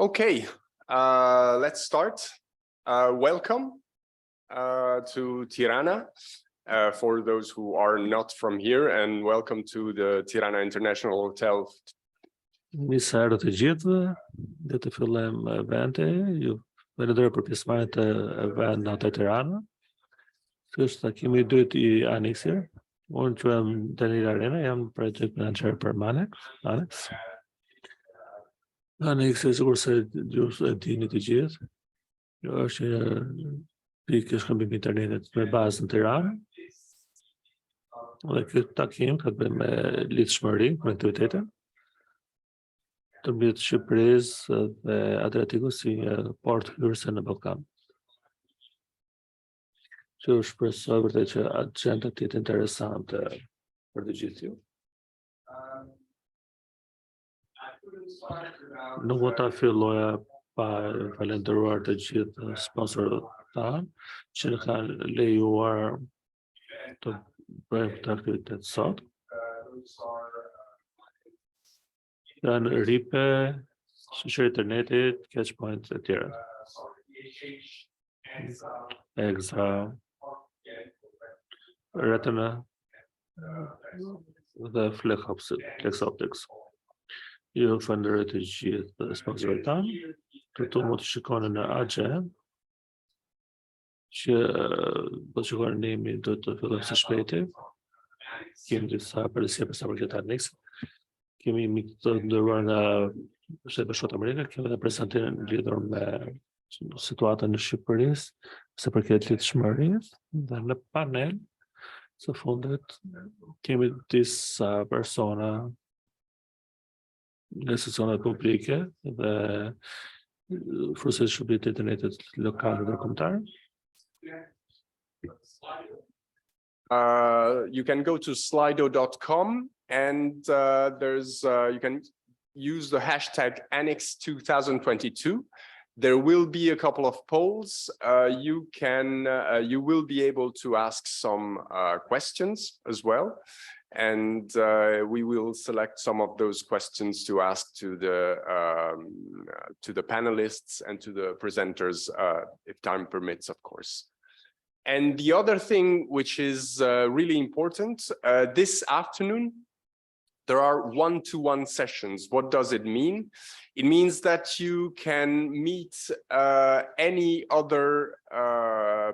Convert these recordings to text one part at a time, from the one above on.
Okay, let's start. Welcome to Tirana for those who are not from here, and welcome to the Tirana International Hotel. Mirësero të gjithëve, dhe të fillojmë eventi. Ju falenderoj për pjesëmarrjen të eventit në Hotel Tirana. Ky është takimi i dytë i ANIX-it. Unë quhem Daniel, jam project manager për ANIX. ANIX, sigur se ju e dini të gjithë, është një pikë shkëmbimi internetit me bazë në Tiranë. Dhe ky takim ka të bëjë me lidhshmërinë, konektivitetin të mbyt Shqipërisë dhe Adriatikut si një port hyrëse në Balkan. Që shpresoj vërtet që agenda të jetë interesante për të gjithë ju. Nuk do ta filloja pa falendëruar të gjithë sponsorët tanë që në kanë lejuar të bëjmë këtë aktivitet sot. Janë Ripe, shoqëri internetit, Catchpoint e tjera. Xhelaj, Retena dhe Flex Optics. Ju falenderoj të gjithë sponsorët tanë. Këtu mund të shikoni në agenda që do të shikoni në emi do të fillojmë së shpejti. Kemi disa përgjegjësia për sa përket ANIX. Kemi mikë të ndëruar nga Shtetet Bashkuara të Amerikës, kemi edhe prezantimin lidhur me situatën në Shqipëri, sa përket lidhshmërisë, dhe në panel së fundit kemi disa persona në institucionet publike dhe forse shërbimit të internetit lokal dhe kombëtar. You can go to slido.com and you can use the hashtag ANIX 2022. There will be a couple of polls. You will be able to ask some questions as well, and we will select some of those questions to ask to the panelists and to the presenters if time permits, of course. And the other thing which is really important, this afternoon, there are one-to-one sessions. What does it mean? It means that you can meet any other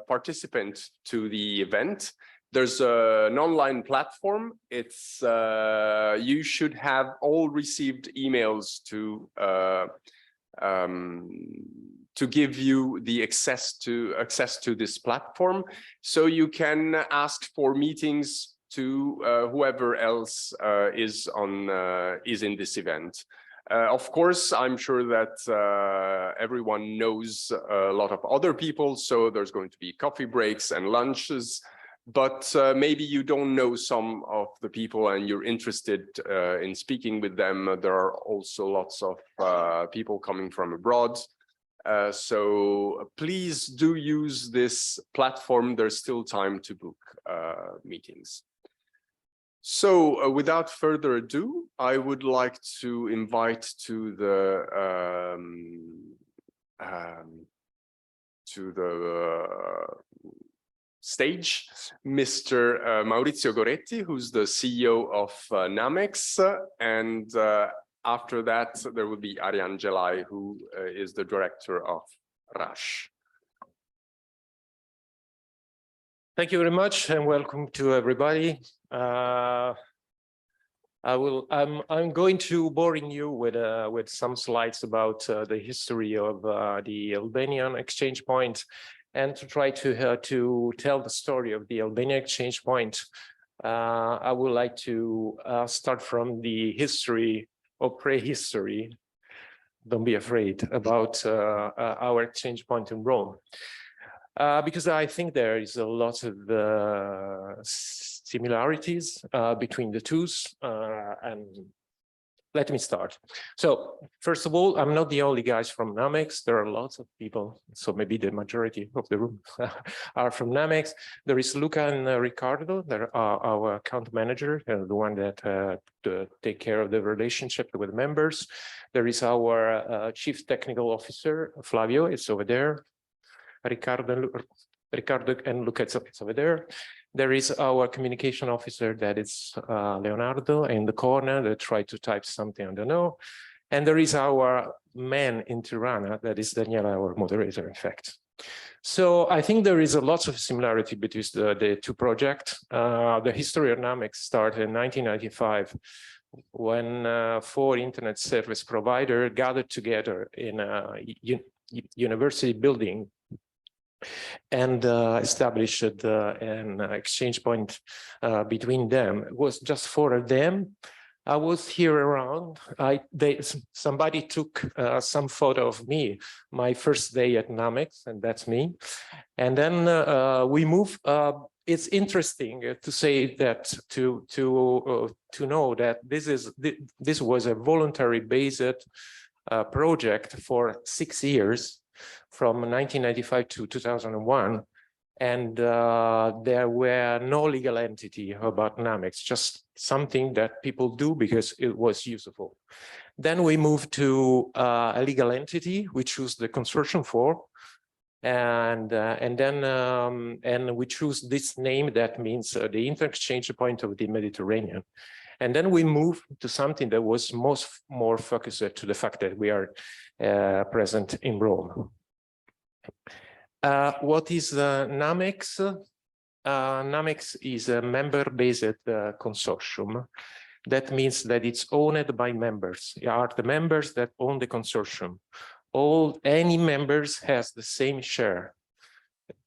participant to the event. There's an online platform. It's you should have all received emails to give you the access to this platform, so you can ask for meetings to whoever else is in this event. Of course, I'm sure that everyone knows a lot of other people, so there's going to be coffee breaks and lunches, but maybe you don't know some of the people and you're interested in speaking with them. There are also lots of people coming from abroad. So please do use this platform. There's still time to book meetings. So without further ado, I would like to invite to the stage Mr. Maurizio Goretti, who's the CEO of NAMEX, and after that there will be Xhelaj, who is the director of RASH. Thank you very much, and welcome to everybody. I'm going to boring you with some slides about the history of the Albanian exchange point, and to try to tell the story of the Albanian exchange point. I would like to start from the history or prehistory. Don't be afraid about our exchange point in Rome. Because I think there is a lot of similarities between the two, and Let me start. So first of all, I'm not the only guys from NAMEX. There are lots of people. So maybe the majority of the room are from NAMEX. There is Luca and Ricardo. They're our account manager, the one that take care of the relationship with members. There is our chief technical officer, Flavio. It's over there. Ricardo and Luca, it's over there. There is our communication officer, that is Leonardo in the corner that tried to type something, I don't know. And there is our man in Tirana, that is Daniela, our moderator, in fact. So I think there is a lot of similarity between the two projects. The history of NAMEX started in 1995 when 4 internet service providers gathered together in a university building and established an exchange point between them. It was just 4 of them. I was here around. Somebody took some photo of me, my first day at NAMEX, and that's me. And then we moved. It's interesting to say that to know that this was a voluntary based project for 6 years, from 1995 to 2001, and there were no legal entity about NAMEX, just something that people do because it was useful. Then we moved to a legal entity, we choose the consortium for, and we choose this name that means the interchange point of the Mediterranean. And then we moved to something that was more focused to the fact that we are present in Rome. What is NAMEX? NAMEX is a member-based consortium. That means that it's owned by members. They are the members that own the consortium. Any members has the same share.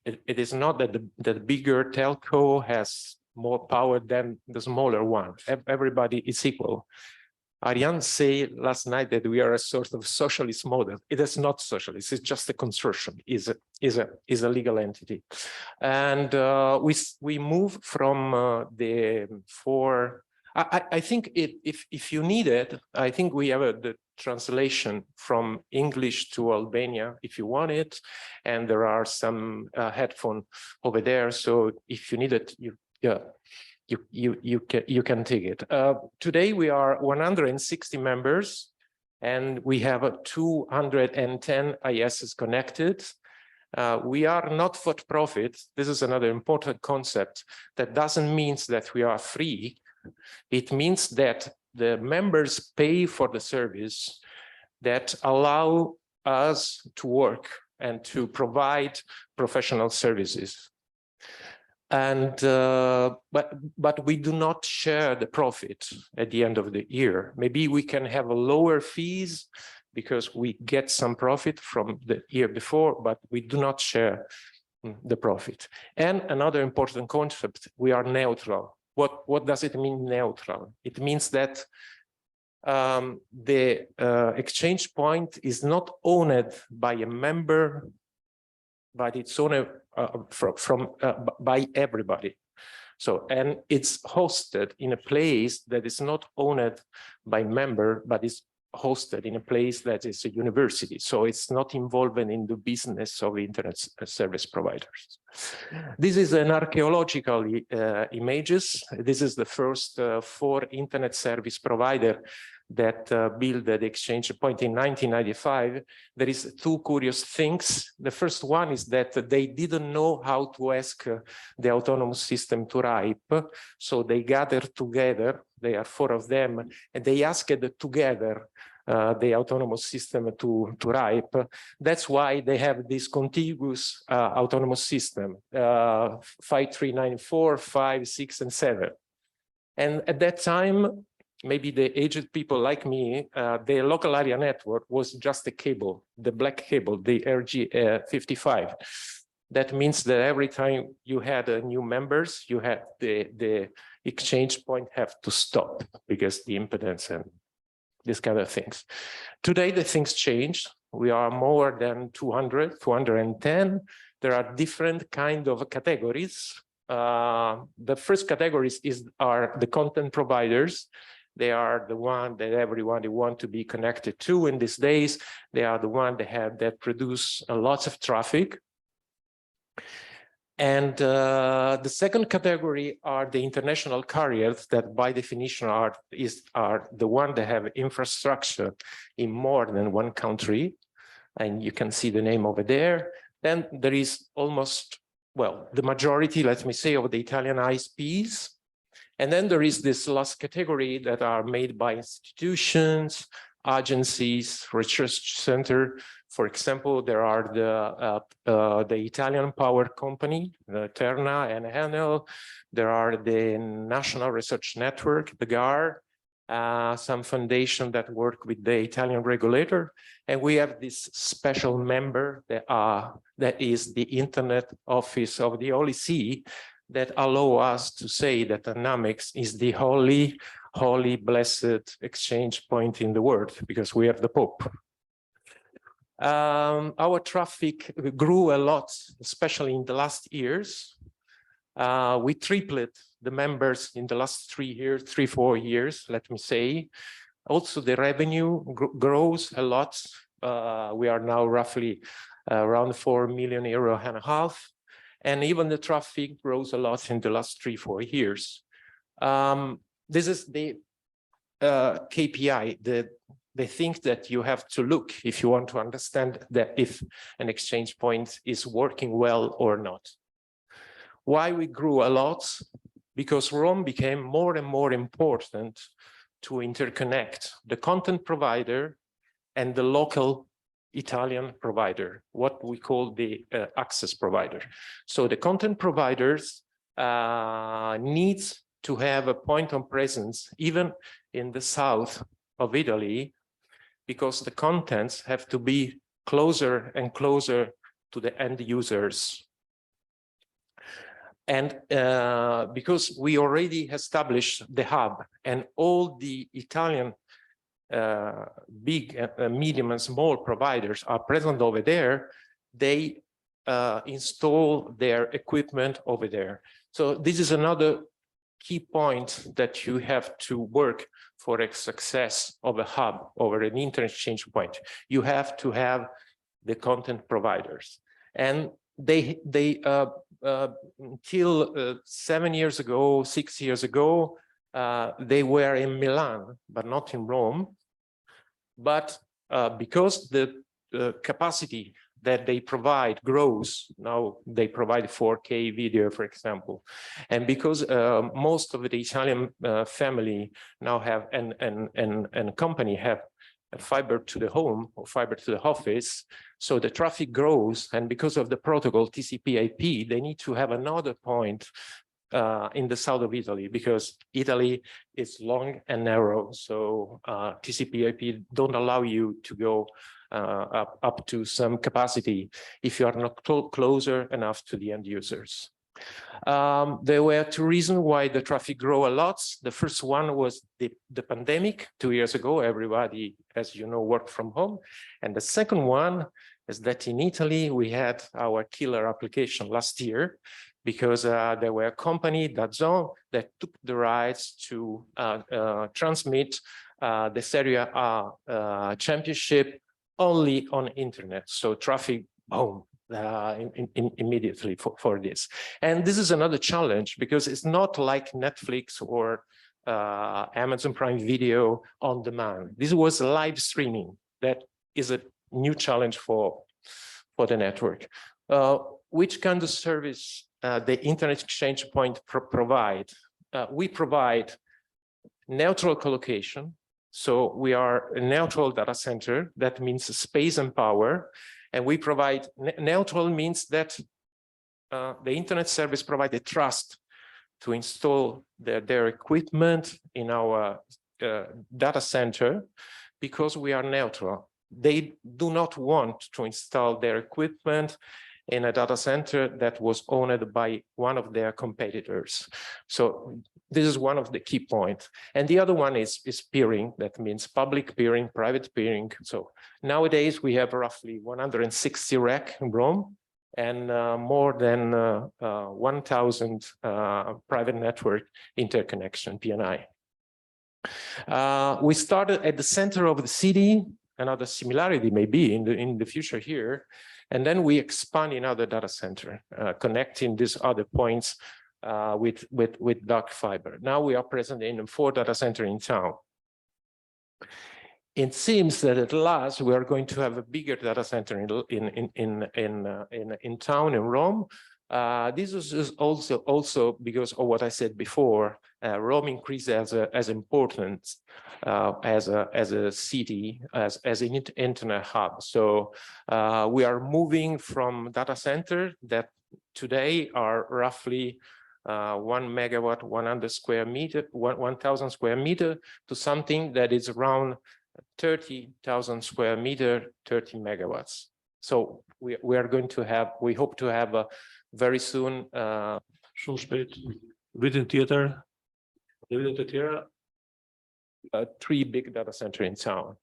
It is not that the bigger telco has more power than the smaller one. Everybody is equal. Arjan said last night that we are a sort of socialist model. It is not socialist, it's just a consortium, is a legal entity. And we move from the 4, I think if you need it, I think we have the translation from English to Albania if you want it, and there are some headphone over there, so if you need it, you can take it. Today we are 160 members, and we have 210 ISs connected. We are not for profit. This is another important concept. That doesn't mean that we are free. It means that the members pay for the service that allow us to work and to provide professional services. And but we do not share the profit at the end of the year. Maybe we can have a lower fees because we get some profit from the year before, but we do not share the profit. And another important concept, we are neutral. What does it mean, neutral? It means that the exchange point is not owned by a member, but it's owned by everybody. So, and it's hosted in a place that is not owned by member, but is hosted in a place that is a university. So it's not involved in the business of internet service providers. This is an archaeological images. This is the first 4 internet service provider that built the exchange point in 1995. There is 2 curious things. The first one is that they didn't know how to ask the autonomous system to RIPE. So they gathered together, there are 4 of them, and they asked together the autonomous system to RIPE. That's why they have this contiguous autonomous system, 5394, 5, 6, and 7. And at that time, maybe the aged people like me, the local area network was just a cable, the black cable, the RG55. That means that every time you had new members, you had the exchange point have to stop because the impedance and this kind of things. Today, the things changed. We are more than 200, 210. There are different kind of categories. The first categories are the content providers. They are the one that everyone want to be connected to in these days. They are the one that produce lots of traffic. And the second category are the international carriers that by definition are the one that have infrastructure in more than one country. And you can see the name over there. Then there is almost, well, the majority, let me say, of the Italian ISPs. And then there is this last category that are made by institutions, agencies, research center. For example, there are the Italian power company, Terna and Enel. There are the National Research Network, the GAR, some foundation that work with the Italian regulator. And we have this special member that is the Internet Office of the Holy See that allow us to say that ANIX is the holy, blessed exchange point in the world, because we have the Pope. Our traffic grew a lot, especially in the last years. We tripled the members in the last 4 years, let me say. Also, the revenue grows a lot. We are now roughly around €4.5 million. And even the traffic grows a lot in the last 4 years. This is the KPI, the thing that you have to look if you want to understand that if an exchange point is working well or not. Why we grew a lot? Because Rome became more and more important to interconnect the content provider and the local Italian provider, what we call the access provider. So the content providers needs to have a point of presence even in the south of Italy, because the contents have to be closer and closer to the end users. And because we already established the hub and all the Italian big, medium and small providers are present over there, they install their equipment over there. So this is another key point that you have to work for a success of a hub over an internet exchange point. You have to have the content providers. And until 7 years ago, 6 years ago, they were in Milan, but not in Rome. But because the capacity that they provide grows, now they provide 4K video, for example, and because most of the Italian family now have and company have a fiber to the home or fiber to the office, so the traffic grows, and because of the protocol TCP/IP, they need to have another point in the south of Italy, because Italy is long and narrow, so TCP/IP don't allow you to go up to some capacity if you are not closer enough to the end users. There were two reasons why the traffic grew a lot. The first one was the pandemic 2 years ago. Everybody, as you know, worked from home. And the second one is that in Italy, we had our killer application last year, because there were a company, DAZN, that took the rights to transmit the Serie A championship only on internet. So traffic, boom, immediately for this. And this is another challenge, because it's not like Netflix or Amazon Prime Video on demand. This was live streaming. That is a new challenge for the network. Which kind of service the Internet Exchange Point provide? We provide neutral colocation. So we are a neutral data center. That means space and power. And we provide, neutral means that the internet service provides a trust to install their equipment in our data center, because we are neutral. They do not want to install their equipment in a data center that was owned by one of their competitors. So this is one of the key points. And the other one is peering. That means public peering, private peering. So nowadays we have roughly 160 rack in Rome and more than 1,000 private network interconnection, PNI. We started at the center of the city. Another similarity may be in the future here, and then we expand in other data center, connecting these other points with dark fiber. Now we are present in 4 data centers in town. It seems that at last we are going to have a bigger data center in town in Rome. This is also because of what I said before. Rome increased as importance as a city, as an internet hub. So we are moving from data center that today are roughly 1 megawatt, 100 square meter, 1,000 square meter, to something that is around 30,000 square meter, 30 megawatts. So we are going to have, we hope to have a very soon. Within theater, 3 big data center in town.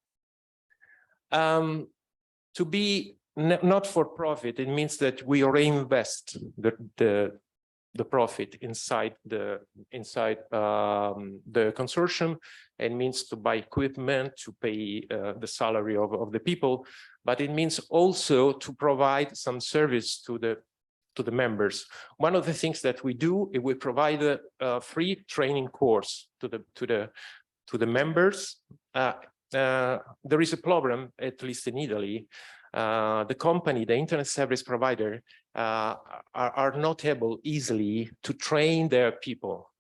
To be not for profit, it means that we reinvest the profit inside the consortium. It means to buy equipment, to pay the salary of the people, but it means also to provide some service to the members. One of the things that we do is we provide a free training course to the members. There is a problem, at least in Italy. The company, the internet service provider, are not able easily to train their people.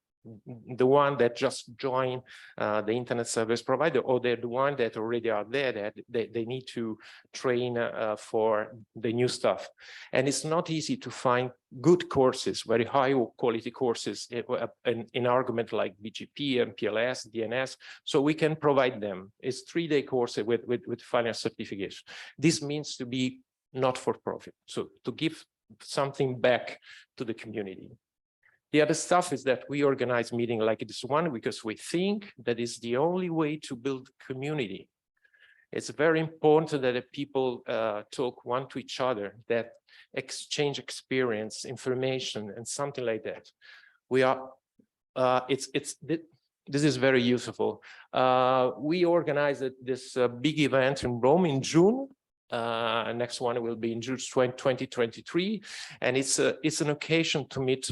The one that just joined the internet service provider, or the one that already are there, that they need to train for the new stuff. And it's not easy to find good courses, very high quality courses in argument like BGP, MPLS, DNS. So we can provide them. It's 3-day course with final certification. This means to be not for profit. So to give something back to the community. The other stuff is that we organize meetings like this one because we think that is the only way to build community. It's very important that the people talk one to each other, that exchange experience, information, and something like that. We are, this is very useful. We organized this big event in Rome in June. Next one will be in June 2023, and it's an occasion to meet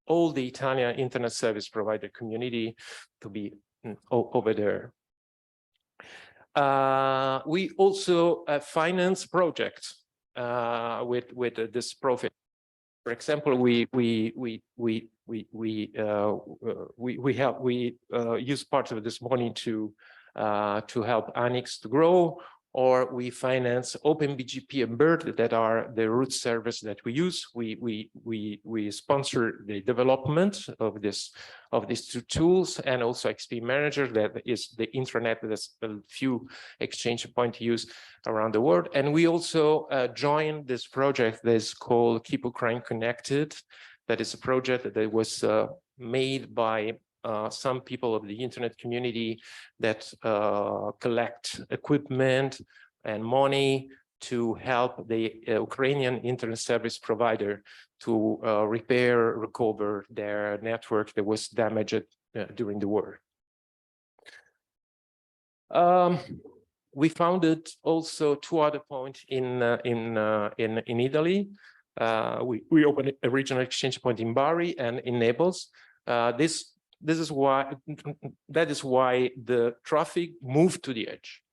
all the Italian internet service provider community to be over there. We also finance projects with this profit. For example, we use part of this money to help ANIX to grow, or we finance OpenBGP and BERT that are the root servers that we use. We sponsor the development of these 2 tools, and also XP Manager, that is the intranet that has a few exchange points used around the world. And we also joined this project that is called Keep Ukraine Connected. That is a project that was made by some people of the internet community that collect equipment and money to help the Ukrainian internet service provider to repair, recover their network that was damaged during the war. We founded also 2 other points in Italy. We opened a regional exchange point in Bari and in Naples. That is why the traffic moved to the edge.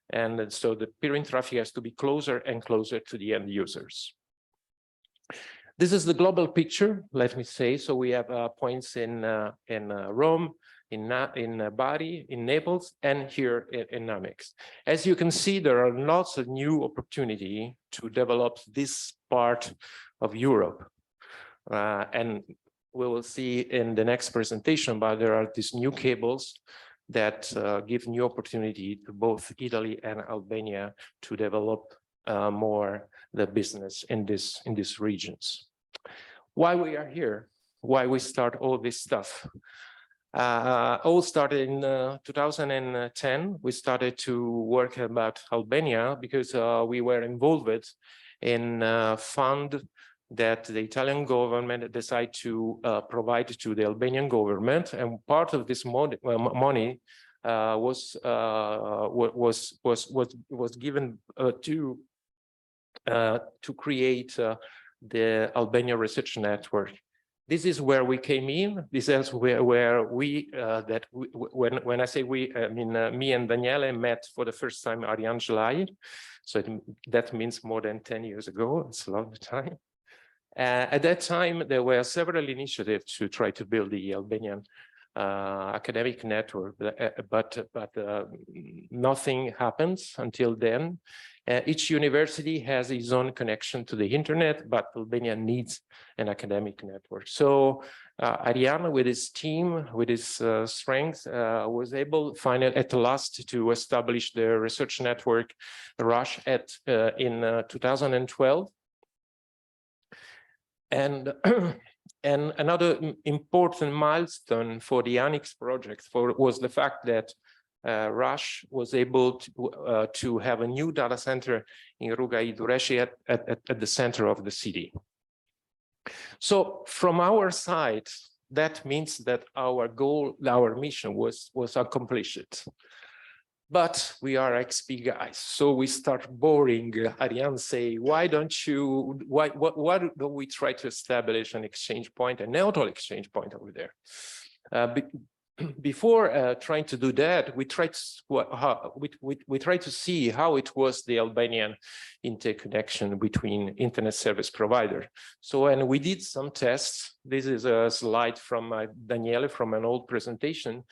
And so the peering traffic has to be closer and closer to the end users. This is the global picture, let me say. So we have points in Rome, in Bari, in Naples, and here in ANIX. As you can see, there are lots of new opportunity to develop this part of Europe. And we will see in the next presentation, but there are these new cables that give new opportunity to both Italy and Albania to develop more the business in these regions. Why we are here? Why we start all this stuff? All started in 2010. We started to work about Albania because we were involved in fund that the Italian government decided to provide to the Albanian government, and part of this money was given to create the Albania Research Network. This is where we came in. This is where we when I say we, I mean me and Daniele met for the first time Arjan Xhelaj. So that means more than 10 years ago. It's a long time. At that time, there were several initiatives to try to build the Albanian academic network, but nothing happens until then. Each university has its own connection to the internet, but Albania needs an academic network. So Arjan, with his team, with his strength, was able finally at last to establish the research network RUSH in 2012. And and another important milestone for the ANIX project was the fact that RUSH was able to have a new data center in Goretti at the center of the city. So from our side, that means that our goal, our mission was accomplished. But we are XP guys, so we start boring. Arjan say, why don't we try to establish an exchange point, a neutral exchange point over there? Before trying to do that, we tried to see how it was the Albanian interconnection between internet service provider. So when we did some tests, this is a slide from Daniele from an old presentation,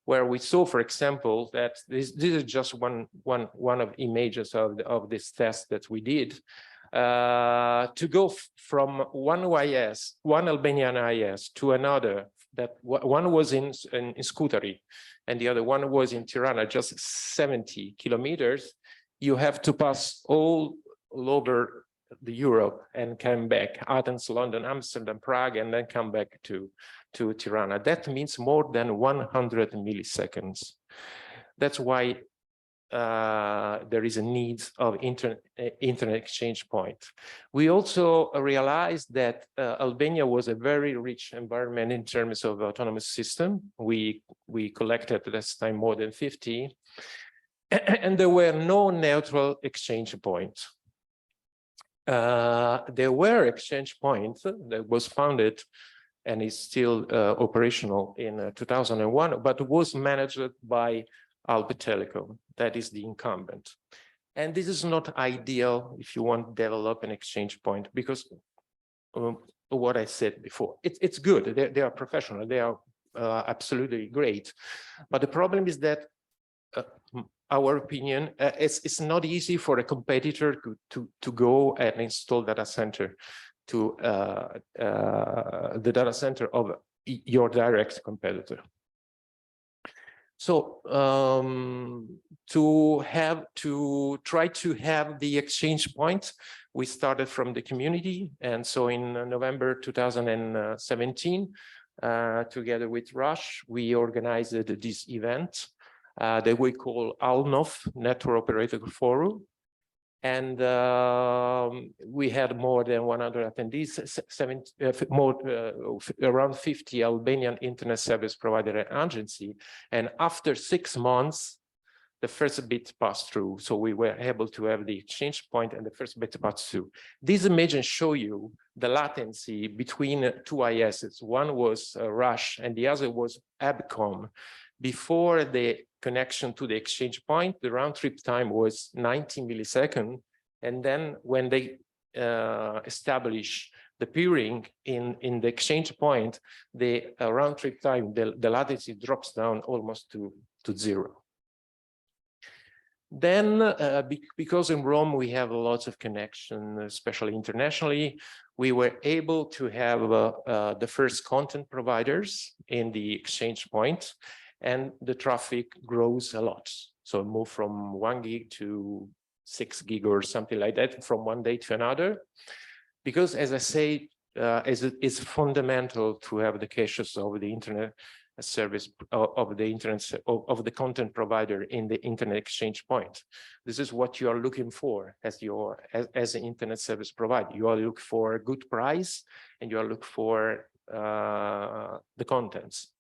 where we saw, for example, that this is just one of images of this test that we did, to go from one OIS, one Albanian IS to another. That one was in Scutari and the other one was in Tirana, just 70 kilometers. You have to pass all over the Europe and come back, Athens, London, Amsterdam, Prague, and then come back to Tirana. That means more than 100 milliseconds. That's why there is a need of internet exchange point. We also realized that Albania was a very rich environment in terms of autonomous system. We collected at this time more than 50, and there were no neutral exchange points. There were exchange points that was founded and is still operational in 2001, but was managed by Alba Telecom, that is the incumbent. And this is not ideal if you want to develop an exchange point, because what I said before, it's good, they are professional, they are absolutely great. But the problem is that our opinion, it's not easy for a competitor to go and install data center to the data center of your direct competitor. So to try to have the exchange point, we started from the community. And so in November 2017, together with RUSH, we organized this event that we call ALNOF, Network Operator Forum. And we had more than 100 attendees, around 50 Albanian internet service provider and agency. And after 6 months, the first bit passed through. So we were able to have the exchange point and the first bit passed through. These images show you the latency between two ISs. One was RUSH and the other was ABCOM. Before the connection to the exchange point, the round trip time was 90 milliseconds. And then when they establish the peering in the exchange point, the round trip time, the latency drops down almost to zero. Then, because in Rome we have lots of connection, especially internationally, we were able to have the first content providers in the exchange point, and the traffic grows a lot. So it moved from 1 gig to 6 gig or something like that from one day to another. Because as I say, it's fundamental to have the caches of the internet a service of the internet of the content provider in the internet exchange point. This is what you are looking for as an internet service provider. You are looking for a good price, and you are looking for the contents.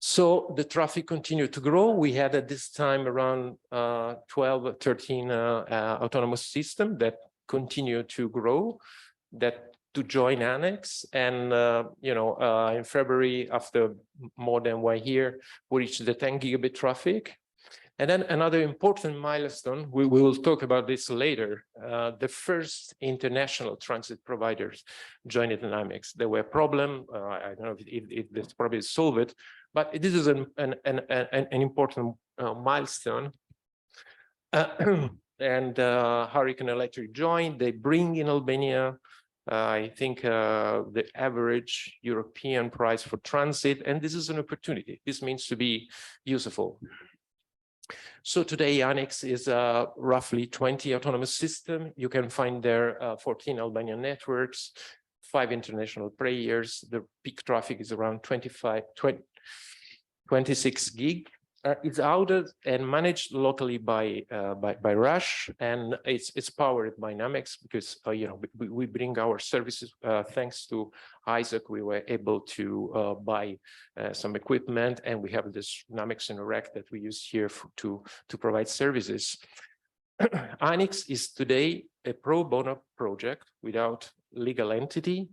So the traffic continued to grow. We had at this time around 12, 13 autonomous systems that continue to grow, that to join ANIX. And, in February, after more than 1 year, we reached the 10 gigabit traffic. And then another important milestone, we will talk about this later, the first international transit providers joined ANIX. There were problems, I don't know if this problem is solved, but this is an important milestone. And Hurricane Electric joined. They bring in Albania, I think, the average European price for transit, and this is an opportunity. This means to be useful. So today, ANIX is roughly 20 autonomous systems. You can find there 14 Albanian networks, 5 international players. The peak traffic is around 26 gig. It's outed and managed locally by Rush, and it's powered by ANIX because we bring our services thanks to Isaac. We were able to buy some equipment, and we have this ANIX in a rack that we use here to provide services. ANIX is today a pro bono project without legal entity.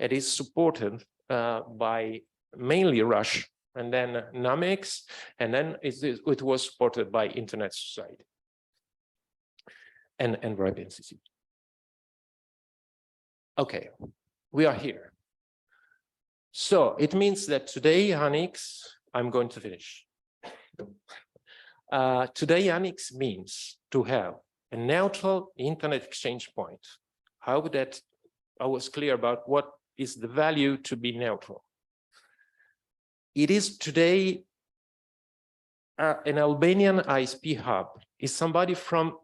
It is supported by mainly Rush, and then ANIX, and then it was supported by Internet Society and RIPE Institute. Okay, we are here. So it means that today, ANIX, I'm going to finish. Today, ANIX means to have a neutral internet exchange point. I hope that I was clear about what is the value to be neutral. It is today an Albanian ISP hub. Is somebody from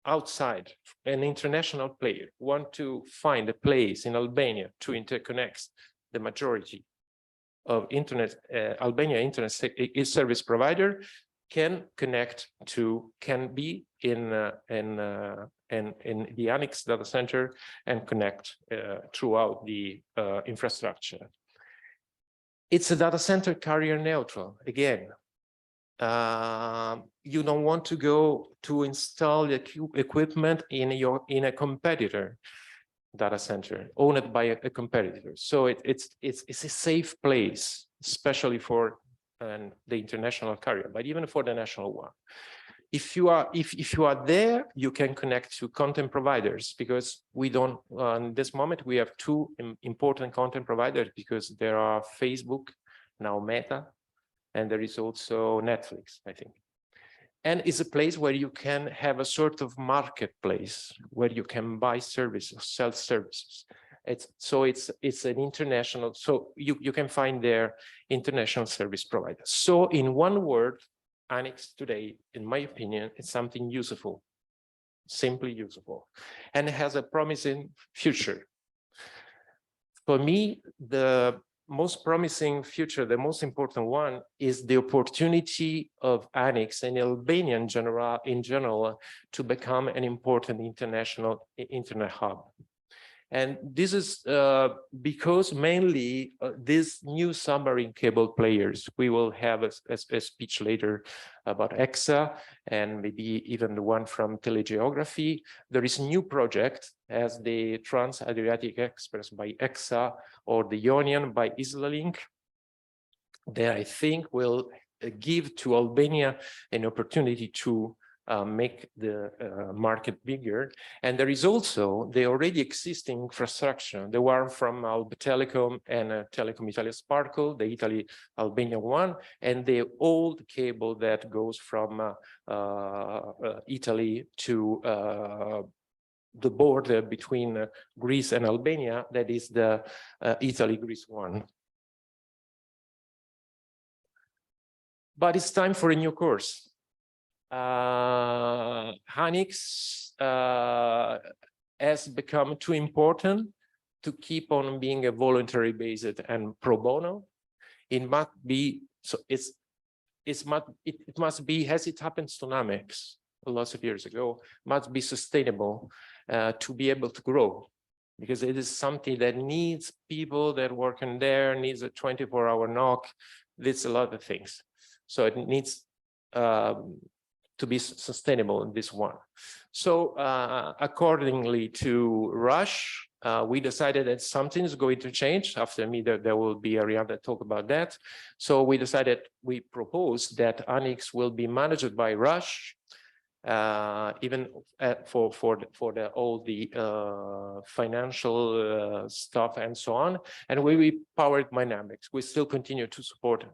outside, an international player, want to find a place in Albania to interconnect the majority of Albania internet service provider, can connect to, can be in the ANIX data center and connect throughout the infrastructure. It's a data center carrier neutral. Again, you don't want to go to install the equipment in a competitor data center owned by a competitor. So it's a safe place, especially for the international carrier, but even for the national one. If you are there, you can connect to content providers, because we don't, in this moment, we have 2 important content providers, because there are Facebook, now Meta, and there is also Netflix, I think. And it's a place where you can have a sort of marketplace where you can buy services, sell services. It's an international, so you can find there international service providers. So in one word, ANIX today, in my opinion, is something useful, simply useful, and it has a promising future. For me, the most promising future, the most important one, is the opportunity of ANIX and Albania in general to become an important international internet hub. And this is because mainly these new submarine cable players, we will have a speech later about EXA and maybe even the one from telegeography. There is a new project as the Trans Adriatic Express by EXA or the Ionian by Xhelaj that I think will give to Albania an opportunity to make the market bigger. And there is also the already existing infrastructure, the one from Alba Telecom and Telecom Italia Sparkle, the Italy Albania one, and the old cable that goes from Italy to the border between Greece and Albania, that is the Italy-Greece one. But it's time for a new course. ANIX has become too important to keep on being a voluntary based and pro bono. it must be, so it must be, as it happens to ANIX lots of years ago, must be sustainable to be able to grow, because it is something that needs people that work in there, needs a 24-hour knock, needs a lot of things. So it needs to be sustainable in this one. So accordingly to Rush, we decided that something is going to change. After me, there will be Ariane that talk about that. So we decided, we proposed that ANIX will be managed by Rush, even for all the financial stuff and so on. And we powered Dynamics. We still continue to support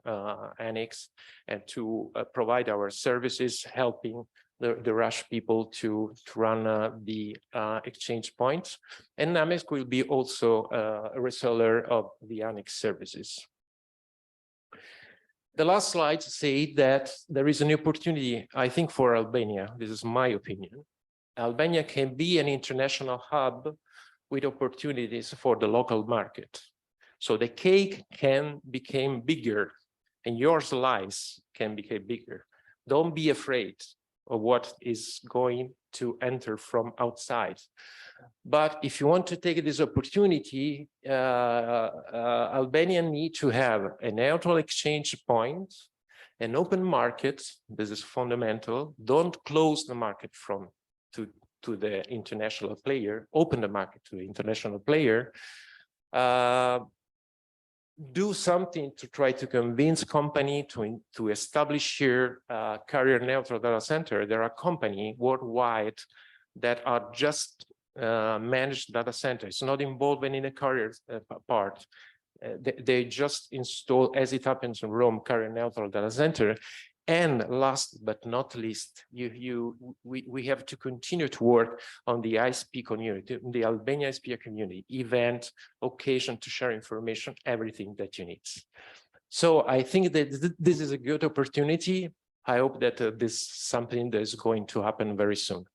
ANIX and to provide our services, helping the Rush people to run the exchange points. And Dynamics will be also a reseller of the ANIX services. The last slide say that there is an opportunity, I think, for Albania. This is my opinion. Albania can be an international hub with opportunities for the local market. So the cake can become bigger and your slice can become bigger. Don't be afraid of what is going to enter from outside. But if you want to take this opportunity, Albania need to have a neutral exchange point, an open market. This is fundamental. Don't close the market to the international player. Open the market to the international player. Do something to try to convince company to establish here carrier neutral data center. There are companies worldwide that are just managed data centers, not involved in the carrier part. They just install, as it happens in Rome, carrier neutral data center. And last but not least, we have to continue to work on the ISP community, the Albania ISP community, event, occasion to share information, everything that you need. So I think that this is a good opportunity. I hope that this is something that is going to happen very soon.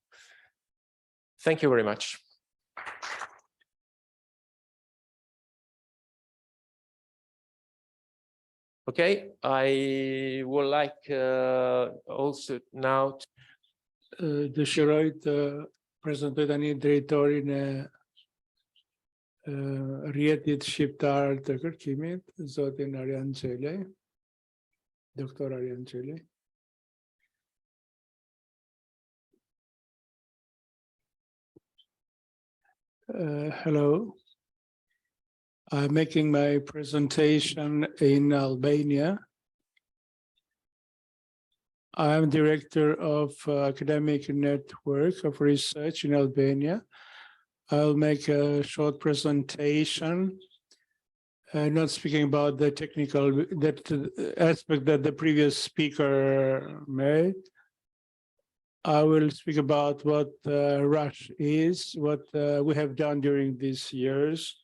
Thank you very much. Okay, I would like also now dëshiroj të prezantoj tani drejtorin e rrjetit shqiptar të kërkimit, zotin Arjan Xhelaj, doktor Arjan Xhelaj. Hello. I'm making my presentation in Albania. I'm director of academic network of research in Albania. I'll make a short presentation, not speaking about the technical aspect that the previous speaker made. I will speak about what Rush is, what we have done during these years,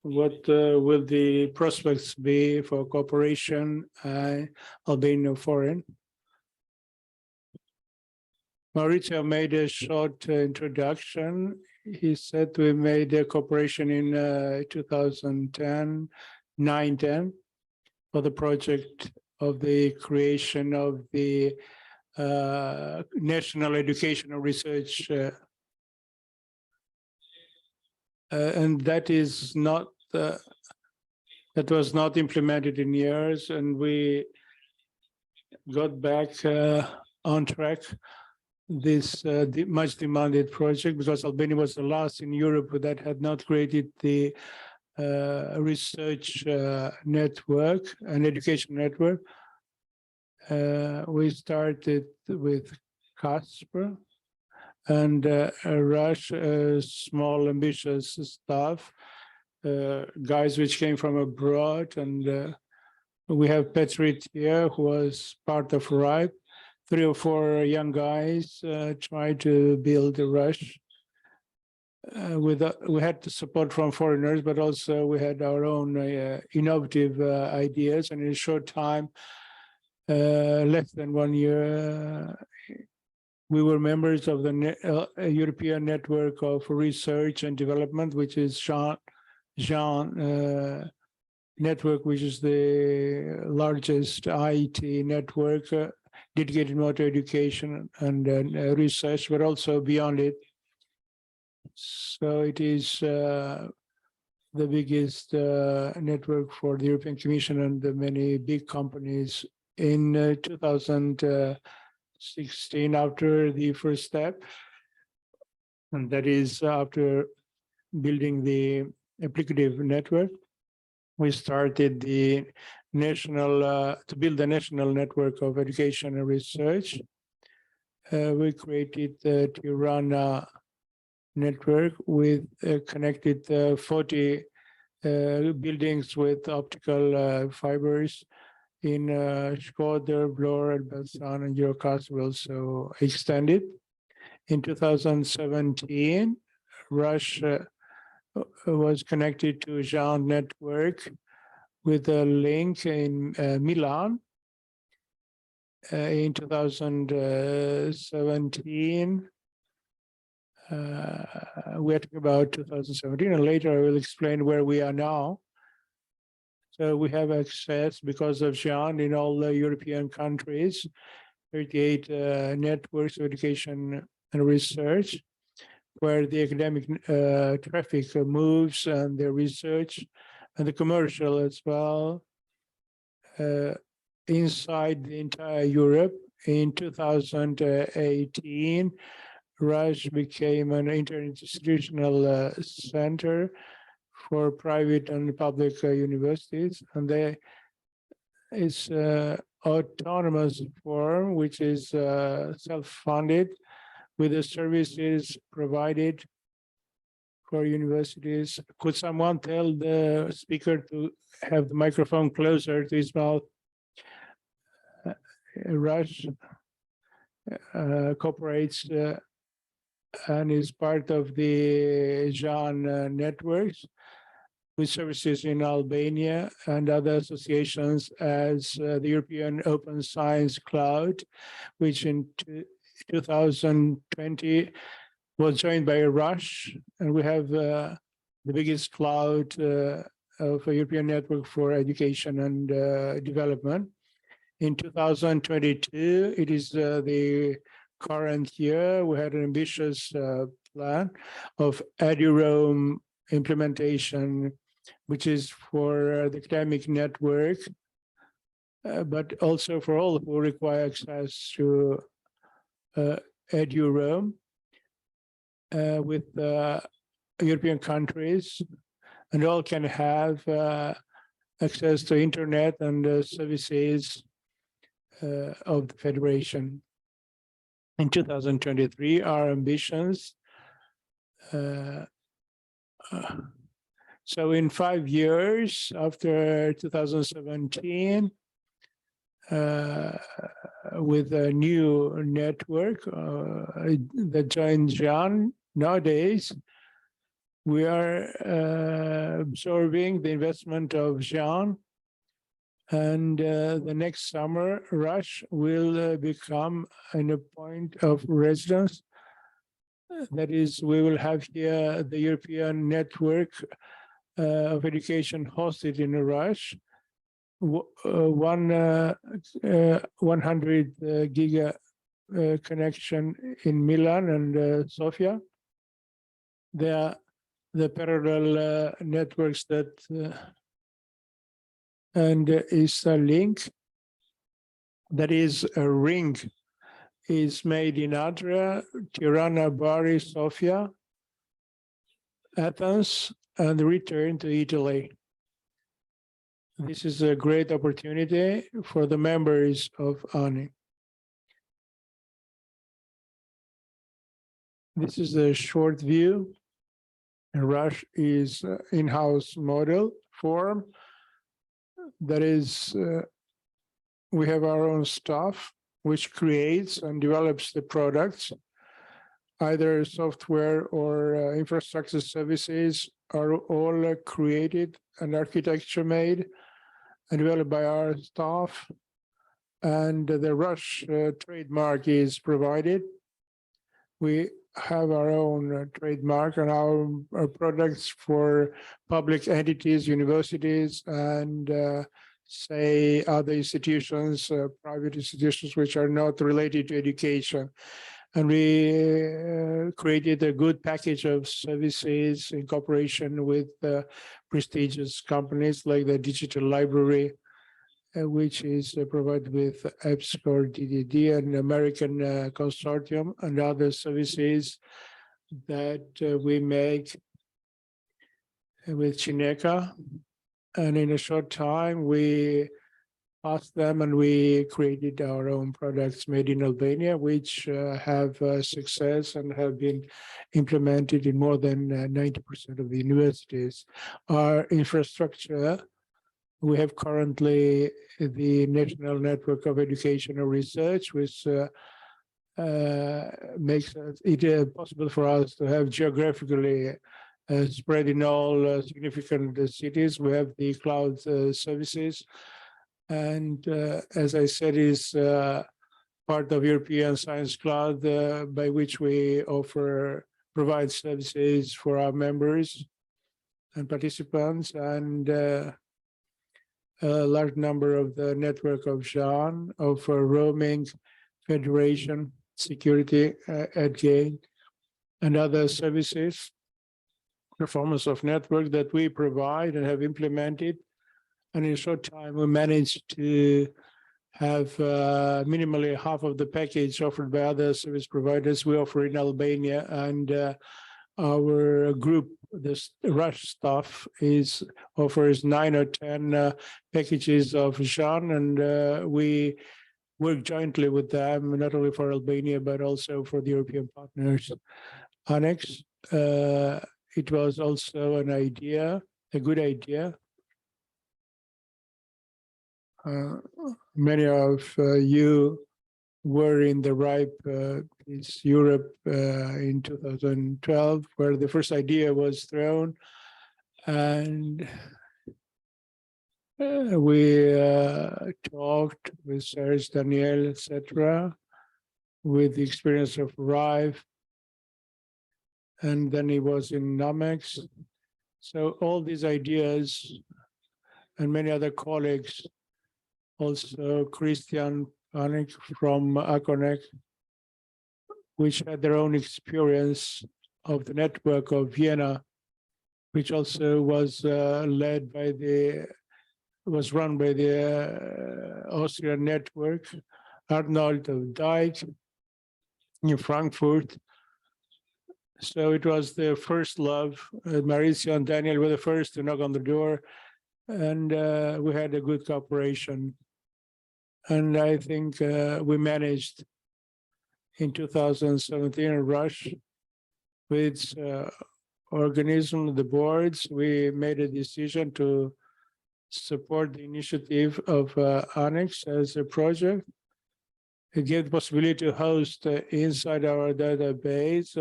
what will the prospects be for cooperation Albania foreign. Maurizio made a short introduction. He said we made a cooperation in 2010, 9-10 for the project of the creation of the National Educational Research, and that is not that was not implemented in years, and we got back on track this much demanded project because Albania was the last in Europe that had not created the research network, an education network. We started with Casper and Rush, small ambitious staff, guys which came from abroad, and we have Petrit here who was part of RIPE. 3 or 4 young guys tried to build a Rush. We had the support from foreigners, but also we had our own innovative ideas, and in a short time, less than 1 year, we were members of the European Network of Research and Development, which is Jean network, which is the largest IT network dedicated more to education and research, but also beyond it. So it is the biggest network for the European Commission and the many big companies. In 2016, after the first step, and that is after building the applicative network, we started the national to build the national network of education and research. We created the Tirana network with connected 40 buildings with optical fibers in Shkodër, Vlorë, Elbasan, and Gjirokastër will also extended. In 2017, Russia was connected to Xhelaj network with a link in Milan. In 2017, we're talking about 2017, and later I will explain where we are now. So we have access because of Xhelaj in all the European countries, 38 networks of education and research, where the academic traffic moves and the research and the commercial as well inside the entire Europe. In 2018, Raj became an interinstitutional center for private and public universities, and there is autonomous form, which is self-funded with the services provided for universities. Could someone tell the speaker to have the microphone closer to his mouth? Raj cooperates and is part of the Xhelaj networks with services in Albania and other associations as the European Open Science Cloud, which in 2020 was joined by Rush, and we have the biggest cloud of a European network for education and development. In 2022, it is the current year, we had an ambitious plan of EduRoam implementation, which is for the academic network, but also for all who require access to EduRoam with European countries, and all can have access to internet and services of the Federation. In 2023, our ambitions. So in 5 years after 2017, with a new network that joined Xhelaj, nowadays we are absorbing the investment of Xhelaj, and the next summer, Rush will become a point of residence. That is, we will have here the European network of education hosted in Rush, 100 giga connection in Milan and Sofia. They are the parallel networks that and is a link, that is a ring, is made in Adria, Tirana, Bari, Sofia, Athens, and return to Italy. This is a great opportunity for the members of ANIX. This is a short view. Rush is in-house model form. That is, we have our own staff which creates and develops the products. Either software or infrastructure services are all created and architecture made and developed by our staff. And the Rush trademark is provided. We have our own trademark and our products for public entities, universities, and say other institutions, private institutions which are not related to education. And we created a good package of services in cooperation with prestigious companies like the Digital Library, which is provided with EBSCOR DDD, an American consortium, and other services that we make with Cineca. And in a short time, we passed them and we created our own products made in Albania, which have success and have been implemented in more than 90% of the universities. Our infrastructure, we have currently the National Network of Educational Research, which makes it possible for us to have geographically spread in all significant cities. We have the cloud services. And as I said, is part of European Science Cloud, by which we provide services for our members and participants, and a large number of the network of Xhelaj, of roaming, federation, security, AdGain, and other services, performance of network that we provide and have implemented. And in a short time, we managed to have minimally half of the package offered by other service providers we offer in Albania. And our group, this Rush staff, offers 9 or 10 packages of Xhelaj, and we work jointly with them, not only for Albania, but also for the European partners. ANIX, it was also an idea, a good idea. Many of you were in the RIPE Peace Europe in 2012, where the first idea was thrown, and we talked with Serge, Daniel, etc., with the experience of RIPE, and then he was in NAMEX. So all these ideas and many other colleagues, also Christian Panik from ACONEC, which had their own experience of the network of Vienna, which also was run by the Austrian network, Arnold of Dijk in Frankfurt. So it was their first love. Maurizio and Daniel were the first to knock on the door, and we had a good cooperation. And I think we managed in 2017 in Rush with organism, the boards, we made a decision to support the initiative of ANIX as a project. It gave the possibility to host inside our database,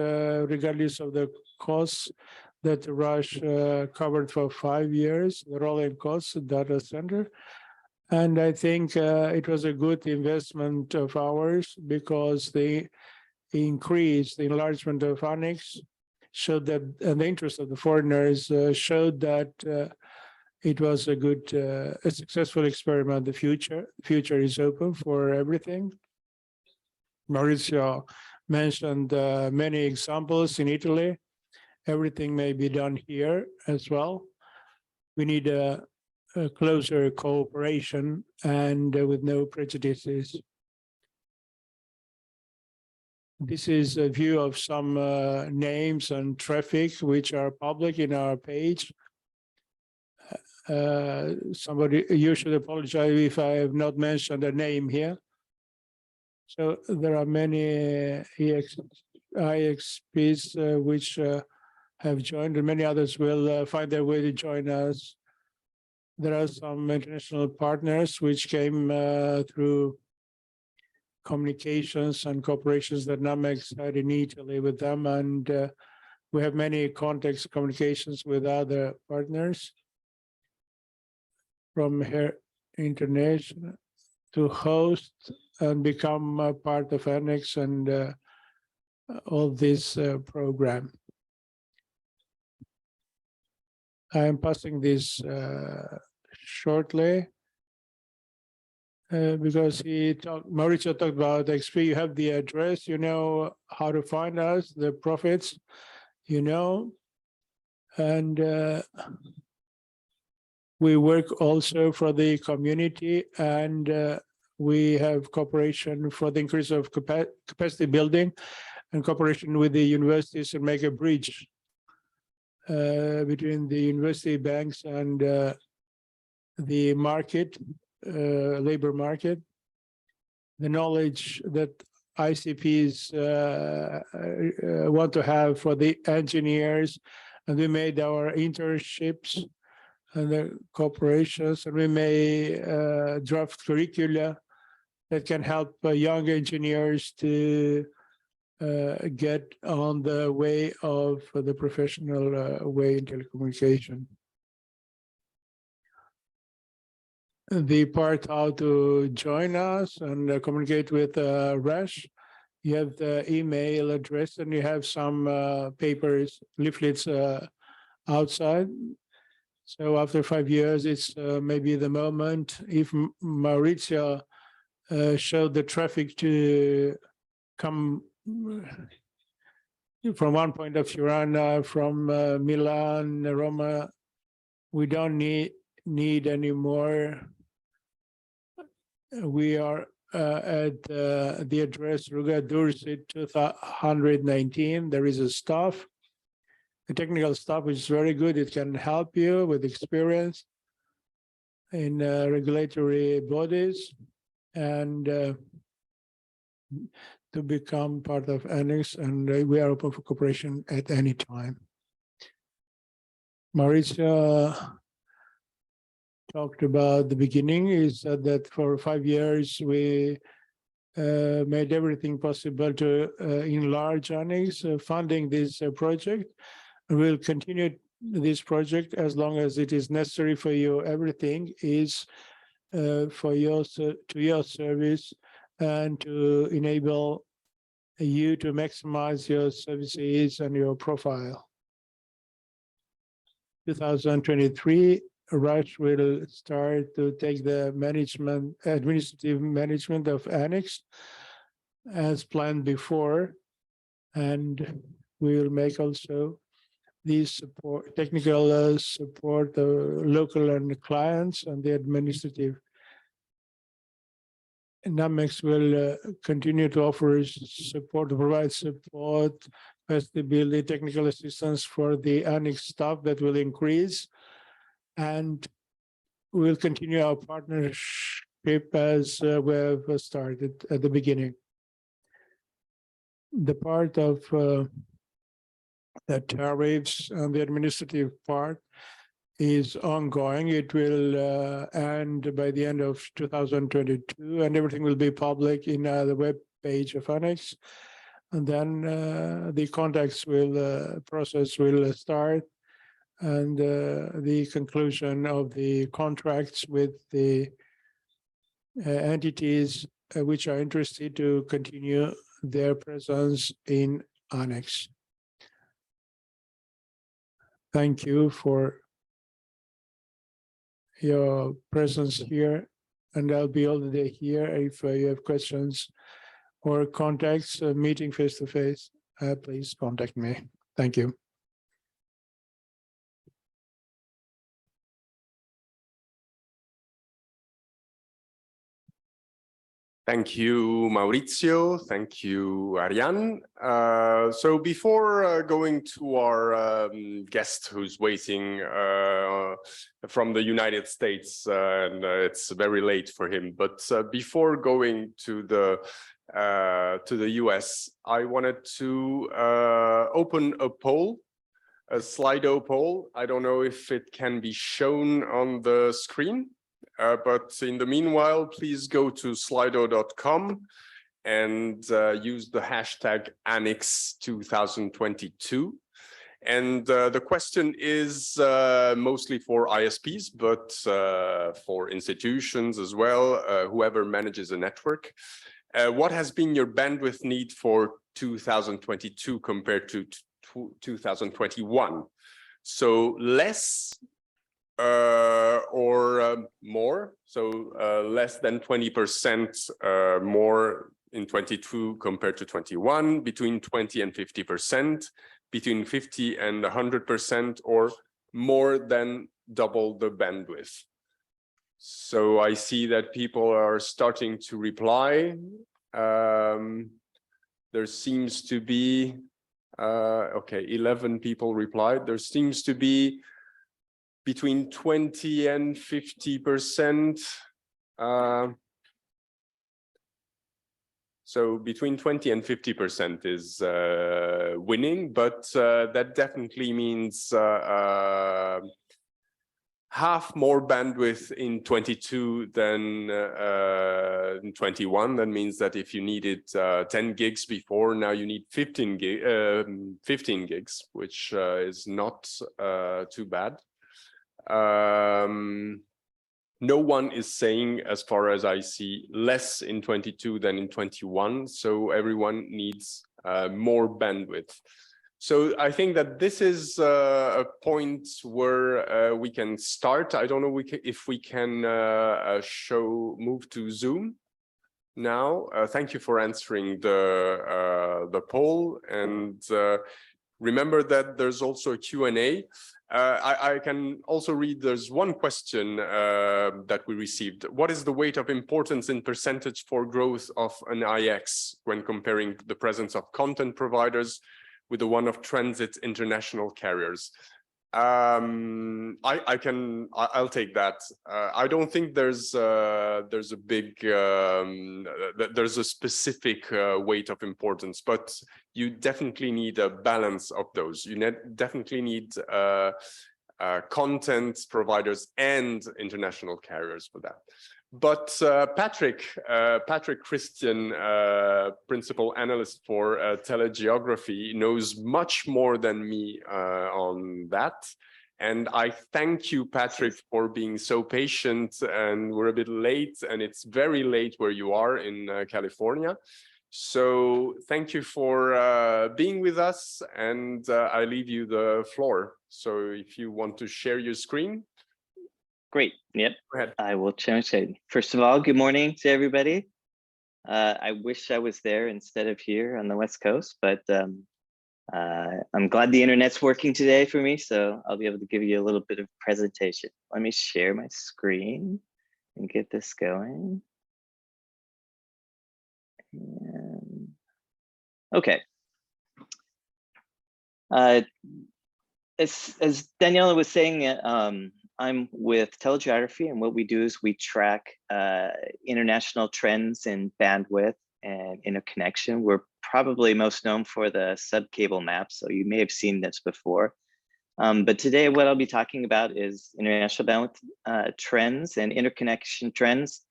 regardless of the costs that Rush covered for 5 years, the rolling costs data center. And I think it was a good investment of ours, because the enlargement of ANIX showed that, and the interest of the foreigners showed that it was a good, a successful experiment. The future is open for everything. Maurizio mentioned many examples in Italy. Everything may be done here as well. We need a closer cooperation and with no prejudices. This is a view of some names and traffic which are public in our page. You should apologize if I have not mentioned a name here. So there are many IXPs which have joined, and many others will find their way to join us. There are some international partners which came through communications and cooperations that NAMEX had in Italy with them, and we have many contacts, communications with other partners from here international to host and become a part of ANIX and of this program. I am passing this shortly because Maurizio talked about XP. You have the address, you know how to find us, the profits, you know, and we work also for the community, and we have cooperation for the increase of capacity building and cooperation with the universities to make a bridge between the university banks and the market, labor market. The knowledge that ICPs want to have for the engineers, and we made our internships and the corporations, and we may draft curricula that can help young engineers to get on the way of the professional way in telecommunication. The part how to join us and communicate with Rash, you have the email address and you have some papers, leaflets outside. So after 5 years, it's maybe the moment if Maurizio showed the traffic to come from one point of Tirana, from Milan, Roma, we don't need any more. We are at the address Ruga Dursit 219. There is a staff, the technical staff, which is very good. It can help you with experience in regulatory bodies and to become part of ANIX, and we are open for cooperation at any time. Maurizio talked about the beginning, is that for 5 years we made everything possible to enlarge ANIX, funding this project. We'll continue this project as long as it is necessary for you. Everything is for your service and to enable you to maximize your services and your profile. 2023, Raj will start to take the administrative management of ANIX as planned before, and we will make also the support, technical support, local and clients, and the administrative. NAMEX will continue to offer support, provide support, capacity building, technical assistance for the ANIX staff that will increase, and we'll continue our partnership as we have started at the beginning. The part of the tariffs and the administrative part is ongoing. It will end by the end of 2022, and everything will be public in the web page of ANIX. And then the contacts process will start, and the conclusion of the contracts with the entities which are interested to continue their presence in ANIX. Thank you for your presence here, and I'll be all the day here. If you have questions or contacts, meeting face to face, please contact me. Thank you. Thank you, Maurizio. Thank you, Arjan. So before going to our guest who's waiting from the United States, and it's very late for him, but before going to the US, I wanted to open a poll, a Slido poll. I don't know if it can be shown on the screen. But in the meanwhile, please go to slido.com and use the hashtag ANIX 2022. And the question is mostly for ISPs, but for institutions as well, whoever manages a network. What has been your bandwidth need for 2022 compared to 2021. So less or more, so less than 20% more in 22 compared to 21, between 20 and 50%, between 50 and 100%, or more than double the bandwidth. So I see that people are starting to reply. There seems to be, okay, 11 people replied. There seems to be between 20 and 50%. So between 20 and 50% is winning, but that definitely means half more bandwidth in 22 than in 21. That means that if you needed 10 gigs before, now you need 15 gigs, which is not too bad. No one is saying, as far as I see, less in 22 than in 21. So everyone needs more bandwidth. So I think that this is a point where we can start. I don't know if we can move to Zoom now. Thank you for answering the poll, and remember that there's also a Q&A. I can also read, there's one question that we received. What is the weight of importance in percentage for growth of an IX when comparing the presence of content providers with the one of transit international carriers? I'll take that. I don't think there's a big, there's a specific weight of importance, but you definitely need a balance of those. You definitely need content providers and international carriers for that. But Patrick Christian, principal analyst for telegeography, knows much more than me on that. And I thank you, Patrick, for being so patient. And we're a bit late, and it's very late where you are in California. So thank you for being with us, and I leave you the floor. So if you want to share your screen. Great. Yep. Go ahead. I will change it. First of all, good morning to everybody. I wish I was there instead of here on the West Coast, but I'm glad the internet's working today for me, so I'll be able to give you a little bit of presentation. Let me share my screen and get this going. And, okay. As Daniela was saying, I'm with Telegeography, and what we do is we track international trends in bandwidth and interconnection. We're probably most known for the subcable maps, so you may have seen this before. But today what I'll be talking about is international bandwidth trends and interconnection trends,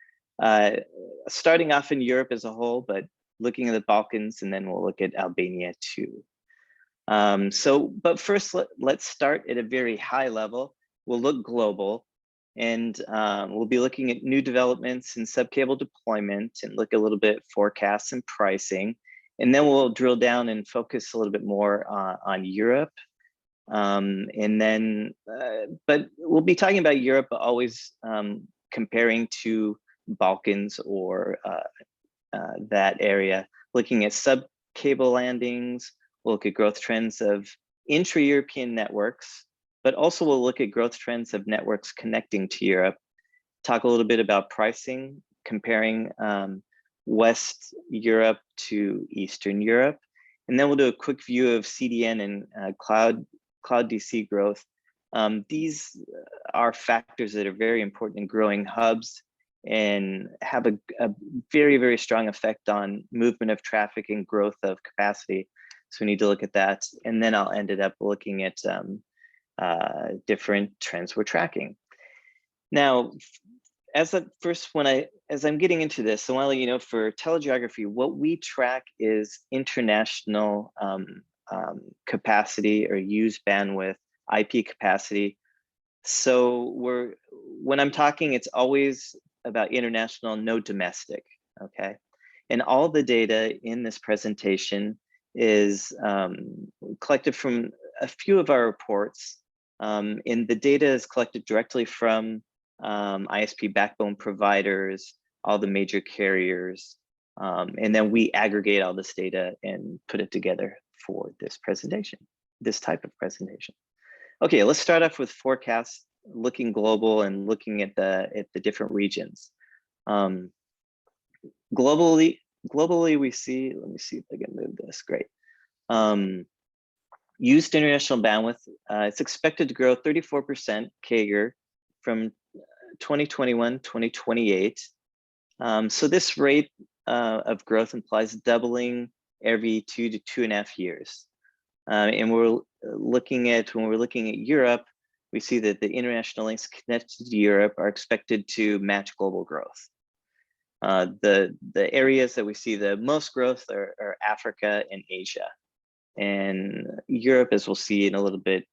starting off in Europe as a whole, but looking at the Balkans, and then we'll look at Albania too. But first, let's start at a very high level. We'll look global, and we'll be looking at new developments in subcable deployment and look a little bit at forecasts and pricing. And then we'll drill down and focus a little bit more on Europe. And then, but we'll be talking about Europe, but always comparing to Balkans or that area, looking at subcable landings. We'll look at growth trends of intra-European networks, but also we'll look at growth trends of networks connecting to Europe, talk a little bit about pricing, comparing West Europe to Eastern Europe. And then we'll do a quick view of CDN and cloud DC growth. These are factors that are very important in growing hubs and have a very, very strong effect on movement of traffic and growth of capacity. So we need to look at that. And then I'll end it up looking at different trends we're tracking. Now, as I'm getting into this, I want to let you know, for telegeography, what we track is international capacity or used bandwidth, IP capacity. So when I'm talking, it's always about international, no domestic, okay? And all the data in this presentation is collected from a few of our reports. And the data is collected directly from ISP backbone providers, all the major carriers. And then we aggregate all this data and put it together for this presentation, this type of presentation. Okay, let's start off with forecasts, looking global and looking at the different regions. Globally, we see, let me see if I can move this, great. Used international bandwidth, it's expected to grow 34% CAGR from 2021, 2028. So this rate of growth implies doubling every 2 to 2.5 years. And when we're looking at Europe, we see that the international links connected to Europe are expected to match global growth. The areas that we see the most growth are Africa and Asia. And Europe, as we'll see in a little bit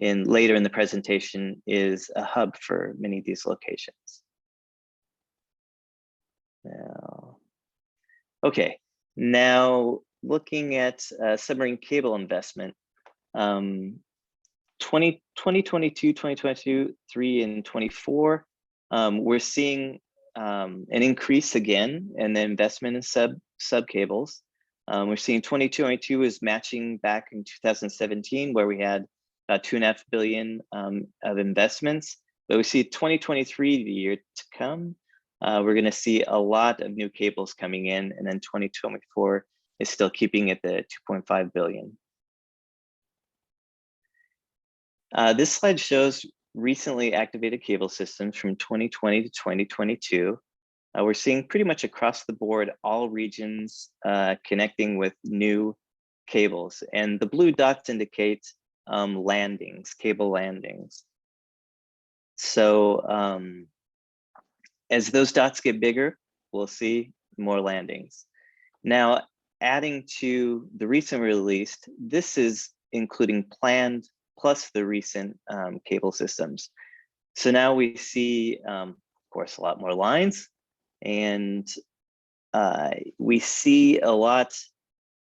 later in the presentation, is a hub for many of these locations. Okay, now looking at submarine cable investment, 2022, 2023, and 24, we're seeing an increase again in the investment in sub cables. We're seeing 2022 is matching back in 2017, where we had about $2.5 billion of investments. But we see 2023, the year to come, we're going to see a lot of new cables coming in, and then 2024 is still keeping at the 2.5 billion. This slide shows recently activated cable systems from 2020 to 2022. We're seeing pretty much across the board, all regions connecting with new cables. And the blue dots indicate landings, cable landings. So as those dots get bigger, we'll see more landings. Now, adding to the recent released, this is including planned plus the recent cable systems. So now we see, of course, a lot more lines, and we see a lot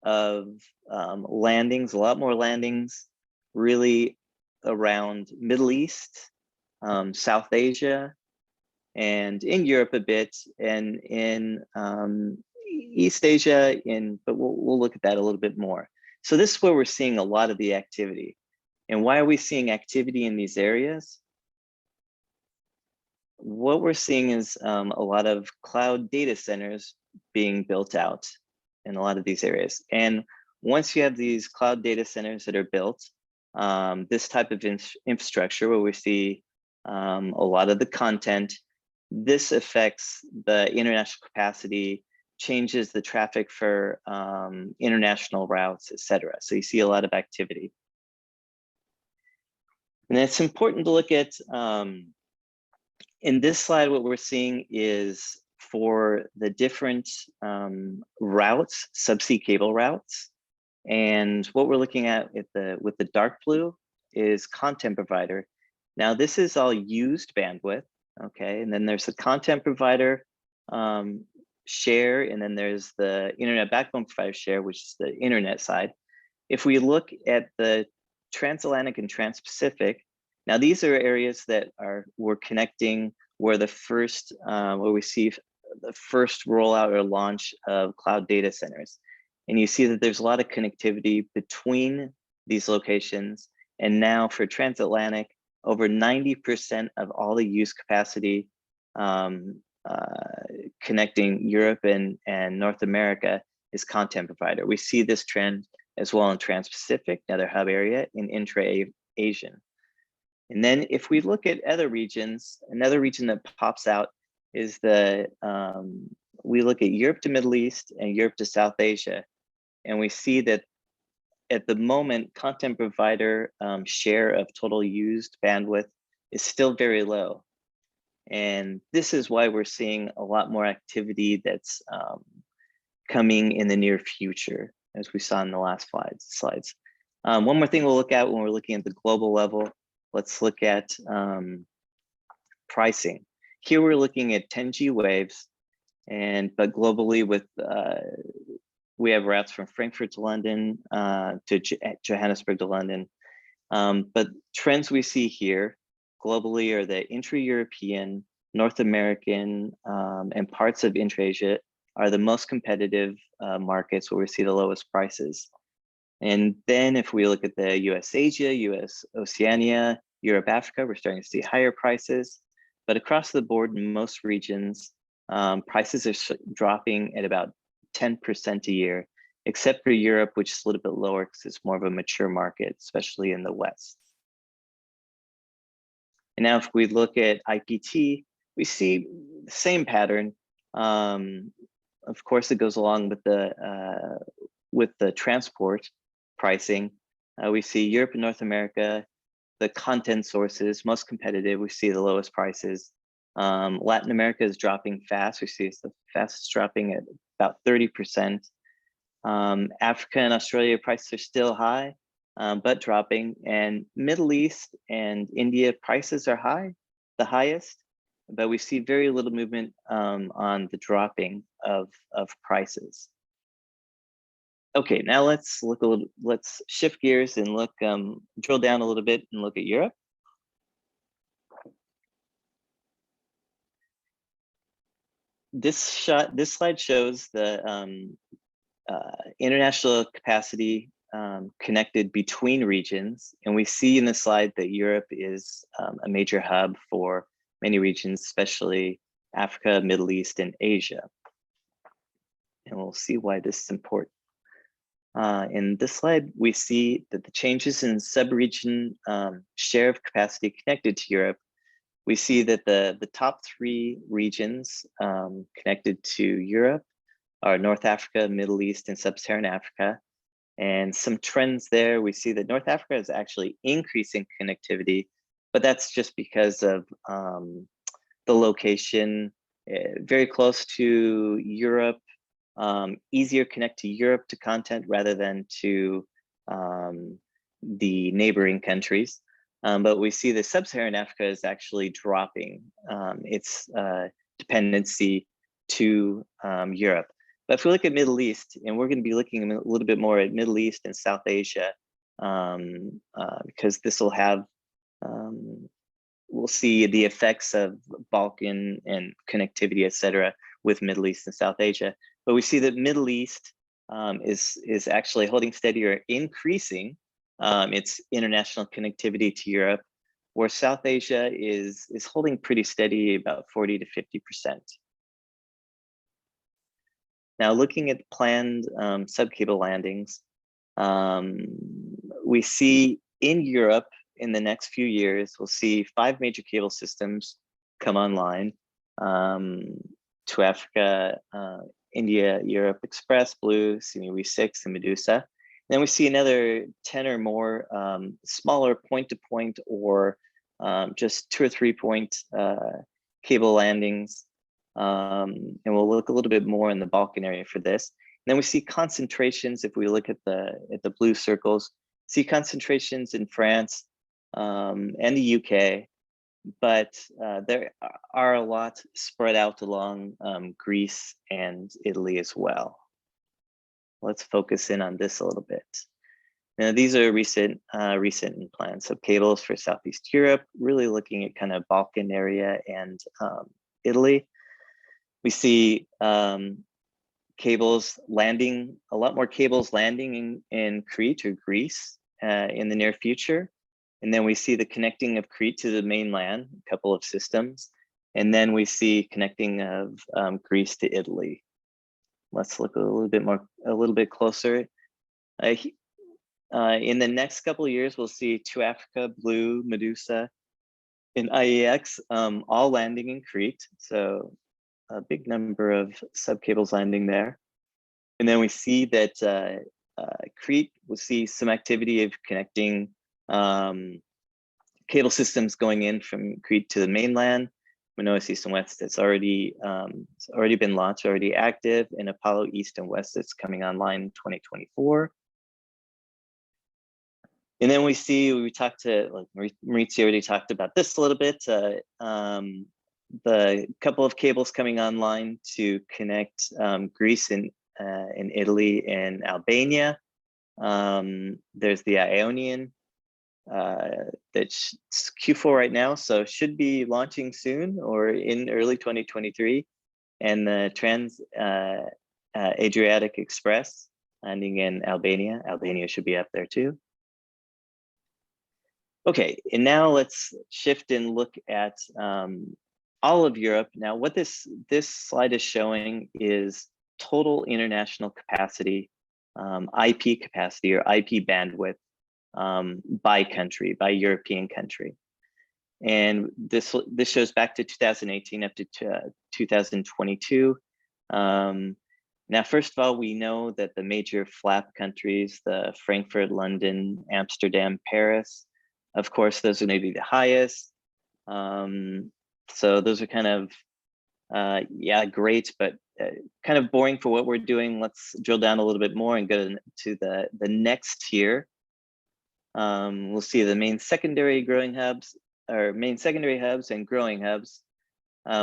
of landings, a lot more landings really around Middle East, South Asia, and in Europe a bit, and in East Asia, but we'll look at that a little bit more. So this is where we're seeing a lot of the activity. And why are we seeing activity in these areas? What we're seeing is a lot of cloud data centers being built out in a lot of these areas. And once you have these cloud data centers that are built, this type of infrastructure where we see a lot of the content, this affects the international capacity, changes the traffic for international routes, etc. So you see a lot of activity. And it's important to look at, in this slide, what we're seeing is for the different routes, subsea cable routes. And what we're looking at with the dark blue is content provider. Now this is all used bandwidth, okay? And then there's the content provider share, and then there's the internet backbone provider share, which is the internet side. If we look at the Transatlantic and Trans-Pacific, now these are areas that we're connecting where the first, where we see the first rollout or launch of cloud data centers. And you see that there's a lot of connectivity between these locations. And now for Transatlantic, over 90% of all the use capacity connecting Europe and North America is content provider. We see this trend as well in Trans-Pacific, another hub area, in intra-Asian. And then if we look at other regions, another region that pops out is we look at Europe to Middle East and Europe to South Asia. And we see that at the moment, content provider share of total used bandwidth is still very low. And this is why we're seeing a lot more activity that's coming in the near future, as we saw in the last slides. One more thing we'll look at when we're looking at the global level, let's look at pricing. Here we're looking at 10G waves, but globally with we have routes from Frankfurt to London, to Johannesburg to London. But trends we see here globally are the intra-European, North American, and parts of intra-Asia are the most competitive markets where we see the lowest prices. And then if we look at the US Asia, US Oceania, Europe Africa, we're starting to see higher prices. But across the board in most regions, prices are dropping at about 10% a year, except for Europe, which is a little bit lower because it's more of a mature market, especially in the West. And now if we look at IPT, we see the same pattern. Of course, it goes along with the transport pricing. We see Europe and North America, the content sources, most competitive, we see the lowest prices. Latin America is dropping fast. We see it's the fastest dropping at about 30%. Africa and Australia prices are still high, but dropping. And Middle East and India prices are high, the highest, but we see very little movement on the dropping of prices. Okay, now let's look a little, let's shift gears and look, drill down a little bit and look at Europe. This slide shows the international capacity connected between regions. And we see in the slide that Europe is a major hub for many regions, especially Africa, Middle East, and Asia. And we'll see why this is important. In this slide, we see that the changes in sub-region share of capacity connected to Europe, we see that the top 3 regions connected to Europe are North Africa, Middle East, and Sub-Saharan Africa. And some trends there, we see that North Africa is actually increasing connectivity, but that's just because of the location, very close to Europe, easier connect to Europe to content rather than to the neighboring countries. But we see the Sub-Saharan Africa is actually dropping its dependency to Europe. But if we look at Middle East, and we're going to be looking a little bit more at Middle East and South Asia, because this will have, we'll see the effects of Balkan and connectivity, et cetera, with Middle East and South Asia. But we see that Middle East is actually holding steady or increasing its international connectivity to Europe, where South Asia is holding pretty steady, about 40 to 50%. Now, looking at planned subcable landings, we see in Europe in the next few years, we'll see 5 major cable systems come online to Africa, India, Europe Express, Blue, CME-6, and Medusa. Then we see another 10 or more smaller point-to-point or just 2 or 3 point cable landings. And we'll look a little bit more in the Balkan area for this. And then we see concentrations, if we look at the blue circles, see concentrations in France and the UK, but there are a lot spread out along Greece and Italy as well. Let's focus in on this a little bit. Now, these are recent plans. So cables for Southeast Europe, really looking at kind of Balkan area and Italy. We see cables landing, a lot more cables landing in Crete or Greece in the near future. And then we see the connecting of Crete to the mainland, a couple of systems. And then we see connecting of Greece to Italy. Let's look a little bit closer. In the next couple of years, we'll see 2 Africa, Blue, Medusa, and IEX all landing in Crete. So a big number of subcables landing there. And then we see that Crete will see some activity of connecting cable systems going in from Crete to the mainland. Manoa East and West that's already been launched, already active, and Apollo East and West that's coming online in 2024. And then we see, Maurizio already talked about this a little bit, the couple of cables coming online to connect Greece and in Italy and Albania. There's the Ionian that's Q4 right now, so should be launching soon or in early 2023. And the Trans Adriatic Express landing in Albania. Albania should be up there too. Okay, and now let's shift and look at all of Europe. Now, what this slide is showing is total international capacity, IP capacity or IP bandwidth by country, by European country. And this shows back to 2018 up to 2022. Now, first of all, we know that the major flap countries, the Frankfurt, London, Amsterdam, Paris, of course, those are maybe the highest. So those are kind of, yeah, great, but kind of boring for what we're doing. Let's drill down a little bit more and go to the next tier. We'll see the main secondary growing hubs, or main secondary hubs and growing hubs.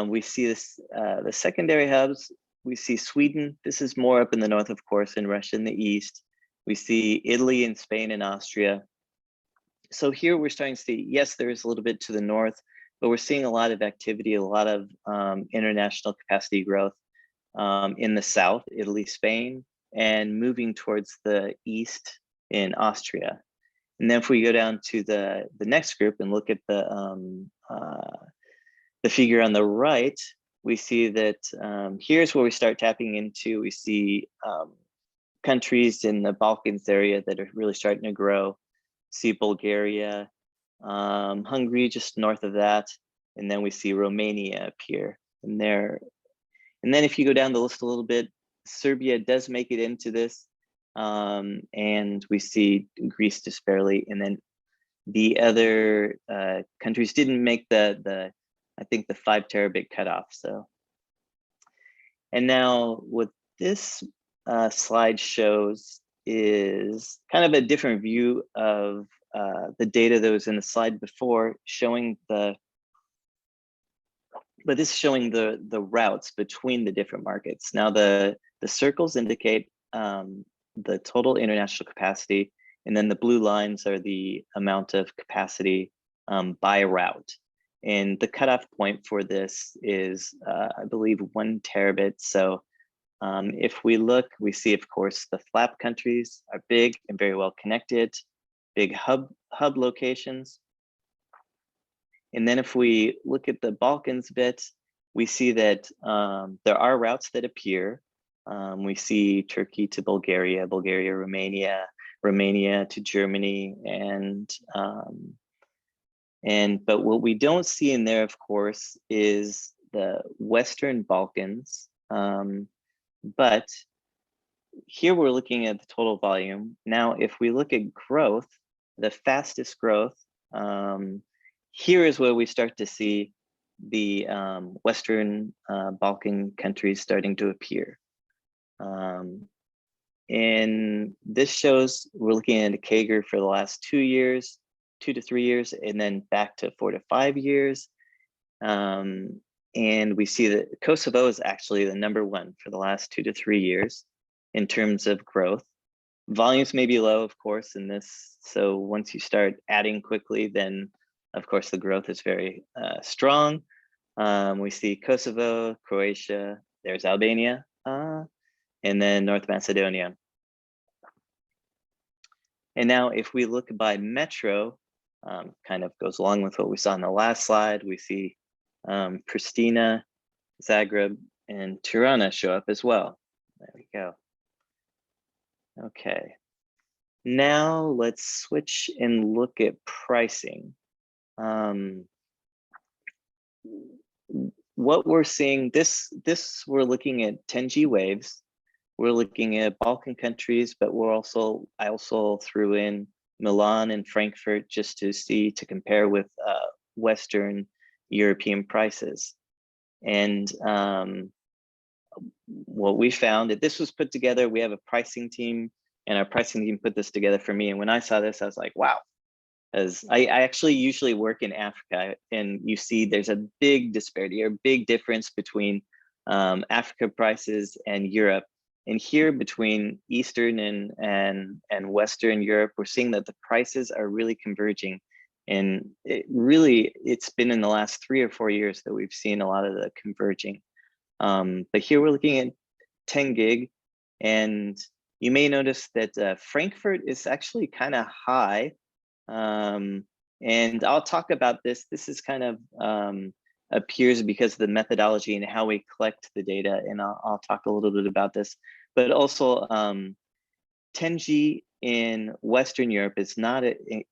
We see this, the secondary hubs, we see Sweden. This is more up in the north, of course, and Russia in the east. We see Italy and Spain and Austria. So here we're starting to see, yes, there is a little bit to the north, but we're seeing a lot of activity, a lot of international capacity growth in the south, Italy, Spain, and moving towards the east in Austria. And then if we go down to the next group and look at the figure on the right, we see that here's where we start tapping into. We see countries in the Balkans area that are really starting to grow. See Bulgaria, Hungary just north of that, and then we see Romania up here and there. And then if you go down the list a little bit, Serbia does make it into this, and we see Greece just barely, and then the other countries didn't make the I think the 5 terabit cutoff. So, and now what this slide shows is kind of a different view of the data that was in the slide before, showing but this is showing the routes between the different markets. Now the circles indicate the total international capacity, and then the blue lines are the amount of capacity by route. And the cutoff point for this is, I believe, 1 terabit. So if we look, we see, of course, the flap countries are big and very well connected, big hub locations. And then if we look at the Balkans bit, we see that there are routes that appear. We see Turkey to Bulgaria, Bulgaria, Romania, Romania to Germany, but what we don't see in there, of course, is the Western Balkans. But here we're looking at the total volume. Now, if we look at growth, the fastest growth, here is where we start to see the Western Balkan countries starting to appear. And this shows we're looking at a CAGR for the last 2 years, 2 to 3 years, and then back to 4 to 5 years. And we see that Kosovo is actually the #1 for the last 2 to 3 years in terms of growth. Volumes may be low, of course, in this. So once you start adding quickly, then of course the growth is very strong. We see Kosovo, Croatia, there's Albania, and then North Macedonia. And now if we look by metro, kind of goes along with what we saw in the last slide, we see Pristina, Zagreb, and Tirana show up as well. There we go. Okay, now let's switch and look at pricing. What we're seeing, this we're looking at 10G waves. We're looking at Balkan countries, but I also threw in Milan and Frankfurt just to compare with Western European prices. And what we found, that this was put together, we have a pricing team, and our pricing team put this together for me. And when I saw this, I was like, wow. As I actually usually work in Africa, and you see there's a big disparity or big difference between Africa prices and Europe. And here between Eastern and Western Europe, we're seeing that the prices are really converging. And it's been in the last 3 or 4 years that we've seen a lot of the converging. But here we're looking at 10 gig, and you may notice that Frankfurt is actually kind of high. And I'll talk about this. This is kind of appears because of the methodology and how we collect the data, and I'll talk a little bit about this. But also 10G in Western Europe is not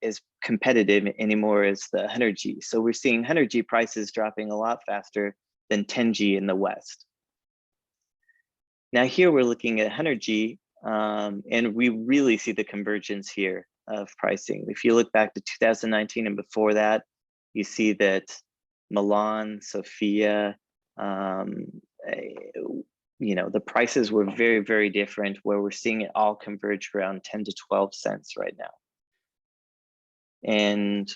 as competitive anymore as the 100G. So we're seeing 100G prices dropping a lot faster than 10G in the West. Now here we're looking at 100G, and we really see the convergence here of pricing. If you look back to 2019 and before that, you see that Milan, Sofia, you know, the prices were very, very different, where we're seeing it all converge around 10 to 12 cents right now. And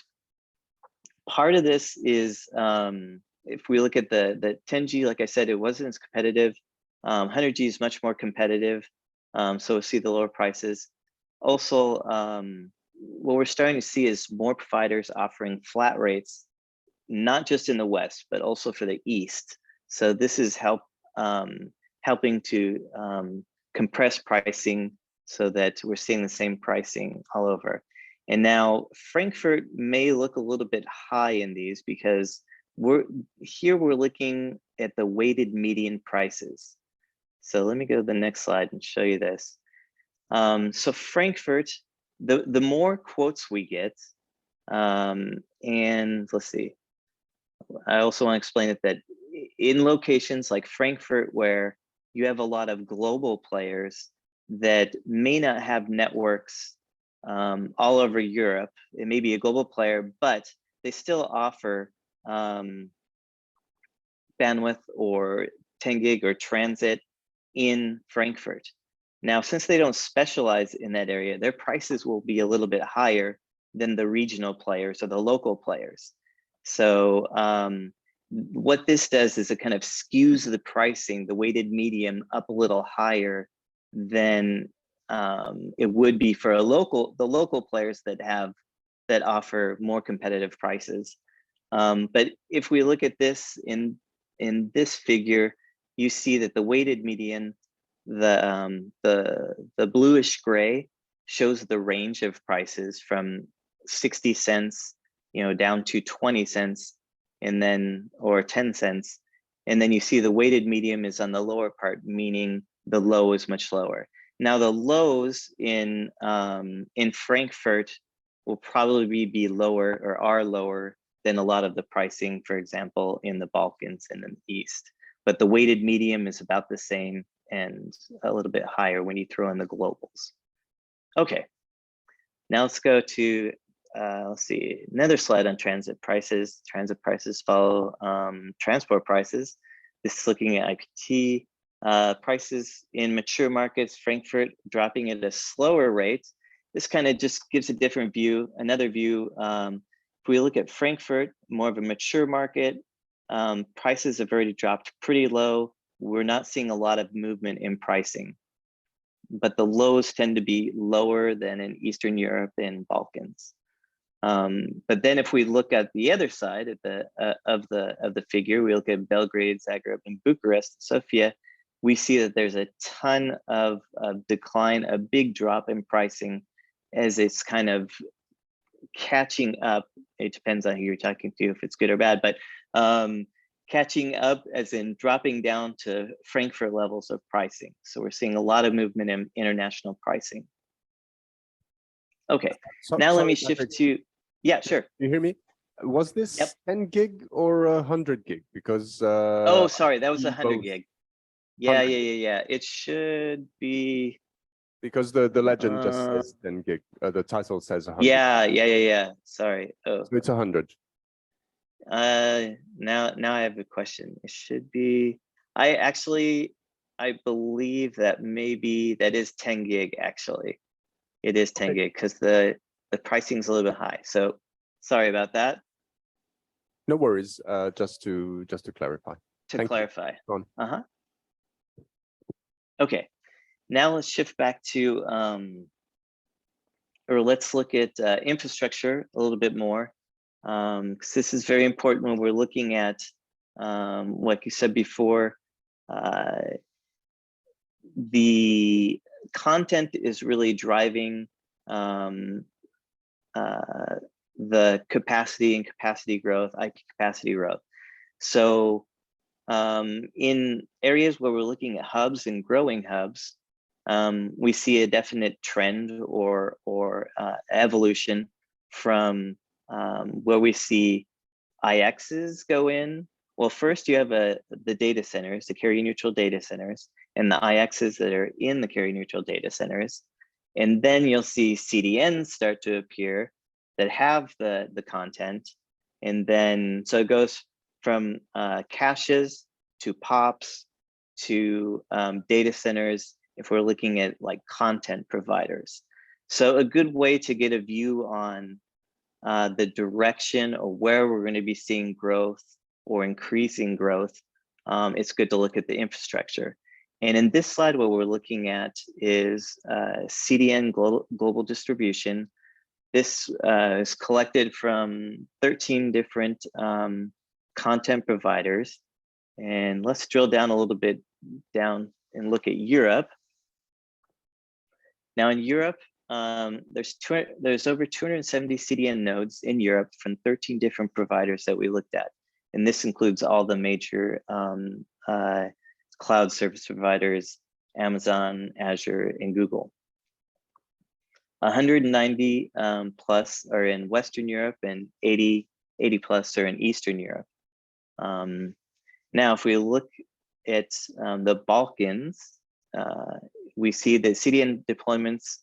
part of this is, if we look at the 10G, like I said, it wasn't as competitive. 100G is much more competitive, so we'll see the lower prices. Also, what we're starting to see is more providers offering flat rates, not just in the West, but also for the East. So this is helping to compress pricing so that we're seeing the same pricing all over. And now Frankfurt may look a little bit high in these because we're looking at the weighted median prices. So let me go to the next slide and show you this. So Frankfurt, the more quotes we get, and let's see, I also want to explain it that in locations like Frankfurt, where you have a lot of global players that may not have networks all over Europe, it may be a global player, but they still offer bandwidth or 10 gig or transit in Frankfurt. Now, since they don't specialize in that area, their prices will be a little bit higher than the regional players or the local players. So what this does is it kind of skews the pricing, the weighted medium, up a little higher than it would be for the local players that offer more competitive prices. But if we look at this in this figure, you see that the weighted median, the bluish gray, shows the range of prices from 60 cents, you know, down to 20 cents, and then or 10 cents, and then you see the weighted medium is on the lower part, meaning the low is much lower. Now the lows in Frankfurt will probably be lower or are lower than a lot of the pricing, for example, in the Balkans and in the East. But the weighted medium is about the same and a little bit higher when you throw in the globals. Okay, now let's go to, let's see, another slide on transit prices. Transit prices follow transport prices. This is looking at IPT. Prices in mature markets, Frankfurt dropping at a slower rate. This kind of just gives a different view, another view. If we look at Frankfurt, more of a mature market, prices have already dropped pretty low. We're not seeing a lot of movement in pricing, but the lows tend to be lower than in Eastern Europe and Balkans. But then if we look at the other side of the figure, we look at Belgrade, Zagreb, and Bucharest, Sofia, we see that there's a ton of decline, a big drop in pricing as it's kind of catching up. It depends on who you're talking to, if it's good or bad, but catching up as in dropping down to Frankfurt levels of pricing. So we're seeing a lot of movement in international pricing. Okay, now let me shift to, yeah, sure. You hear me? Was this 10 gig or 100 gig? Because oh, sorry, that was 100 gig. Yeah, yeah. It should be, because the legend just says 10 gig. The title says 100. Yeah. Sorry. Oh, so it's 100. Now I have a question. It should be. I believe that maybe that is 10 gig. Actually, it is 10 gig because the pricing is a little bit high. So sorry about that. No worries. Just to clarify. To clarify. Okay. Now let's shift back to, or let's look at infrastructure a little bit more, because this is very important when we're looking at, like you said before, the content is really driving the capacity and capacity growth, IP capacity growth. So in areas where we're looking at hubs and growing hubs, we see a definite trend or evolution from where we see IXs go in. Well, first you have the data centers, the carrier neutral data centers, and the IXs that are in the carrier neutral data centers. And then you'll see CDNs start to appear that have the content. And then, so it goes from caches to POPs to data centers, if we're looking at like content providers. So a good way to get a view on the direction or where we're going to be seeing growth or increasing growth, it's good to look at the infrastructure. And in this slide, what we're looking at is CDN global distribution. This is collected from 13 different content providers. And let's drill down a little bit down and look at Europe. Now in Europe, there's over 270 CDN nodes in Europe from 13 different providers that we looked at. And this includes all the major cloud service providers, Amazon, Azure, and Google. 190 plus are in Western Europe and 80 plus are in Eastern Europe. Now, if we look at the Balkans, we see the CDN deployments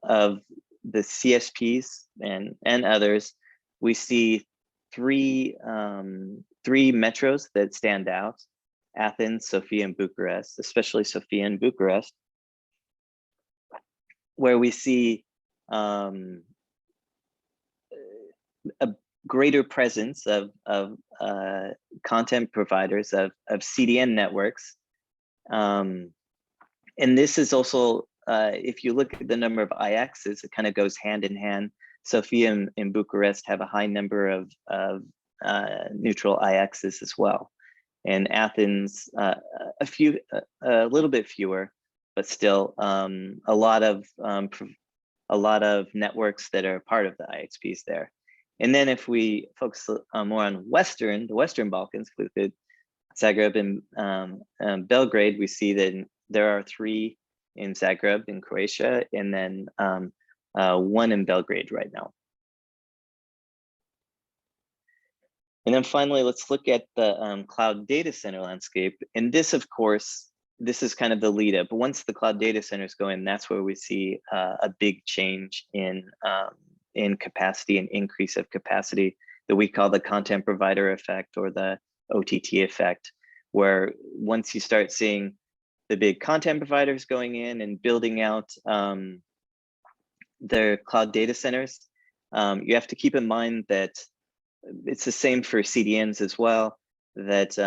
of the CSPs and others. We see three metros that stand out: Athens, Sofia, and Bucharest, especially Sofia and Bucharest, where we see a greater presence of content providers, of CDN networks. And this is also, if you look at the number of IXs, it kind of goes hand in hand. Sofia and Bucharest have a high number of neutral IXs as well. And Athens, a little bit fewer, but still a lot of networks that are part of the IXPs there. And then if we focus more on the Western Balkans, with Zagreb and Belgrade, we see that there are 3 in Zagreb in Croatia, and then 1 in Belgrade right now. And then finally, let's look at the cloud data center landscape. And this, of course, this is kind of the lead up. Once the cloud data centers go in, that's where we see a big change in capacity and increase of capacity that we call the content provider effect, or the OTT effect, where once you start seeing the big content providers going in and building out their cloud data centers, you have to keep in mind that it's the same for CDNs as well, that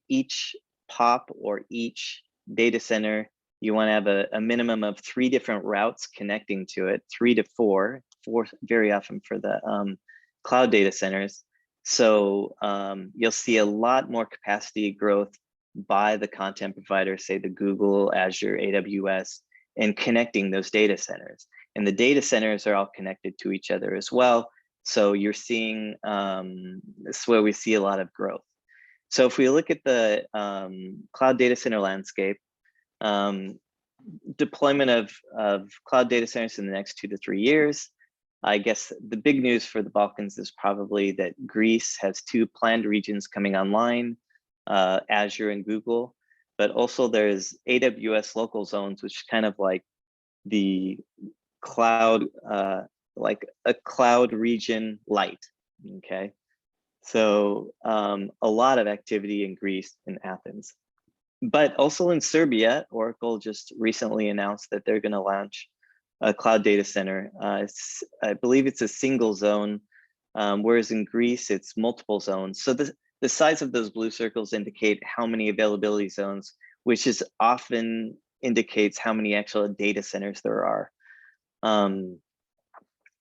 each POP or each data center, you want to have a minimum of 3 different routes connecting to it, 3 to 4 very often for the cloud data centers. So you'll see a lot more capacity growth by the content providers, say the Google, Azure, AWS, and connecting those data centers. And the data centers are all connected to each other as well. So you're seeing, this is where we see a lot of growth. So if we look at the cloud data center landscape, deployment of cloud data centers in the next 2 to 3 years, I guess the big news for the Balkans is probably that Greece has 2 planned regions coming online, Azure and Google, but also there's AWS local zones, which is kind of like the cloud, like a cloud region light, okay? So a lot of activity in Greece and Athens. But also in Serbia, Oracle just recently announced that they're gonna launch a cloud data center. I believe it's a single zone, whereas in Greece, it's multiple zones. So the size of those blue circles indicate how many availability zones which is often indicates how many actual data centers there are. And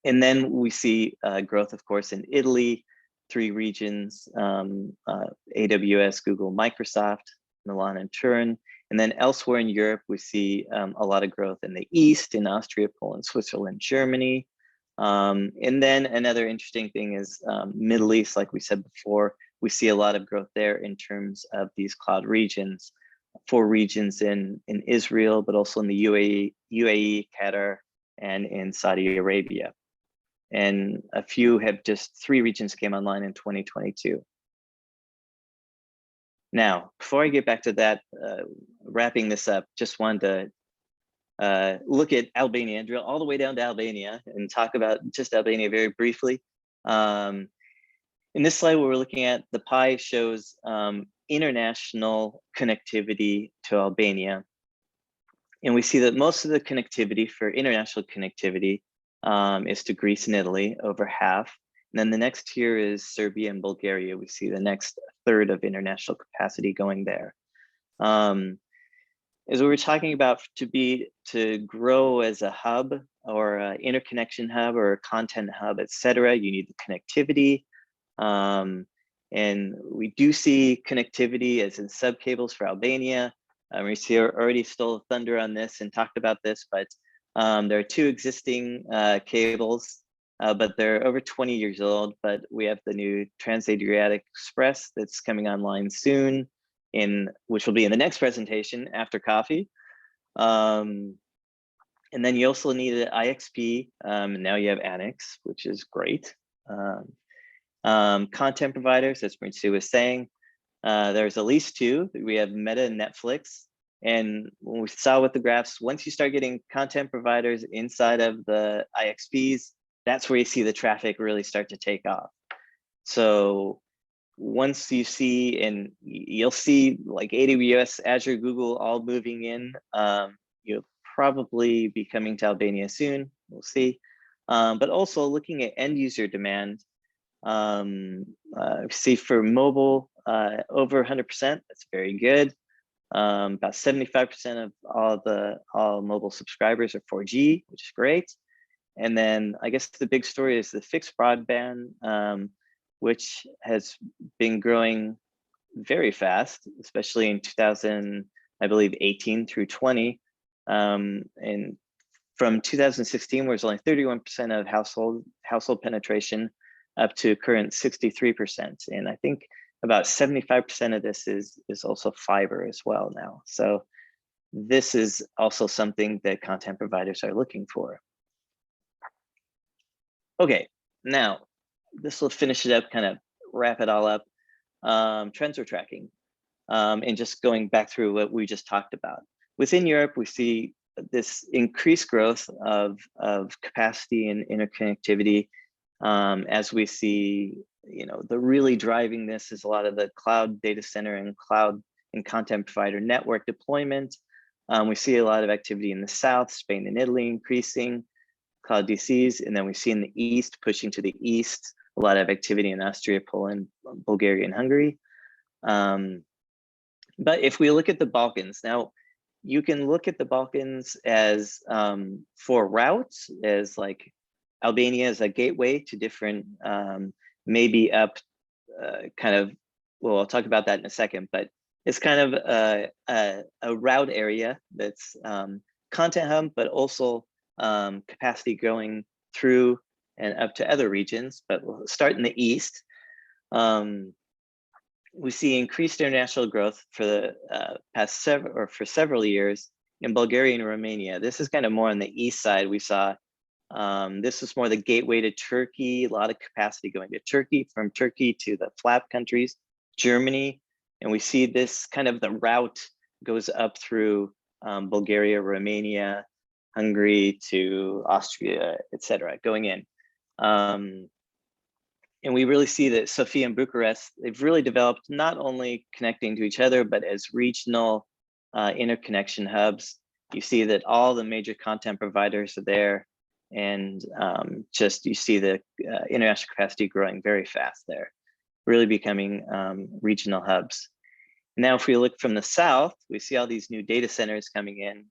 then we see growth, of course, in Italy, 3 regions, AWS, Google, Microsoft, Milan and Turin. And then elsewhere in Europe, we see a lot of growth in the East, in Austria, Poland, Switzerland, Germany. And then another interesting thing is Middle East, like we said before, we see a lot of growth there in terms of these cloud regions, 4 regions in Israel, but also in the UAE, Qatar, and in Saudi Arabia. And a few have just 3 regions came online in 2022. Now, before I get back to that, wrapping this up, just wanted to look at Albania and drill all the way down to Albania and talk about just Albania very briefly. In this slide, what we're looking at, the pie shows international connectivity to Albania. And we see that most of the connectivity for international connectivity is to Greece and Italy, over half. And then the next tier is Serbia and Bulgaria. We see the next third of international capacity going there. As we were talking about, to grow as a hub or an interconnection hub or a content hub, etc., you need the connectivity. And we do see connectivity as in subcables for Albania. Maurizio already stole thunder on this and talked about this, but there are 2 existing cables, but they're over 20 years old. But we have the new Trans Adriatic Express that's coming online soon, which will be in the next presentation after coffee. And then you also need an IXP, and now you have ANIX, which is great. Content providers, as Maurizio was saying, there's at least 2. We have Meta and Netflix. And when we saw with the graphs, once you start getting content providers inside of the IXPs, that's where you see the traffic really start to take off. So once you see, and you'll see like AWS, Azure, Google all moving in, you'll probably be coming to Albania soon, we'll see. But also looking at end user demand, see for mobile, over 100%, that's very good. About 75% of all mobile subscribers are 4G, which is great. And then I guess the big story is the fixed broadband, which has been growing very fast, especially in 2000, I believe 18 through 20. And from 2016, where it's only 31% of household penetration, up to current 63%. And I think about 75% of this is also fiber as well now. So this is also something that content providers are looking for. Okay, now this will finish it up, kind of wrap it all up. Trends we're tracking, and just going back through what we just talked about. Within Europe, we see this increased growth of capacity and interconnectivity. As we see, the really driving this is a lot of the cloud data center and cloud and content provider network deployment. We see a lot of activity in the South, Spain and Italy increasing cloud DCs. And then we see in the East, pushing to the East, a lot of activity in Austria, Poland, Bulgaria, and Hungary. But if we look at the Balkans, now you can look at the Balkans as for routes, as like Albania as a gateway to different, maybe up kind of, well, I'll talk about that in a second, but it's kind of a route area that's content hub, but also capacity going through and up to other regions. But we'll start in the East. We see increased international growth for the past several years in Bulgaria and Romania. This is kind of more on the east side. We saw this is more the gateway to Turkey, a lot of capacity going to Turkey, from Turkey to the flap countries, Germany. And we see this kind of the route goes up through Bulgaria, Romania, Hungary to Austria, etc., going in. And we really see that Sofia and Bucharest, they've really developed not only connecting to each other, but as regional interconnection hubs. You see that all the major content providers are there, and just you see the international capacity growing very fast there, really becoming regional hubs. Now, if we look from the south, we see all these new data centers coming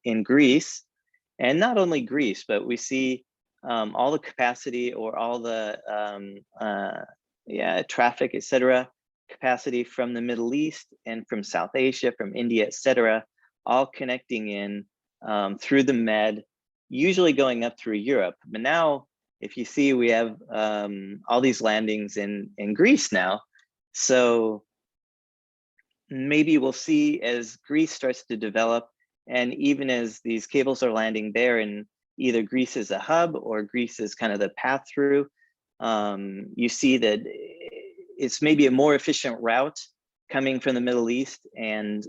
in Greece, and not only Greece, but we see all the capacity or all the traffic, etc., capacity from the Middle East and from South Asia, from India, etc., all connecting in through the Med, usually going up through Europe. But now, if you see, we have all these landings in Greece now. So maybe we'll see as Greece starts to develop, and even as these cables are landing there, and either Greece is a hub or Greece is kind of the path through, you see that it's maybe a more efficient route coming from the Middle East and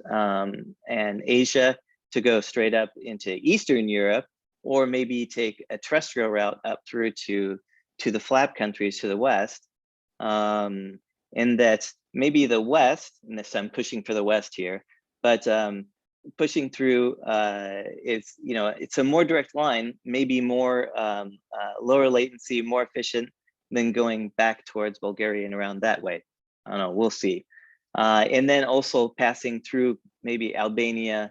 Asia to go straight up into Eastern Europe, or maybe take a terrestrial route up through to the flap countries to the west. And that maybe the west, and this I'm pushing for the west here, but pushing through, it's a more direct line, maybe more lower latency, more efficient than going back towards Bulgaria and around that way. I don't know, we'll see. And then also passing through maybe Albania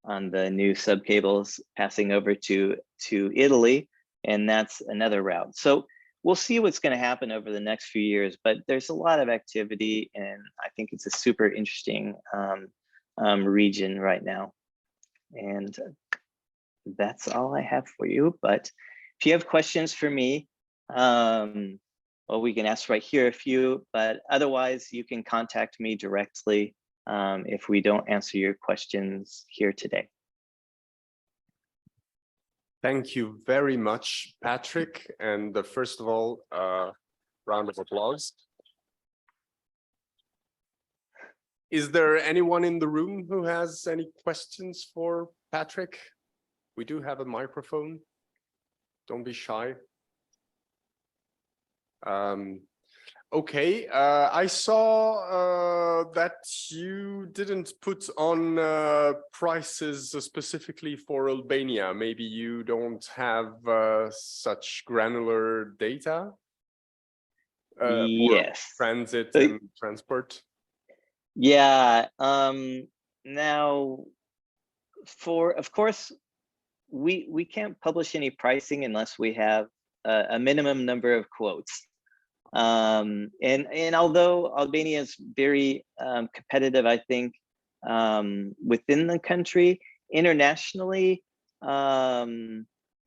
on the new subcables, passing over to Italy, and that's another route. So we'll see what's going to happen over the next few years, but there's a lot of activity, and I think it's a super interesting region right now. And that's all I have for you. But if you have questions for me, well, we can ask right here a few, but otherwise you can contact me directly if we don't answer your questions here today. Thank you very much, Patrick. And first of all, round of applause. Is there anyone in the room who has any questions for Patrick? We do have a microphone. Don't be shy. Okay, I saw that you didn't put on prices specifically for Albania. Maybe you don't have such granular data? Yes. Transit and transport? Yeah, now of course, we can't publish any pricing unless we have a minimum number of quotes. And although Albania is very competitive, I think, within the country, internationally,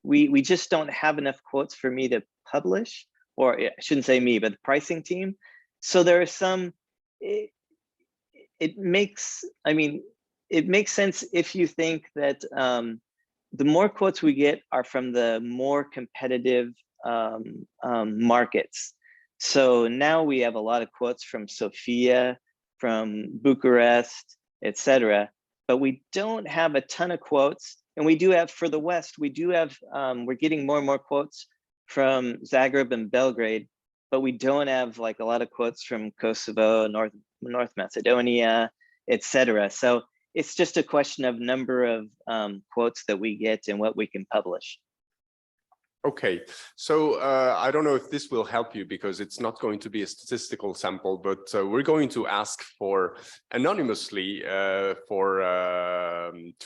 we just don't have enough quotes for me to publish, or I shouldn't say me, but the pricing team. So there are some, it makes sense if you think that the more quotes we get are from the more competitive markets. So now we have a lot of quotes from Sofia, from Bucharest, etc. But we don't have a ton of quotes. And we do have, for the West, we do have, we're getting more and more quotes from Zagreb and Belgrade, but we don't have like a lot of quotes from Kosovo, North Macedonia, etc. So it's just a question of number of quotes that we get and what we can publish. Okay, so I don't know if this will help you because it's not going to be a statistical sample, but we're going to ask for anonymously to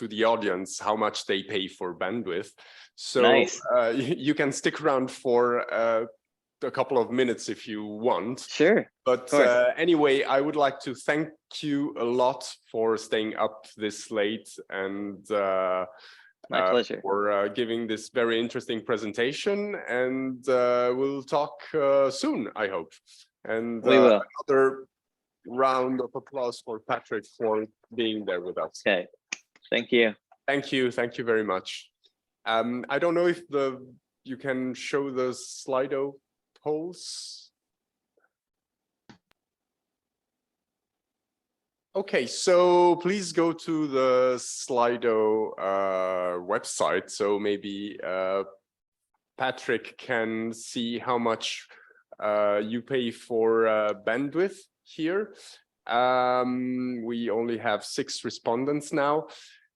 the audience how much they pay for bandwidth. So nice. You can stick around for a couple of minutes if you want. Sure. But anyway, I would like to thank you a lot for staying up this late and my pleasure. For giving this very interesting presentation, and we'll talk soon, I hope. And we will. Another round of applause for Patrick for being there with us. Okay, thank you. Thank you very much. I don't know if you can show the Slido polls. Okay, so please go to the Slido website. So maybe Patrick can see how much you pay for bandwidth here. We only have 6 respondents now.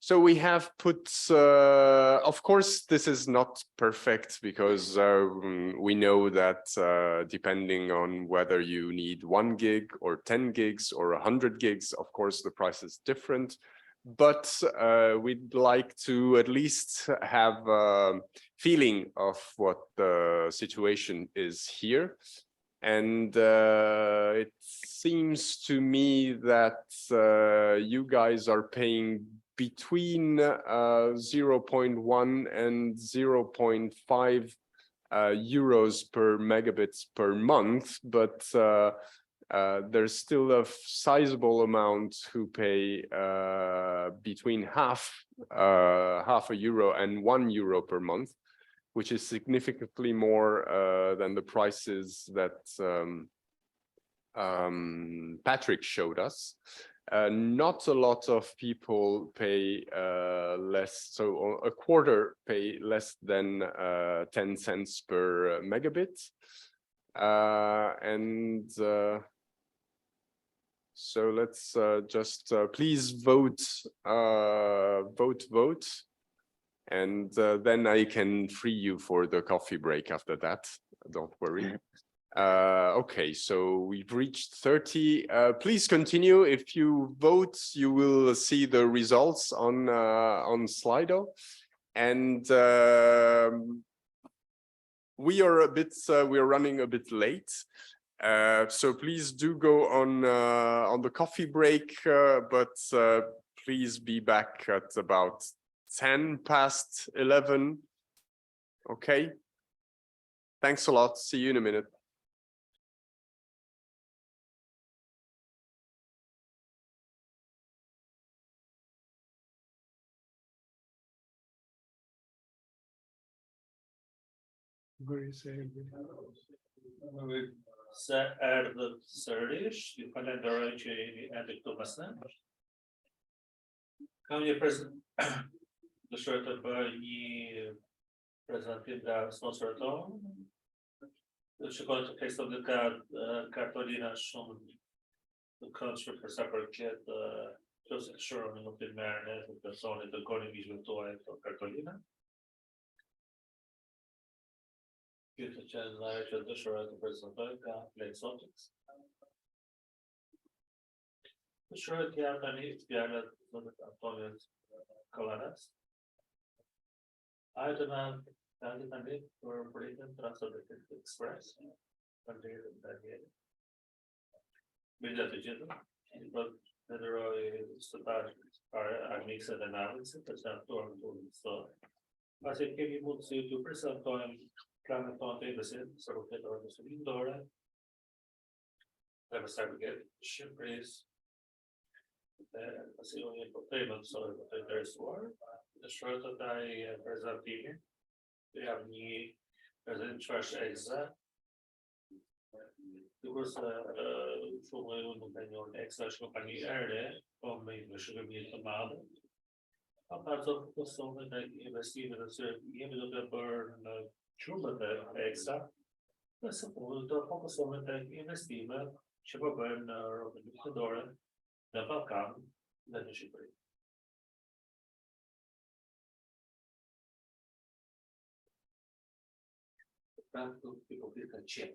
So we have put, of course, this is not perfect because we know that depending on whether you need 1 gig or 10 gigs or 100 gigs, of course, the price is different. But we'd like to at least have a feeling of what the situation is here. And it seems to me that you guys are paying between 0.1 and 0.5 euros per megabits per month, but there's still a sizable amount who pay between half €1 and €1 per month, which is significantly more than the prices that Patrick showed us. Not a lot of people pay less, so a quarter pay less than 10 cents per megabit. So let's just please vote, vote. And then I can free you for the coffee break after that. Don't worry. Okay, so we've reached 30. Please continue. If you vote, you will see the results on Slido. And we are running a bit late. So please do go on the coffee break, but please be back at about 11:10. Okay. Thanks a lot. See you in a minute. Це Erdő Szerződés, kalendarajai ediktumasznak. Кам'я i prezentים ספונסרטום. שכל תקייס לבדיקה קרטולינה שום construct for separate kit just ensure on the marinette with the solid the going to cartolina. Xhelaj the presentation plate subjects. The short ANIX Meeting Coladas. I demand ANIX for Trans Adriatic Express. But there are ANIX analysis presentor so as it can be moved to present on planet on the sort of or the cylinder. Have a segregate ship race. The only payment so there's war. The short that I present here. We have new present trash exit. There was from my Xhelaj company area from the sugar beet amount. A part of the song that I invested in the burn Chubata extra. That's a full focus on the investment. Chibaburn or the Balkans, then the shipper. People can check.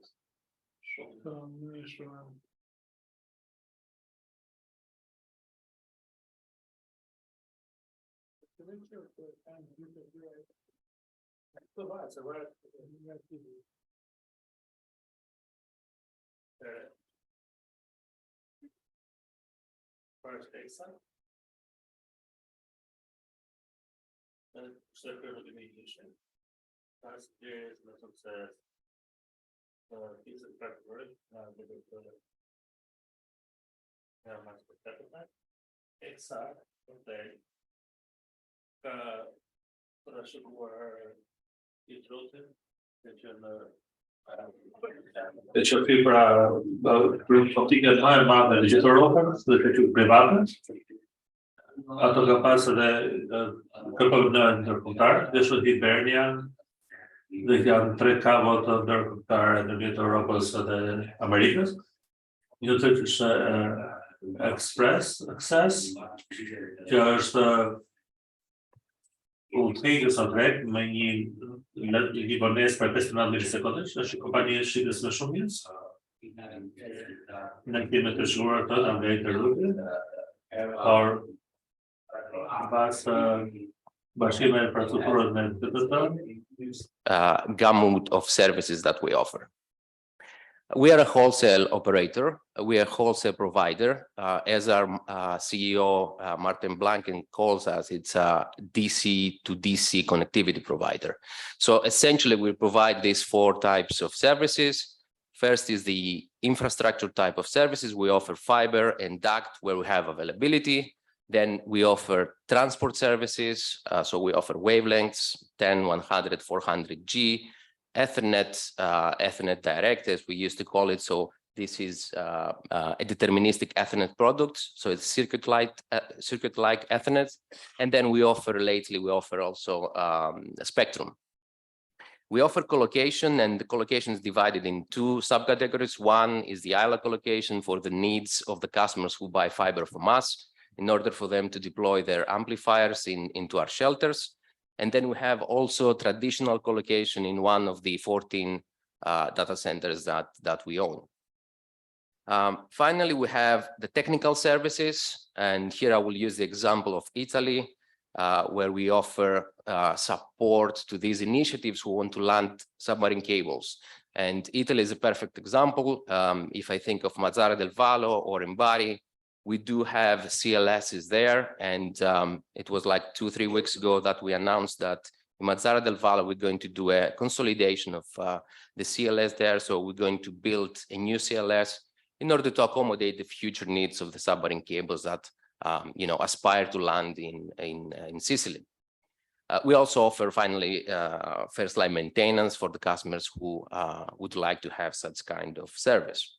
First exam. And circle of the mediation. Last year is the success. Piece of prep work. Much better. Exam. Okay. Should were introduced. Deci o fi optică mai mare de Europa, de privată. Ato că pasă de căpălănă intercontar, deci o Hibernia, de că trei cavot intercontar de Europa sau de America. Eu trebuie să Express Access, că este Ultimate soundtrack, meni Libanese për 15 milisekondë, është kompania shitës më shumë mirë. Në këtime të shuar të nga të rrugë, por pas bashkime e infrastrukturës me gamut of services that we offer. We are a wholesale operator. We are a wholesale provider. As our CEO, Martin Blanken, calls us, it's a DC to DC connectivity provider. So essentially, we provide these 4 types of services. First is the infrastructure type of services. We offer fiber and duct where we have availability. Then we offer transport services. So we offer wavelengths, 10, 100, 400G. Ethernet direct, as we used to call it. So this is a deterministic Ethernet product. So it's circuit-like Ethernet. And then we offer also a spectrum. We offer colocation, and the colocation is divided in 2 subcategories. One is the ILA colocation for the needs of the customers who buy fiber from us in order for them to deploy their amplifiers into our shelters. And then we have also traditional colocation in one of the 14 data centers that we own. Finally, we have the technical services. And here I will use the example of Italy, where we offer support to these initiatives who want to land submarine cables. And Italy is a perfect example. If I think of Mazara del Vallo or in Bari, we do have CLSs there, and it was like 2-3 weeks ago that we announced that in Mazara del Vallo, we're going to do a consolidation of the CLS there. So we're going to build a new CLS in order to accommodate the future needs of the submarine cables that aspire to land in Sicily. We also offer, finally, first-line maintenance for the customers who would like to have such kind of service.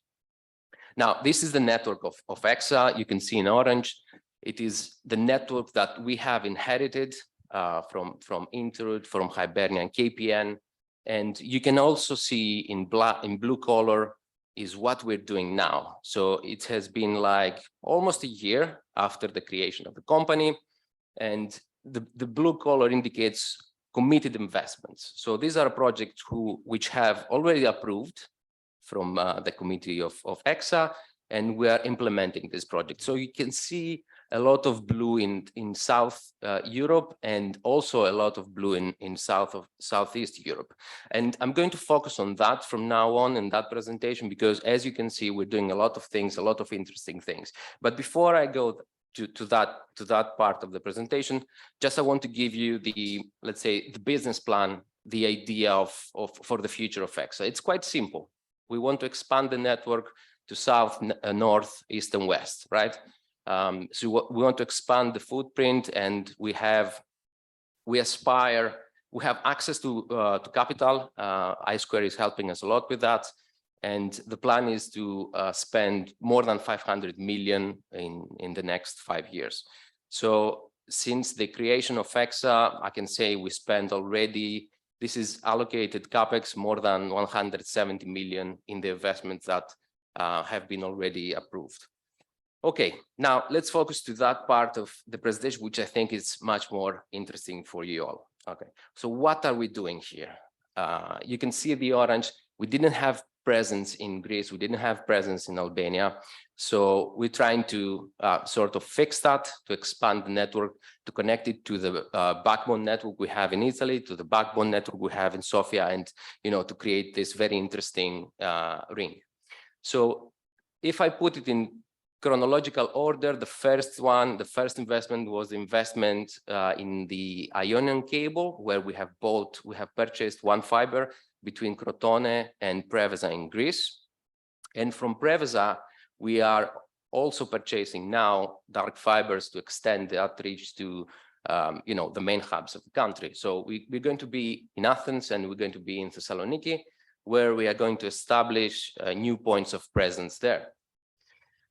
Now, this is the network of EXA. You can see in orange. It is the network that we have inherited from Interroute, from Hibernia and KPN. And you can also see in blue color is what we're doing now. So it has been like almost a year after the creation of the company. And the blue color indicates committed investments. So these are projects which have already approved from the committee of EXA, and we are implementing this project. So you can see a lot of blue in South Europe, and also a lot of blue in Southeast Europe. And I'm going to focus on that from now on in that presentation, because as you can see, we're doing a lot of things, a lot of interesting things. But before I go to that part of the presentation, just I want to give you let's say, the business plan, the idea for the future of EXA. It's quite simple. We want to expand the network to south, north, east, and west, right? So we want to expand the footprint, and we have access to capital. I2 is helping us a lot with that. And the plan is to spend more than 500 million in the next 5 years. So since the creation of EXA, I can say we spent already, this is allocated CapEx, more than 170 million in the investments that have been already approved. Okay, now let's focus to that part of the presentation, which I think is much more interesting for you all. Okay, so what are we doing here? You can see the orange. We didn't have presence in Greece. We didn't have presence in Albania. So we're trying to sort of fix that, to expand the network, to connect it to the backbone network we have in Italy, to the backbone network we have in Sofia, and to create this very interesting ring. So if I put it in chronological order, the first investment was the investment in the Ionian cable, where we have purchased one fiber between Crotone and Preveza in Greece. And from Preveza, we are also purchasing now dark fibers to extend that reach to the main hubs of the country. So we're going to be in Athens, and we're going to be in Thessaloniki, where we are going to establish new points of presence there.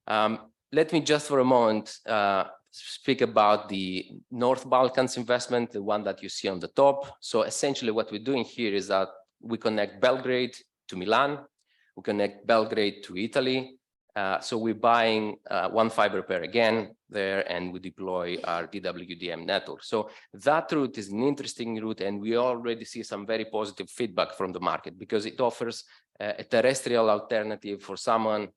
Let me just for a moment speak about the North Balkans investment, the one that you see on the top. So essentially what we're doing here is that we connect Belgrade to Milan, we connect Belgrade to Italy, So we're buying one fiber pair again there, and we deploy our DWDM network. So that route is an interesting route, and we already see some very positive feedback from the market because it offers a terrestrial alternative for someone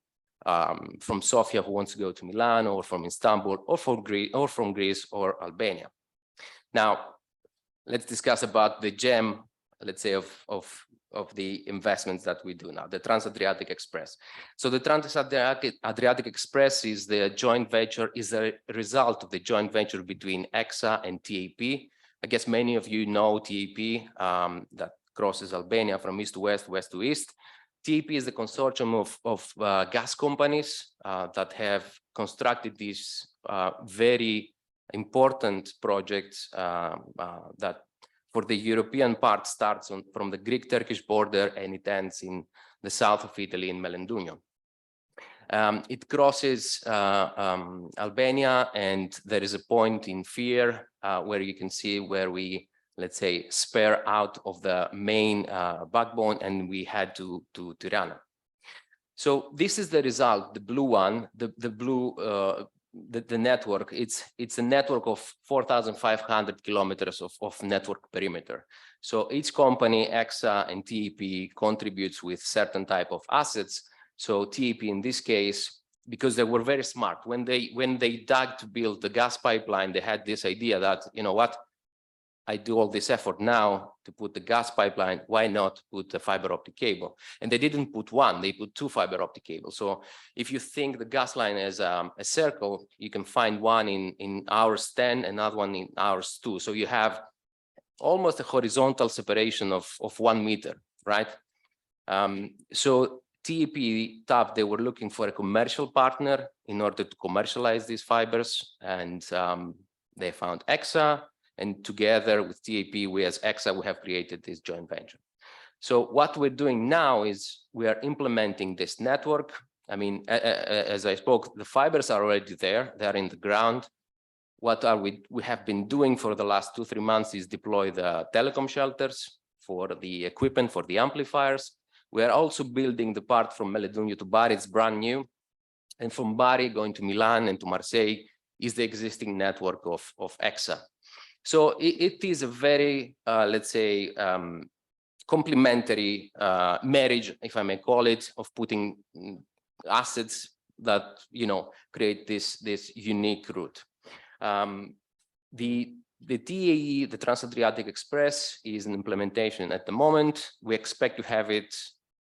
from Sofia who wants to go to Milan, or from Istanbul, or from Greece or Albania. Now, let's discuss about the gem, let's say, of the investments that we do now, the Trans Adriatic Express. So the Trans Adriatic Express is the joint venture, is a result of the joint venture between EXA and TAP. I guess many of you know TAP, that crosses Albania from east to west, west to east. TAP is the consortium of gas companies that have constructed these very important projects that for the European part starts from the Greek-Turkish border and it ends in the south of Italy in Melendugno. It crosses Albania, and there is a point in Fier where you can see where we, let's say, spare out of the main backbone, and we head to Tirana. So this is the result, the blue one, the blue, the network. It's a network of 4,500 kilometers of network perimeter. So each company, EXA and TAP, contributes with certain type of assets. So TAP in this case, because they were very smart, when they dug to build the gas pipeline, they had this idea that, you know what, I do all this effort now to put the gas pipeline, why not put a fiber optic cable? And they didn't put one, they put two fiber optic cables. So if you think the gas line as a circle, you can find one in hours 10, another one in hours 2. So you have almost a horizontal separation of 1 meter, right? So TAP, they were looking for a commercial partner in order to commercialize these fibers, and they found EXA. And together with TAP, we as EXA, we have created this joint venture. So what we're doing now is we are implementing this network. I mean, as I spoke, the fibers are already there. They're in the ground. What we have been doing for the last 2-3 months is deploy the telecom shelters for the equipment, for the amplifiers. We are also building the part from Melendugno to Bari. It's brand new. And from Bari going to Milan and to Marseille is the existing network of EXA. So it is a very, let's say, complementary marriage, if I may call it, of putting assets that, you know, create this unique route. The TAE, the Trans Adriatic Express, is an implementation at the moment. We expect to have it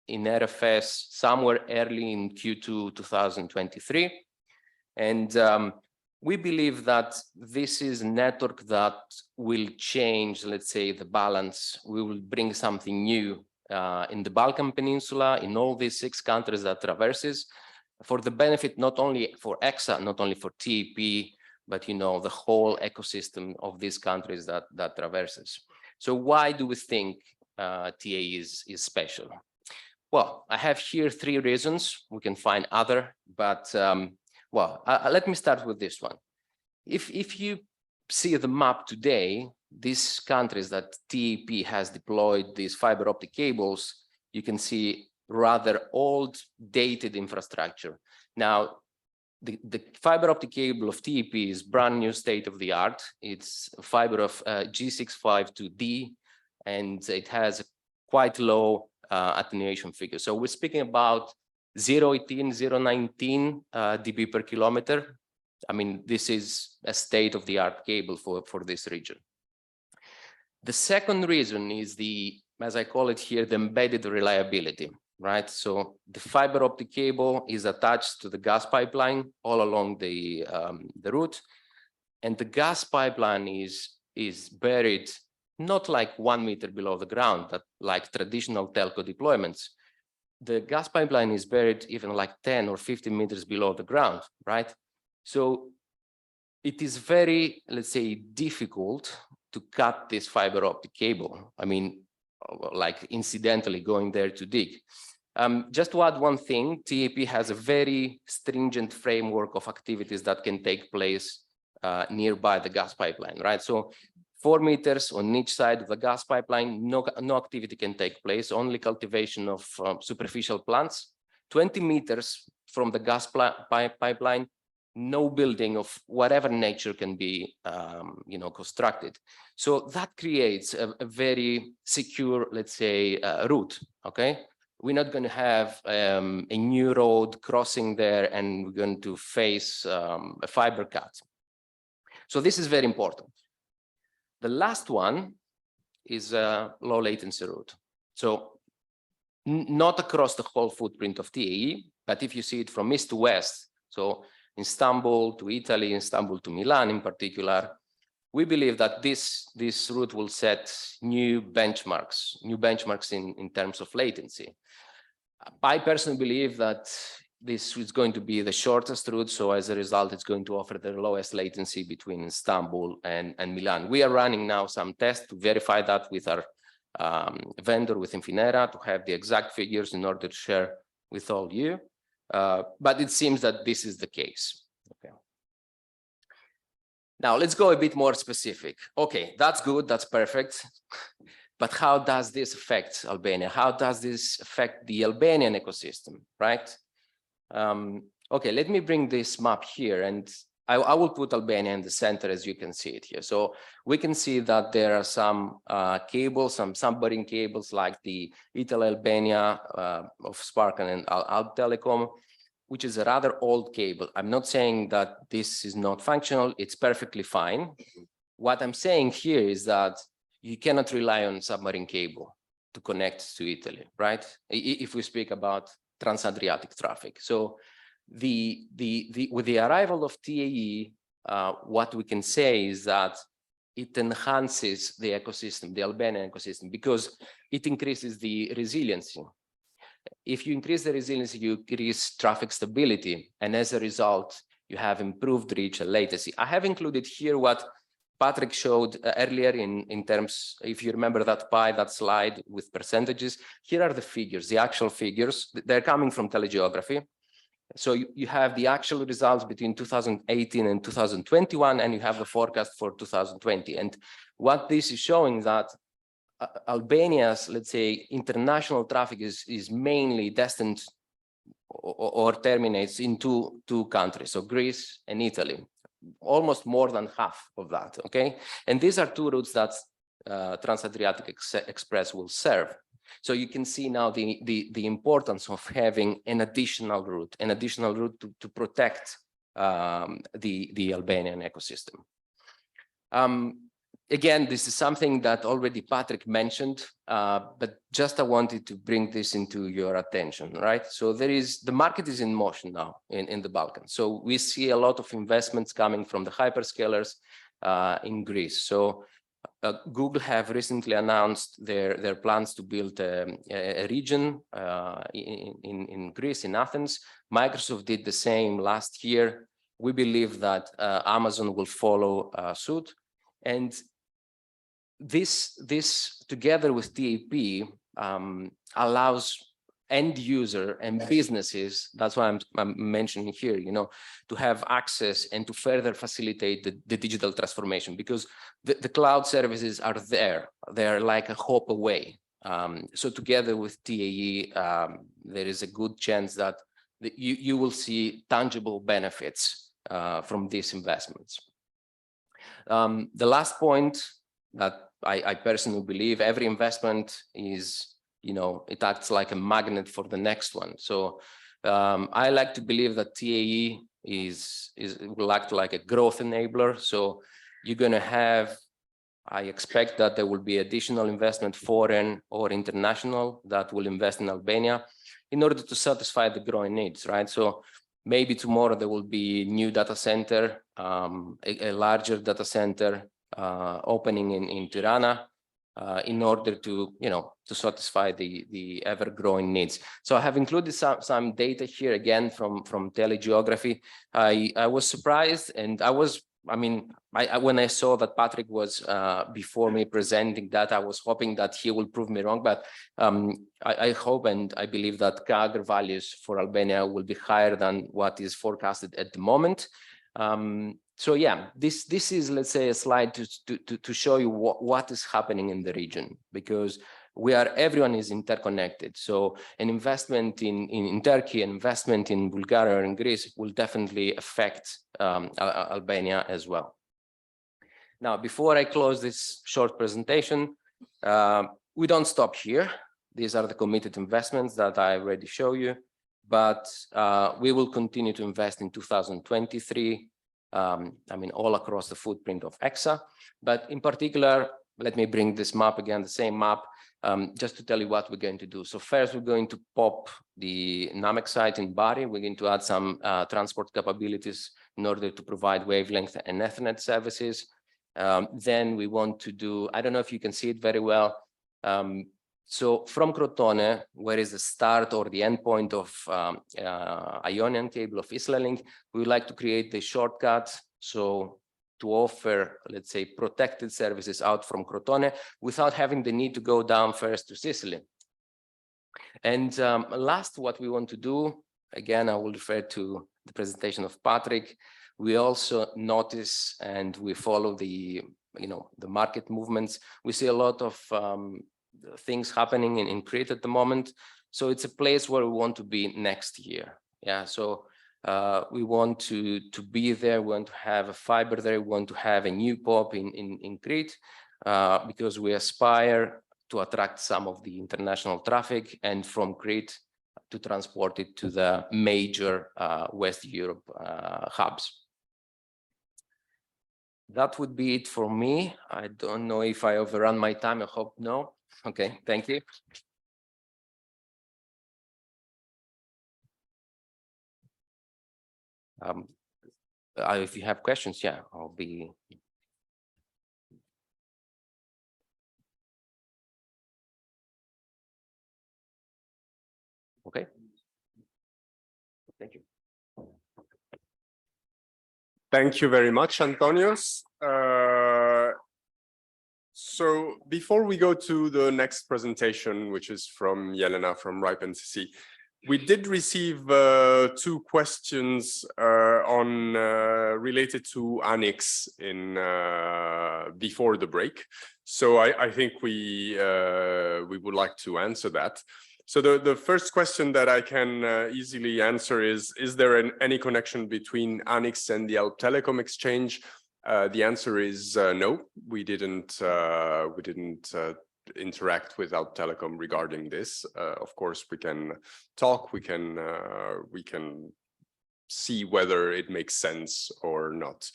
in RFS somewhere early in Q2 2023. And we believe that this is a network that will change, let's say, the balance. We will bring something new in the Balkan Peninsula, in all these 6 countries that traverses, for the benefit not only for EXA, not only for TAP, but, you know, the whole ecosystem of these countries that traverses. So why do we think TAE is special? Well, I have here 3 reasons. We can find other, but let me start with this one. If you see the map today, these countries that TAP has deployed these fiber optic cables, you can see rather old, dated infrastructure. Now, the fiber optic cable of TAP is brand new, state of the art. It's a fiber of G652D, and it has a quite low attenuation figure. So we're speaking about 0.18, 0.19 dB per kilometer. I mean, this is a state-of-the-art cable for this region. The second reason is the, as I call it here, the embedded reliability, right? So the fiber optic cable is attached to the gas pipeline all along the route, and the gas pipeline is buried not like 1 meter below the ground, that like traditional telco deployments. The gas pipeline is buried even like 10 or 15 meters below the ground, right? So it is very, let's say, difficult to cut this fiber optic cable. I mean, like incidentally going there to dig. Just to add one thing, TAP has a very stringent framework of activities that can take place nearby the gas pipeline, right? So 4 meters on each side of the gas pipeline, no activity can take place, only cultivation of superficial plants. 20 meters from the gas pipeline, no building of whatever nature can be, constructed. So that creates a very secure, let's say, route, okay? We're not going to have a new road crossing there and we're going to face a fiber cut. So this is very important. The last one is a low latency route. So not across the whole footprint of TAE, but if you see it from east to west, so Istanbul to Italy, Istanbul to Milan in particular, we believe that this route will set new benchmarks in terms of latency. I personally believe that this is going to be the shortest route, so as a result, it's going to offer the lowest latency between Istanbul and Milan. We are running now some tests to verify that with our vendor, with Infinera, to have the exact figures in order to share with all you. But it seems that this is the case. Okay. Now let's go a bit more specific. Okay, that's good, that's perfect. But how does this affect Albania? How does this affect the Albanian ecosystem, right? Okay, let me bring this map here, and I will put Albania in the center as you can see it here. So we can see that there are some cables, some submarine cables like the Italy-Albania of Sparkan and Alp Telecom, which is a rather old cable. I'm not saying that this is not functional, it's perfectly fine. What I'm saying here is that you cannot rely on submarine cable to connect to Italy, right? If we speak about Trans Adriatic traffic. So with the arrival of TAE, what we can say is that it enhances the ecosystem, the Albanian ecosystem, because it increases the resiliency. If you increase the resiliency, you increase traffic stability, and as a result, you have improved reach and latency. I have included here what Patrick showed earlier in terms, if you remember that pie, that slide with percentages, here are the figures, the actual figures. They're coming from telegeography. So you have the actual results between 2018 and 2021, and you have the forecast for 2020. And what this is showing that Albania's, let's say, international traffic is mainly destined or terminates in two countries, so Greece and Italy. Almost more than half of that, okay? And these are two routes that Trans Adriatic Express will serve. So you can see now the importance of having an additional route to protect the Albanian ecosystem. Again, this is something that already Patrick mentioned, but just I wanted to bring this into your attention, right? So the market is in motion now in the Balkans. So we see a lot of investments coming from the hyperscalers in Greece. So Google have recently announced their plans to build a region in Greece, in Athens. Microsoft did the same last year. We believe that Amazon will follow suit. And this together with TAP allows end user and businesses, that's why I'm mentioning here, to have access and to further facilitate the digital transformation, because the cloud services are there. They're like a hop away. So together with TAE, there is a good chance that you will see tangible benefits from these investments. The last point that I personally believe, every investment is, it acts like a magnet for the next one. So I like to believe that TAE will act like a growth enabler. So you're going to have, I expect that there will be additional investment, foreign or international, that will invest in Albania in order to satisfy the growing needs, right? So maybe tomorrow there will be new data center, a larger data center opening in Tirana in order to, to satisfy the ever-growing needs. So I have included some data here again from telegeography. I was surprised, and when I saw that Patrick was before me presenting that, I was hoping that he will prove me wrong, but I hope and I believe that CAGR values for Albania will be higher than what is forecasted at the moment. So yeah, this is, let's say, a slide to show you what is happening in the region, because everyone is interconnected. So an investment in Turkey, an investment in Bulgaria or in Greece will definitely affect Albania as well. Now, before I close this short presentation, we don't stop here. These are the committed investments that I already showed you, but we will continue to invest in 2023, I mean, all across the footprint of EXA. But in particular, let me bring this map again, the same map, just to tell you what we're going to do. So first, we're going to pop the NAMEX site in Bari. We're going to add some transport capabilities in order to provide wavelength and Ethernet services. Then we want to do, I don't know if you can see it very well. So from Crotone, where is the start or the end point of Ionian cable of Xhelaj, we would like to create the shortcut. So to offer, let's say, protected services out from Crotone without having the need to go down first to Sicily. And last, what we want to do, again, I will refer to the presentation of Patrick. We also notice and we follow the market movements. We see a lot of things happening in Crete at the moment. So it's a place where we want to be next year. Yeah, so we want to be there, we want to have a fiber there, we want to have a new POP in Crete, because we aspire to attract some of the international traffic and from Crete to transport it to the major West Europe hubs. That would be it for me. I don't know if I overrun my time. I hope no. Okay, thank you. If you have questions, yeah, I'll be. Okay. Thank you. Thank you very much, Antonios. So before we go to the next presentation, which is from Jelena from RIPE NCC, we did receive 2 questions related to ANIX before the break. So I think we would like to answer that. So the first question that I can easily answer is there any connection between ANIX and the Alp Telecom exchange? The answer is no. We didn't interact with Alp Telecom regarding this. Of course, we can talk. We can see whether it makes sense or not.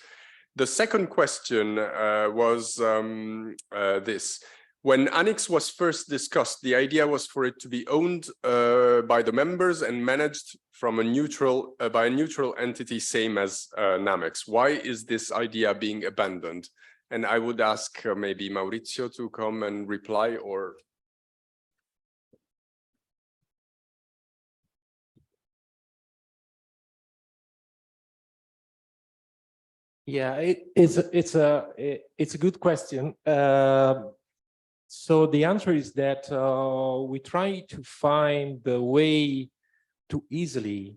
The second question was this. When ANIX was first discussed, the idea was for it to be owned by the members and managed from by a neutral entity, same as NAMEX. Why is this idea being abandoned? And I would ask maybe Maurizio to come and reply, or. Yeah, it's a good question. So the answer is that we try to find the way to easily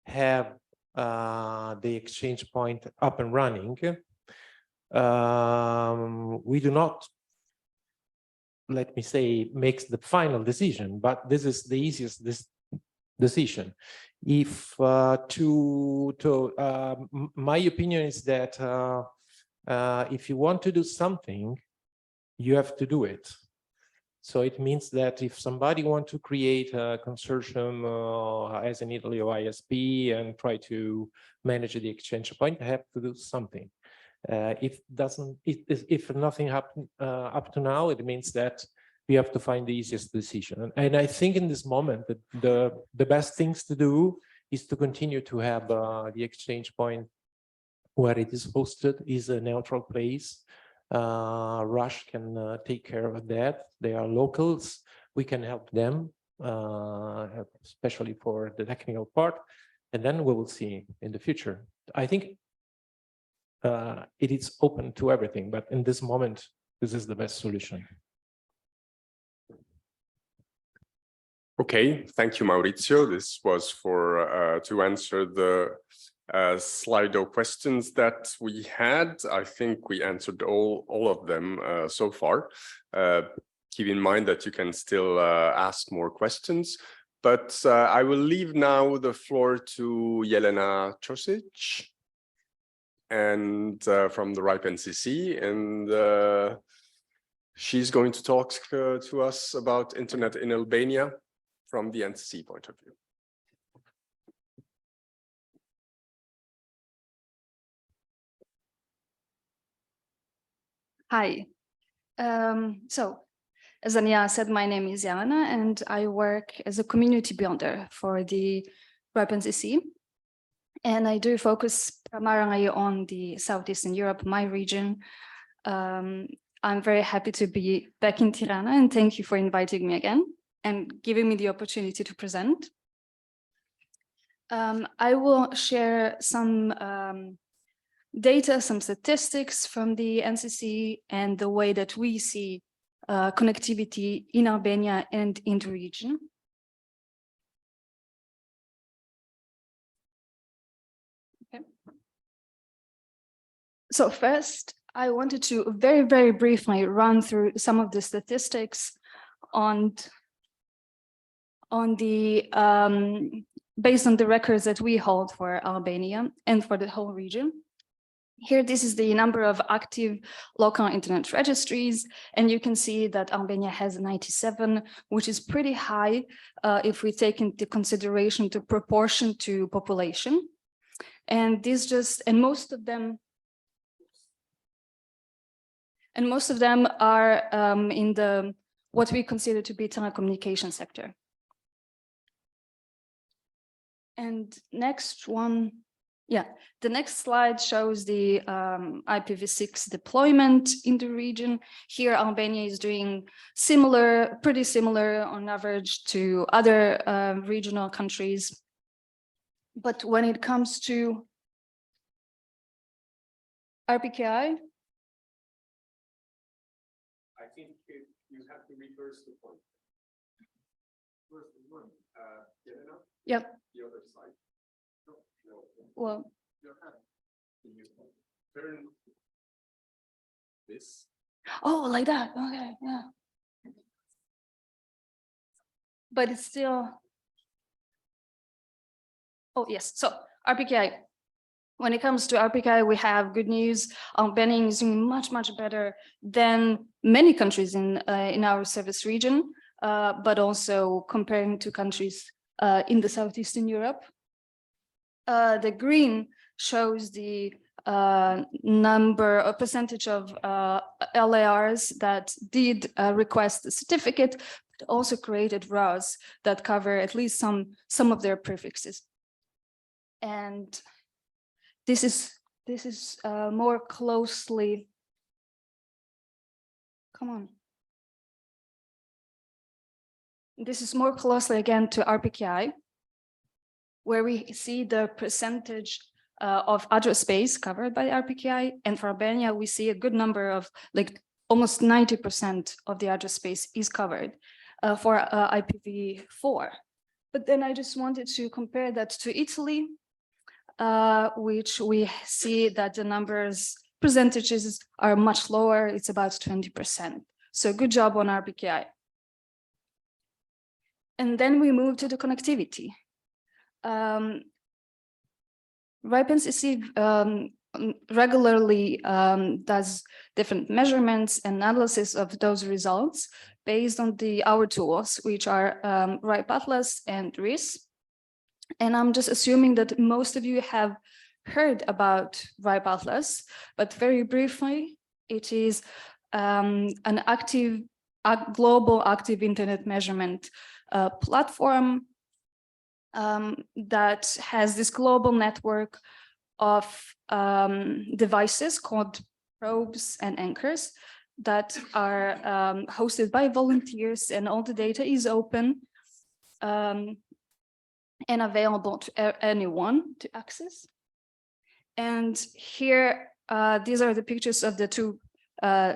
have the exchange point up and running. We do not, let me say, makes the final decision, but this is the easiest decision. If my opinion is that if you want to do something, you have to do it. So it means that if somebody wants to create a consortium as in Italy or ISP and try to manage the exchange point, they have to do something. If nothing happened up to now, it means that we have to find the easiest decision. And I think in this moment that the best things to do is to continue to have the exchange point where it is hosted is a neutral place. Rush can take care of that. They are locals. We can help them, especially for the technical part. And then we will see in the future. I think it is open to everything, but in this moment, this is the best solution. Okay, thank you, Maurizio. This was for to answer the Slido questions that we had. I think we answered all of them so far. keep in mind that you can still ask more questions. But I will leave now the floor to Jelena Čosić and from the RIPE NCC, and she's going to talk to us about internet in Albania from the NCC point of view. Hi. So, as Ania said, my name is Jelena, and I work as a community builder for the RIPE NCC. And I do focus primarily on the Southeastern Europe, my region. I'm very happy to be back in Tirana, and thank you for inviting me again and giving me the opportunity to present. I will share some data, some statistics from the NCC and the way that we see connectivity in Albania and in the region. Okay. So first, I wanted to very, very briefly run through some of the statistics on the based on the records that we hold for Albania and for the whole region. Here, this is the number of active local internet registries, and you can see that Albania has 97, which is pretty high if we take into consideration the proportion to population. And most of them are in the what we consider to be telecommunication sector. And next one. Yeah, the next slide shows the IPv6 deployment in the region. Here, Albania is doing pretty similar on average to other regional countries. But when it comes to RPKI, I think you have to reverse the point. First one, Jelena? Yep. The other side. Well, can you turn this? Oh, like that. Okay, yeah. But it's still. Oh, yes. So RPKI. When it comes to RPKI, we have good news. Albania is doing much, much better than many countries in our service region, but also comparing to countries in the Southeastern Europe. The green shows the number or percentage of LARs that did request a certificate, but also created RARs that cover at least some of their prefixes. And this is more closely. Come on. This is more closely again to RPKI, where we see the percentage of address space covered by RPKI. And for Albania, we see a good number of like almost 90% of the address space is covered for IPv4. But then I just wanted to compare that to Italy, which we see that the percentages are much lower. It's about 20%. So good job on RPKI. And then we move to the connectivity. RIPE NCC regularly does different measurements and analysis of those results based on our tools, which are RIPE Atlas and RIS. And I'm just assuming that most of you have heard about RIPE Atlas, but very briefly, it is an global active internet measurement platform that has this global network of devices called probes and anchors that are hosted by volunteers, and all the data is open and available to anyone to access. And here, these are the pictures of the two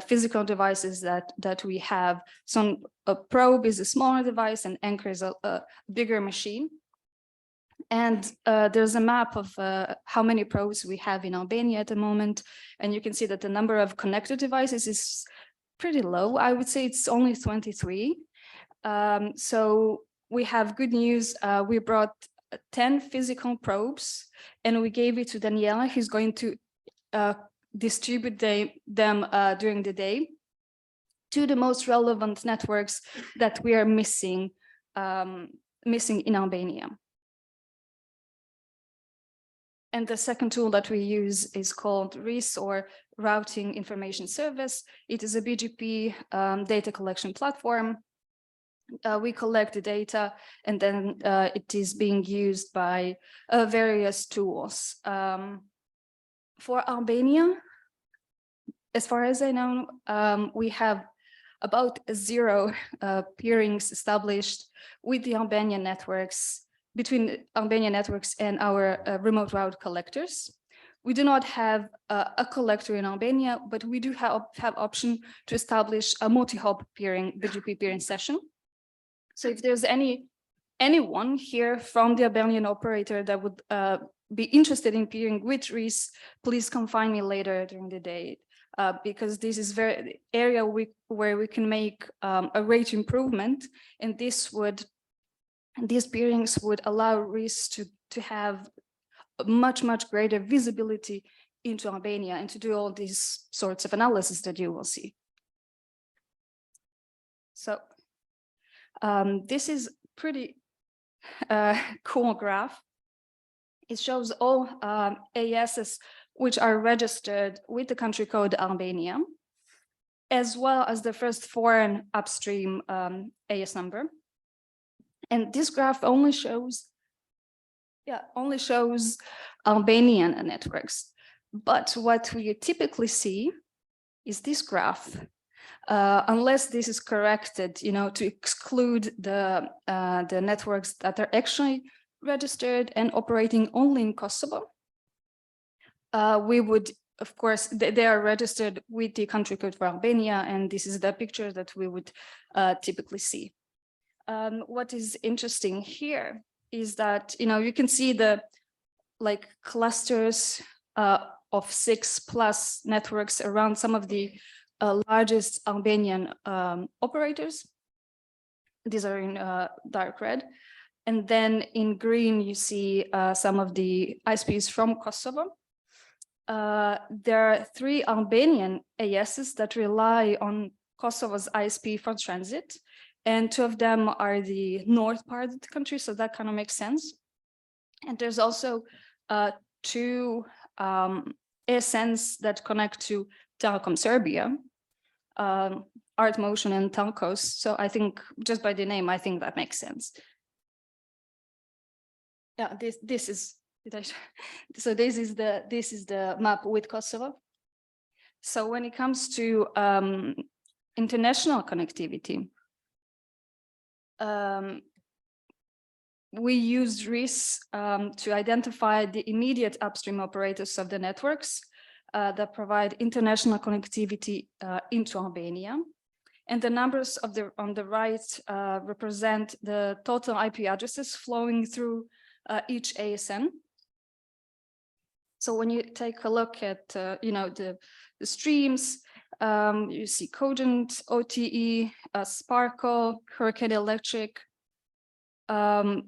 physical devices that we have. So a probe is a smaller device and anchor is a bigger machine. And there's a map of how many probes we have in Albania at the moment. And you can see that the number of connected devices is pretty low. I would say it's only 23. So we have good news. We brought 10 physical probes and we gave it to Daniela, who's going to distribute them during the day to the most relevant networks that we are missing in Albania. And the second tool that we use is called RIS, or Routing Information Service. It is a BGP data collection platform. We collect the data and then it is being used by various tools. For Albania, as far as I know, we have about 0 peerings established with the Albanian networks, between Albanian networks and our remote route collectors. We do not have a collector in Albania, but we do have option to establish a multi-hop peering, BGP peering session. So if there's anyone here from the Albanian operator that would be interested in peering with RIS, please come find me later during the day, because this is the area where we can make a rate improvement, and these peerings would allow RIS to have much greater visibility into Albania and to do all these sorts of analysis that you will see. So this is pretty cool graph. It shows all ASs which are registered with the country code Albania, as well as the first foreign upstream AS number. And this graph only shows Albanian networks. But what we typically see is this graph, unless this is corrected, to exclude the networks that are actually registered and operating only in Kosovo. We would, of course, they are registered with the country code for Albania, and this is the picture that we would typically see. What is interesting here is that, you can see the clusters of 6+ networks around some of the largest Albanian operators. These are in dark red. And then in green, you see some of the ISPs from Kosovo. There are 3 Albanian ASs that rely on Kosovo's ISP for transit, and 2 of them are the north part of the country, so that kind of makes sense. And there's also 2 ASNs that connect to Telekom Serbia, Art Motion and Telcos. So I think just by the name, I think that makes sense. Yeah, this is the map with Kosovo. So when it comes to international connectivity, we use RIS to identify the immediate upstream operators of the networks that provide international connectivity into Albania. And the numbers on the right represent the total IP addresses flowing through each ASN. So when you take a look at the streams, you see Cogent, OTE, Sparkle, Hurricane Electric. There's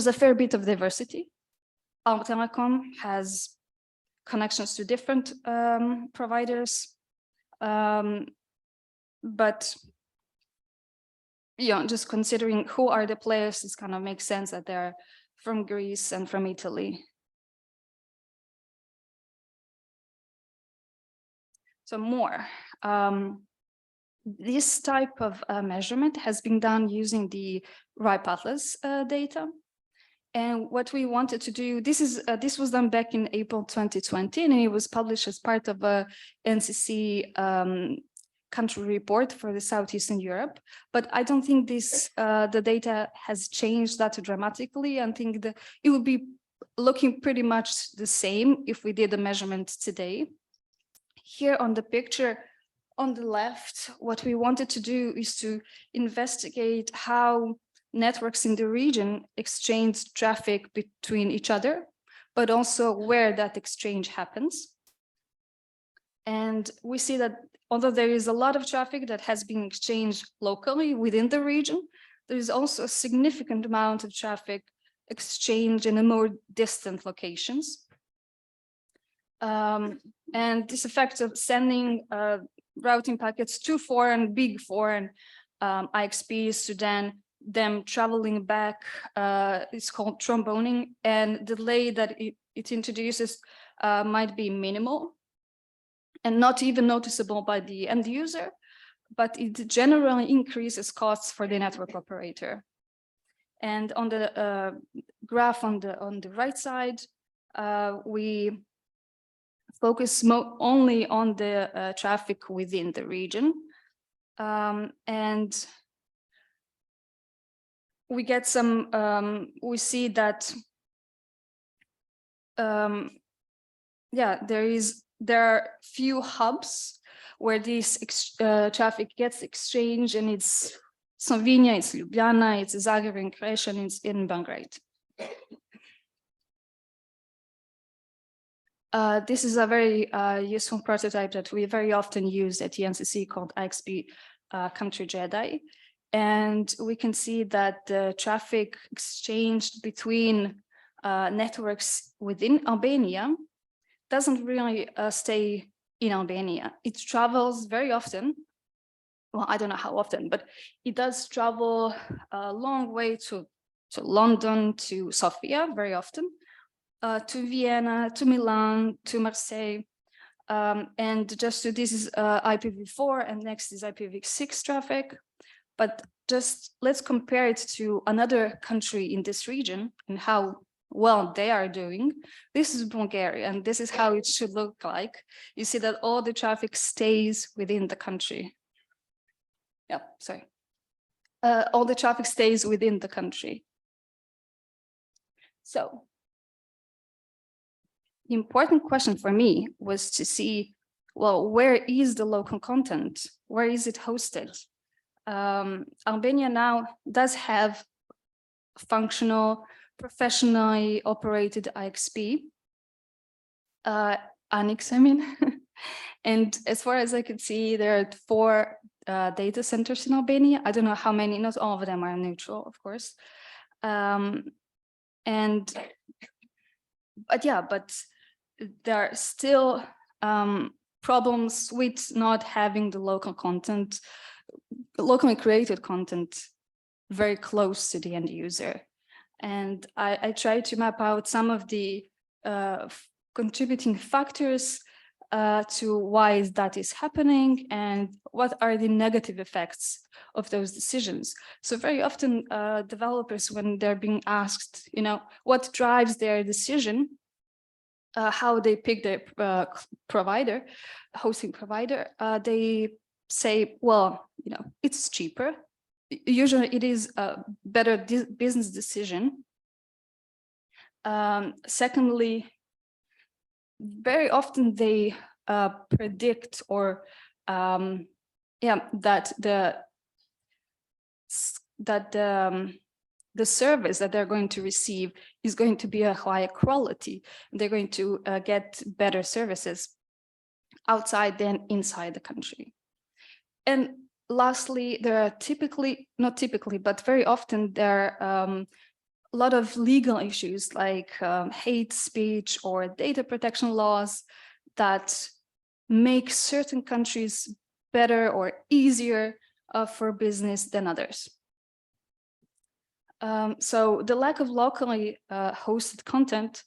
a fair bit of diversity. Telecom has connections to different providers, but just considering who are the players, this kind of makes sense that they're from Greece and from Italy. So more. This type of measurement has been done using the RIPE Atlas data. And what we wanted to do, this was done back in April 2020, and it was published as part of a NCC country report for the Southeastern Europe. But I don't think the data has changed that dramatically. I think that it would be looking pretty much the same if we did the measurement today. Here on the picture on the left, what we wanted to do is to investigate how networks in the region exchange traffic between each other, but also where that exchange happens. And we see that although there is a lot of traffic that has been exchanged locally within the region, there is also a significant amount of traffic exchanged in the more distant locations. And this effect of sending routing packets to big foreign IXPs to then them traveling back is called tromboning, and the delay that it introduces might be minimal and not even noticeable by the end user, but it generally increases costs for the network operator. And on the graph on the right side, we focus only on the traffic within the region. And we get some, we see that, there are few hubs where this traffic gets exchanged, and it's Slovenia, it's Ljubljana, it's Zagreb in Croatia, and it's in Belgrade. This is a very useful prototype that we very often use at the NCC called IXP Country JEDI. And we can see that the traffic exchanged between networks within Albania doesn't really stay in Albania. It travels very often. Well, I don't know how often, but it does travel a long way to London, to Sofia very often, to Vienna, to Milan, to Marseille. And just so this is IPv4 and next is IPv6 traffic. But just let's compare it to another country in this region and how well they are doing. This is Bulgaria, and this is how it should look like. You see that all the traffic stays within the country. Yeah, sorry. All the traffic stays within the country. So the important question for me was to see, well, where is the local content? Where is it hosted? Albania now does have functional, professionally operated IXP, ANIX, I mean. And as far as I can see, there are 4 data centers in Albania. I don't know how many, not all of them are neutral, of course. But there are still problems with not having the local content, locally created content very close to the end user. And I try to map out some of the contributing factors to why that is happening and what are the negative effects of those decisions. So very often developers, when they're being asked, what drives their decision, how they pick their provider, hosting provider, they say, well, it's cheaper. Usually it is a better business decision. Secondly, very often they predict or that the service that they're going to receive is going to be a higher quality. They're going to get better services outside than inside the country. And lastly, there are not typically, but very often there are a lot of legal issues like hate speech or data protection laws that make certain countries better or easier for business than others. So the lack of locally hosted content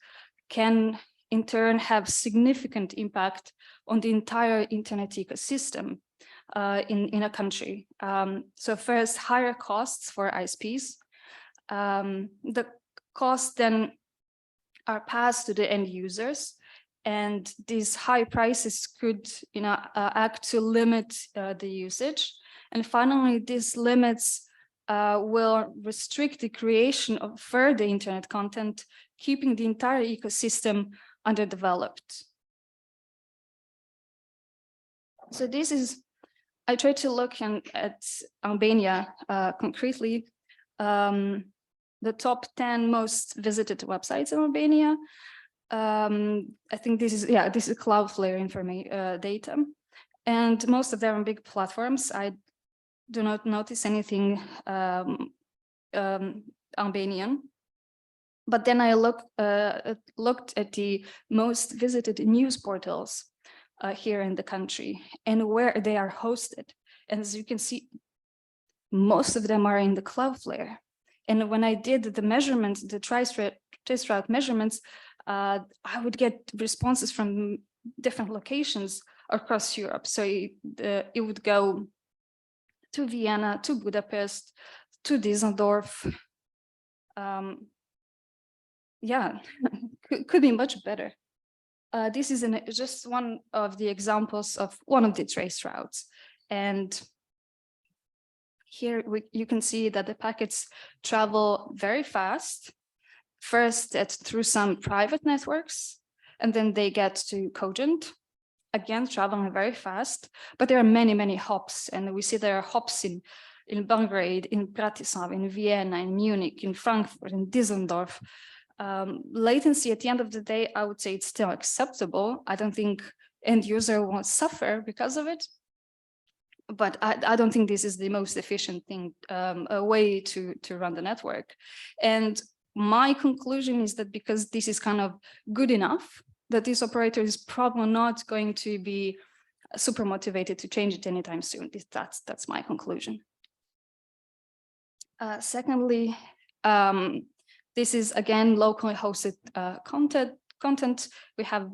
can in turn have significant impact on the entire internet ecosystem in a country. So first, higher costs for ISPs. The costs then are passed to the end users, and these high prices could act to limit the usage. And finally, these limits will restrict the creation of further internet content, keeping the entire ecosystem underdeveloped. So this is, I try to look at Albania concretely. The top 10 most visited websites in Albania. I think this is Cloudflare information data, and most of them are big platforms. I do not notice anything Albanian. But then I looked at the most visited news portals here in the country and where they are hosted. And as you can see, most of them are in the Cloudflare. And when I did the measurements, the traceroute measurements, I would get responses from different locations across Europe. So it would go to Vienna, to Budapest, to Düsseldorf. Yeah, could be much better. This is just one of the examples of one of the trace routes. And here you can see that the packets travel very fast, first through some private networks, and then they get to Cogent, again, traveling very fast. But there are many, many hops, and we see there are hops in Belgrade, in Bratislava, in Vienna, in Munich, in Frankfurt, in Düsseldorf. Latency at the end of the day, I would say it's still acceptable. I don't think end user won't suffer because of it, but I don't think this is the most efficient thing, a way to run the network. And my conclusion is that because this is kind of good enough, that this operator is probably not going to be super motivated to change it anytime soon. That's my conclusion. Secondly, this is again locally hosted content. We have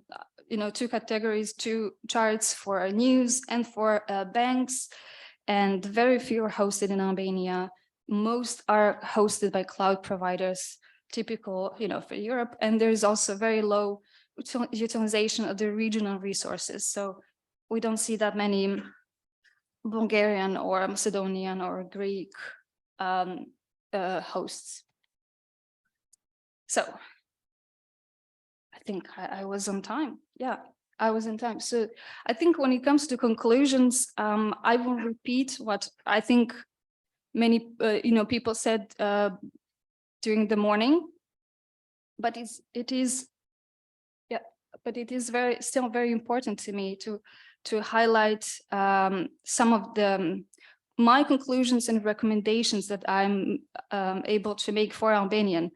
two categories, two charts for news and for banks, and very few are hosted in Albania. Most are hosted by cloud providers, typical for Europe, and there is also very low utilization of the regional resources. So we don't see that many Bulgarian or Macedonian or Greek hosts. So I think I was on time. Yeah, I was on time. So I think when it comes to conclusions, I will repeat what I think many people said during the morning, but it is still very important to me to highlight some of my conclusions and recommendations that I'm able to make for Albanian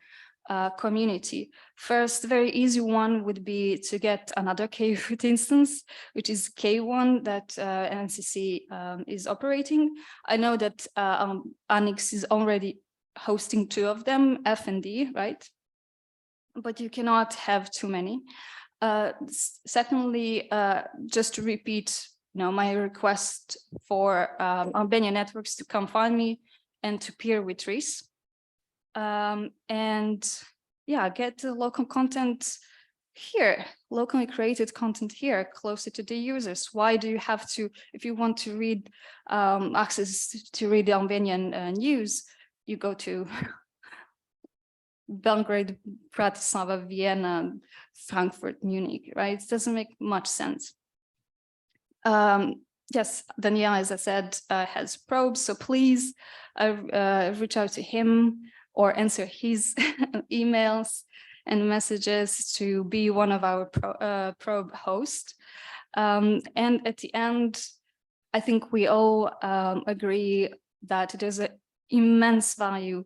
community. First, very easy one would be to get another K-root instance, which is K1 that NCC is operating. I know that ANIX is already hosting 2 of them, F and D, right? But you cannot have too many. Secondly, just to repeat, my request for Albanian networks to come find me and to peer with RIS. And yeah, get the local content here, locally created content here, closer to the users. Why do you have to, if you want to read, access to read the Albanian news, you go to Belgrade, Bratislava, Vienna, Frankfurt, Munich, right? It doesn't make much sense. Yes, Daniel, as I said, has probes, so please reach out to him or answer his emails and messages to be one of our probe hosts. And at the end, I think we all agree that there's an immense value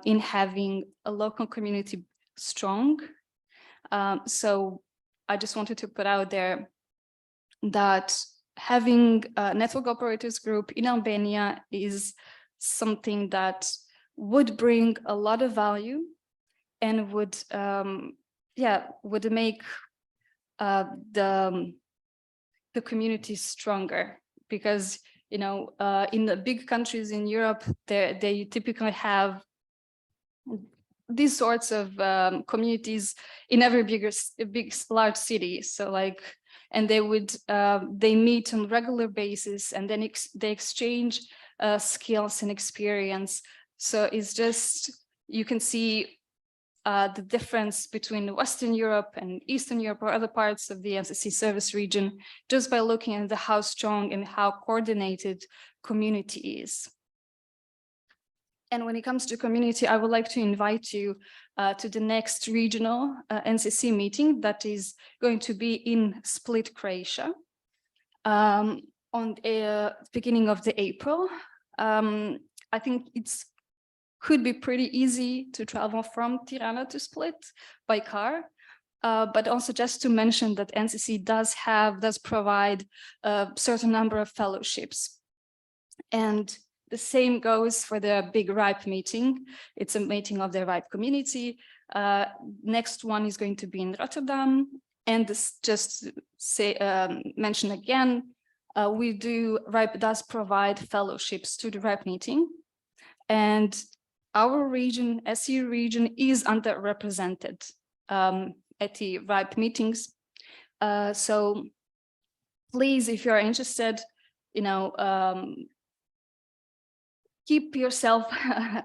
in having a local community strong. So I just wanted to put out there that having a network operators group in Albania is something that would bring a lot of value and would make the community stronger, because in the big countries in Europe, they typically have these sorts of communities in every large city. So and they meet on a regular basis, and then they exchange skills and experience. So it's just, you can see the difference between Western Europe and Eastern Europe or other parts of the NCC service region just by looking at how strong and how coordinated community is. And when it comes to community, I would like to invite you to the next regional NCC meeting that is going to be in Split, Croatia, on the beginning of the April. I think could be pretty easy to travel from Tirana to Split by car. But also just to mention that NCC does provide a certain number of fellowships. And the same goes for the big RIPE meeting. It's a meeting of the RIPE community. Next one is going to be in Rotterdam. And this, just to mention again, RIPE does provide fellowships to the RIPE meeting. And our region, SEU region, is underrepresented at the RIPE meetings. So please, if you're interested, keep yourself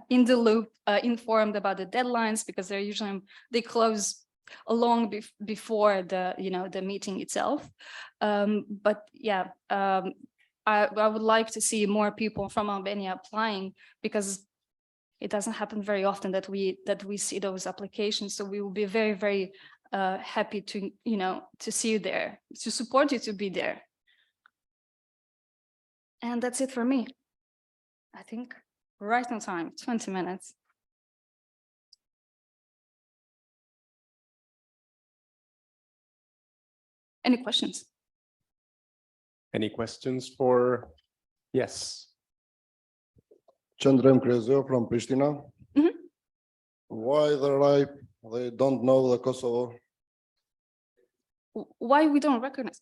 in the loop, informed about the deadlines, because they close long before the meeting itself. But yeah, I would like to see more people from Albania applying, because it doesn't happen very often that we see those applications. So we will be very, very happy to see you there, to support you to be there. And that's it for me. I think right on time, 20 minutes. Any questions? Any questions for, yes. Chandram Krezio from Pristina. Mhm. Why the RIPE? They don't know the Kosovo. Why we don't recognize?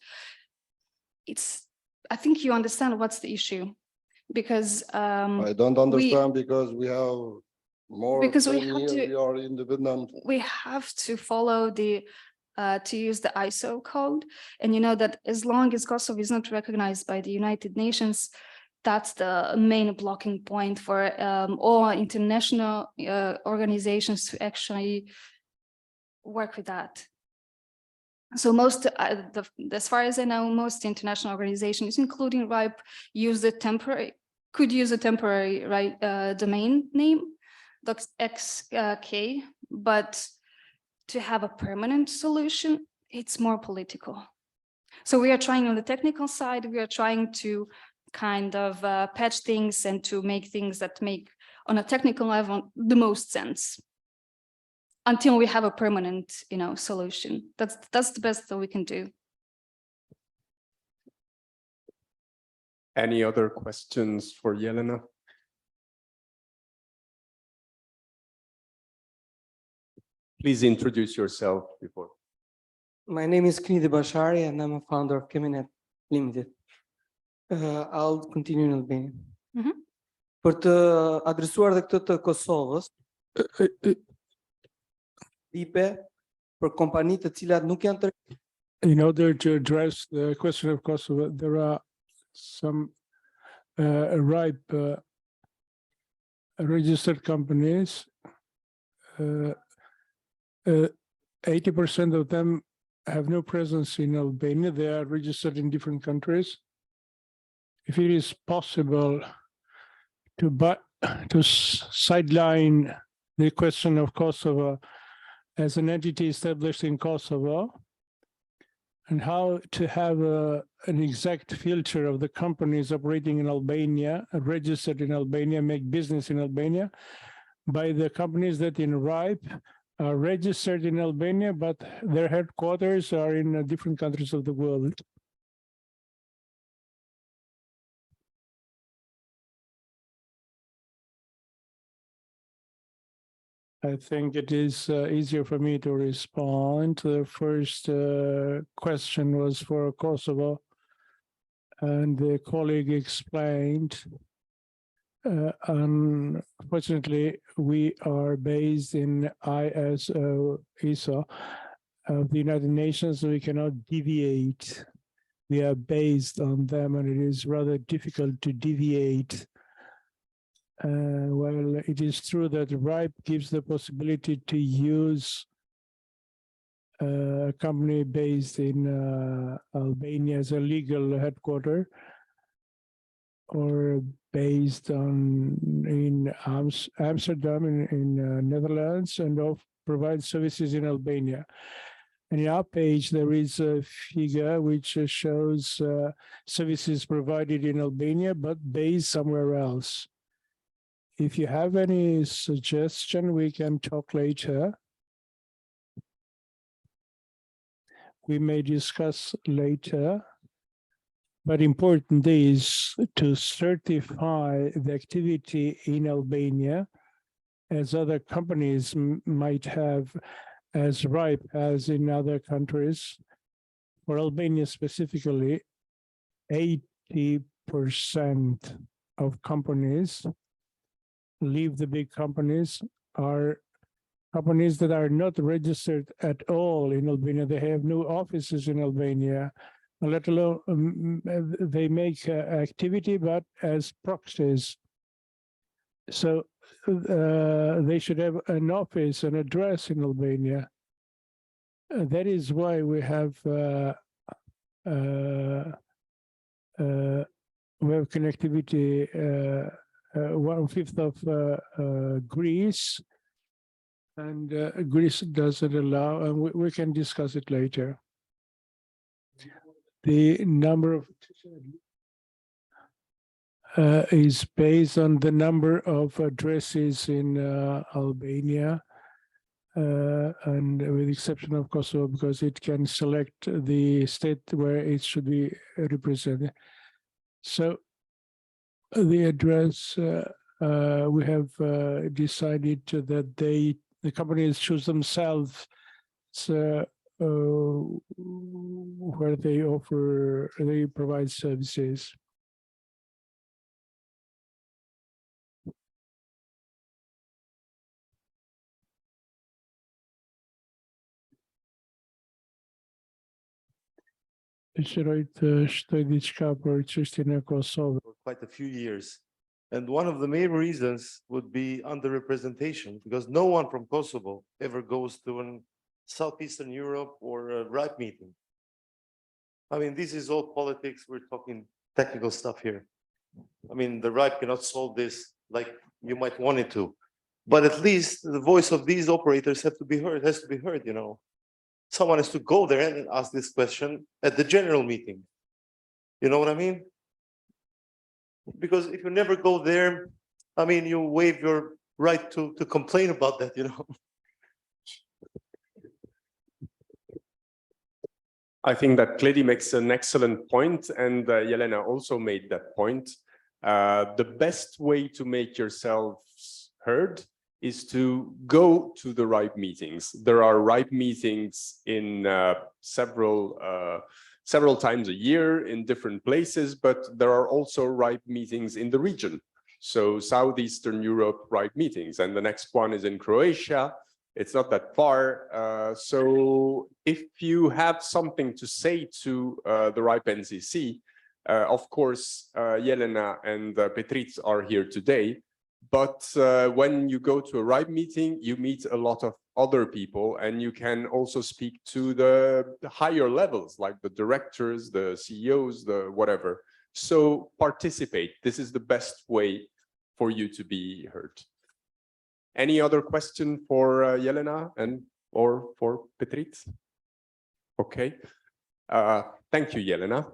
I think you understand what's the issue, because I don't understand, because we have more because we than have years to- we are independent. we have to follow to use the ISO code. And you know that as long as Kosovo is not recognized by the United Nations, that's the main blocking point for all international organizations to actually work with that. So as far as I know, most international organizations, including RIPE, could use a temporary domain name, .xk, but to have a permanent solution, it's more political. So we are trying on the technical side, we are trying to kind of patch things and to make things that make on a technical level the most sense, until we have a permanent, solution. That's the best that we can do. Any other questions for Jelena? Please introduce yourself before. My name is Knidi Bashari and I'm a founder of Keminet Limited. I'll continue in Albanian. Për të adresuar dhe këtë të Kosovës, lipe për kompani të cilat nuk janë të. In order to address the question of Kosovo, there are some RIPE registered companies. 80% of them have no presence in Albania. They are registered in different countries. If it is possible to sideline the question of Kosovo as an entity established in Kosovo, and how to have an exact filter of the companies operating in Albania, registered in Albania, make business in Albania, by the companies that in RIPE are registered in Albania, but their headquarters are in different countries of the world. I think it is easier for me to respond. The first question was for Kosovo, and the colleague explained. Unfortunately, we are based in ISO of the United Nations, so we cannot deviate. We are based on them, and it is rather difficult to deviate. Well, it is true that RIPE gives the possibility to use a company based in Albania as a legal headquarter. or based in Amsterdam in Netherlands and provide services in Albania. And in our page, there is a figure which shows services provided in Albania, but based somewhere else. If you have any suggestion, we can talk later. We may discuss later. But important is to certify the activity in Albania, as other companies might have as ripe as in other countries. For Albania specifically, 80% of companies, leave the big companies, are companies that are not registered at all in Albania. They have no offices in Albania, let alone they make activity, but as proxies. So they should have an office, an address in Albania. That is why we have connectivity 1/5 of Greece, and Greece doesn't allow, and we can discuss it later. The number of is based on the number of addresses in Albania, and with the exception of Kosovo, because it can select the state where it should be represented. So the address, we have decided that the companies choose themselves where they provide services. For quite a few years. And one of the main reasons would be underrepresentation, because no one from Kosovo ever goes to an Southeastern Europe or a RIPE meeting. I mean, this is all politics. We're talking technical stuff here. I mean, the RIPE cannot solve this like you might want it to, but at least the voice of these operators has to be heard, you know. Someone has to go there and ask this question at the general meeting. You know what I mean? Because if you never go there, I mean, you waive your right to complain about that, you know. I think that Kledi makes an excellent point, and Jelena also made that point. The best way to make yourselves heard is to go to the RIPE meetings. There are RIPE meetings in several times a year in different places, but there are also RIPE meetings in the region. So Southeastern Europe RIPE meetings, and the next one is in Croatia. It's not that far. So if you have something to say to the RIPE NCC, of course, Jelena and Petrit are here today. But when you go to a RIPE meeting, you meet a lot of other people, and you can also speak to the higher levels, like the directors, the CEOs, the whatever. So participate. This is the best way for you to be heard. Any other question for Jelena or for Petrit? Okay. Thank you, Jelena.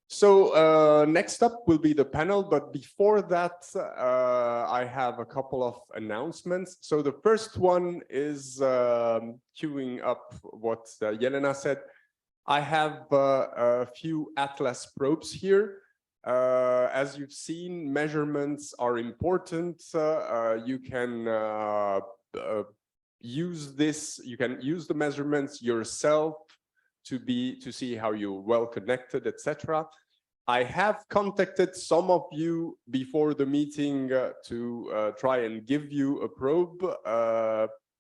So next up will be the panel, but before that, I have a couple of announcements. So the first one is queuing up what Jelena said. I have a few Atlas probes here. As you've seen, measurements are important. You can use this. You can use the measurements yourself to see how you're well connected, etc. I have contacted some of you before the meeting to try and give you a probe.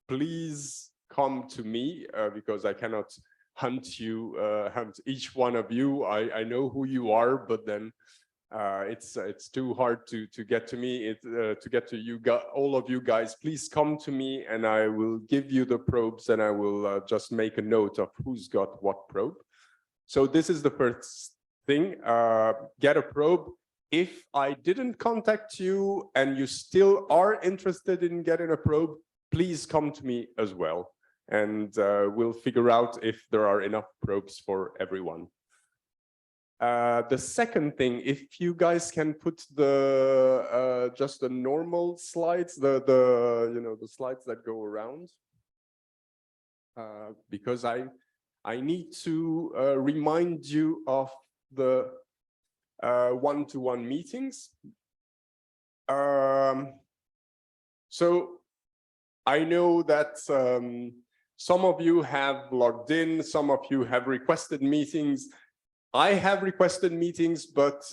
Please come to me because I cannot hunt each one of you. I know who you are, but then It's too hard to get to me. To get to you, all of you guys, please come to me, and I will give you the probes, and I will just make a note of who's got what probe. So this is the first thing. Get a probe. If I didn't contact you and you still are interested in getting a probe, please come to me as well, and we'll figure out if there are enough probes for everyone. The second thing, if you guys can put the just the normal slides, the slides that go around, because I need to remind you of the one-to-one meetings. So I know that some of you have logged in, some of you have requested meetings. I have requested meetings, but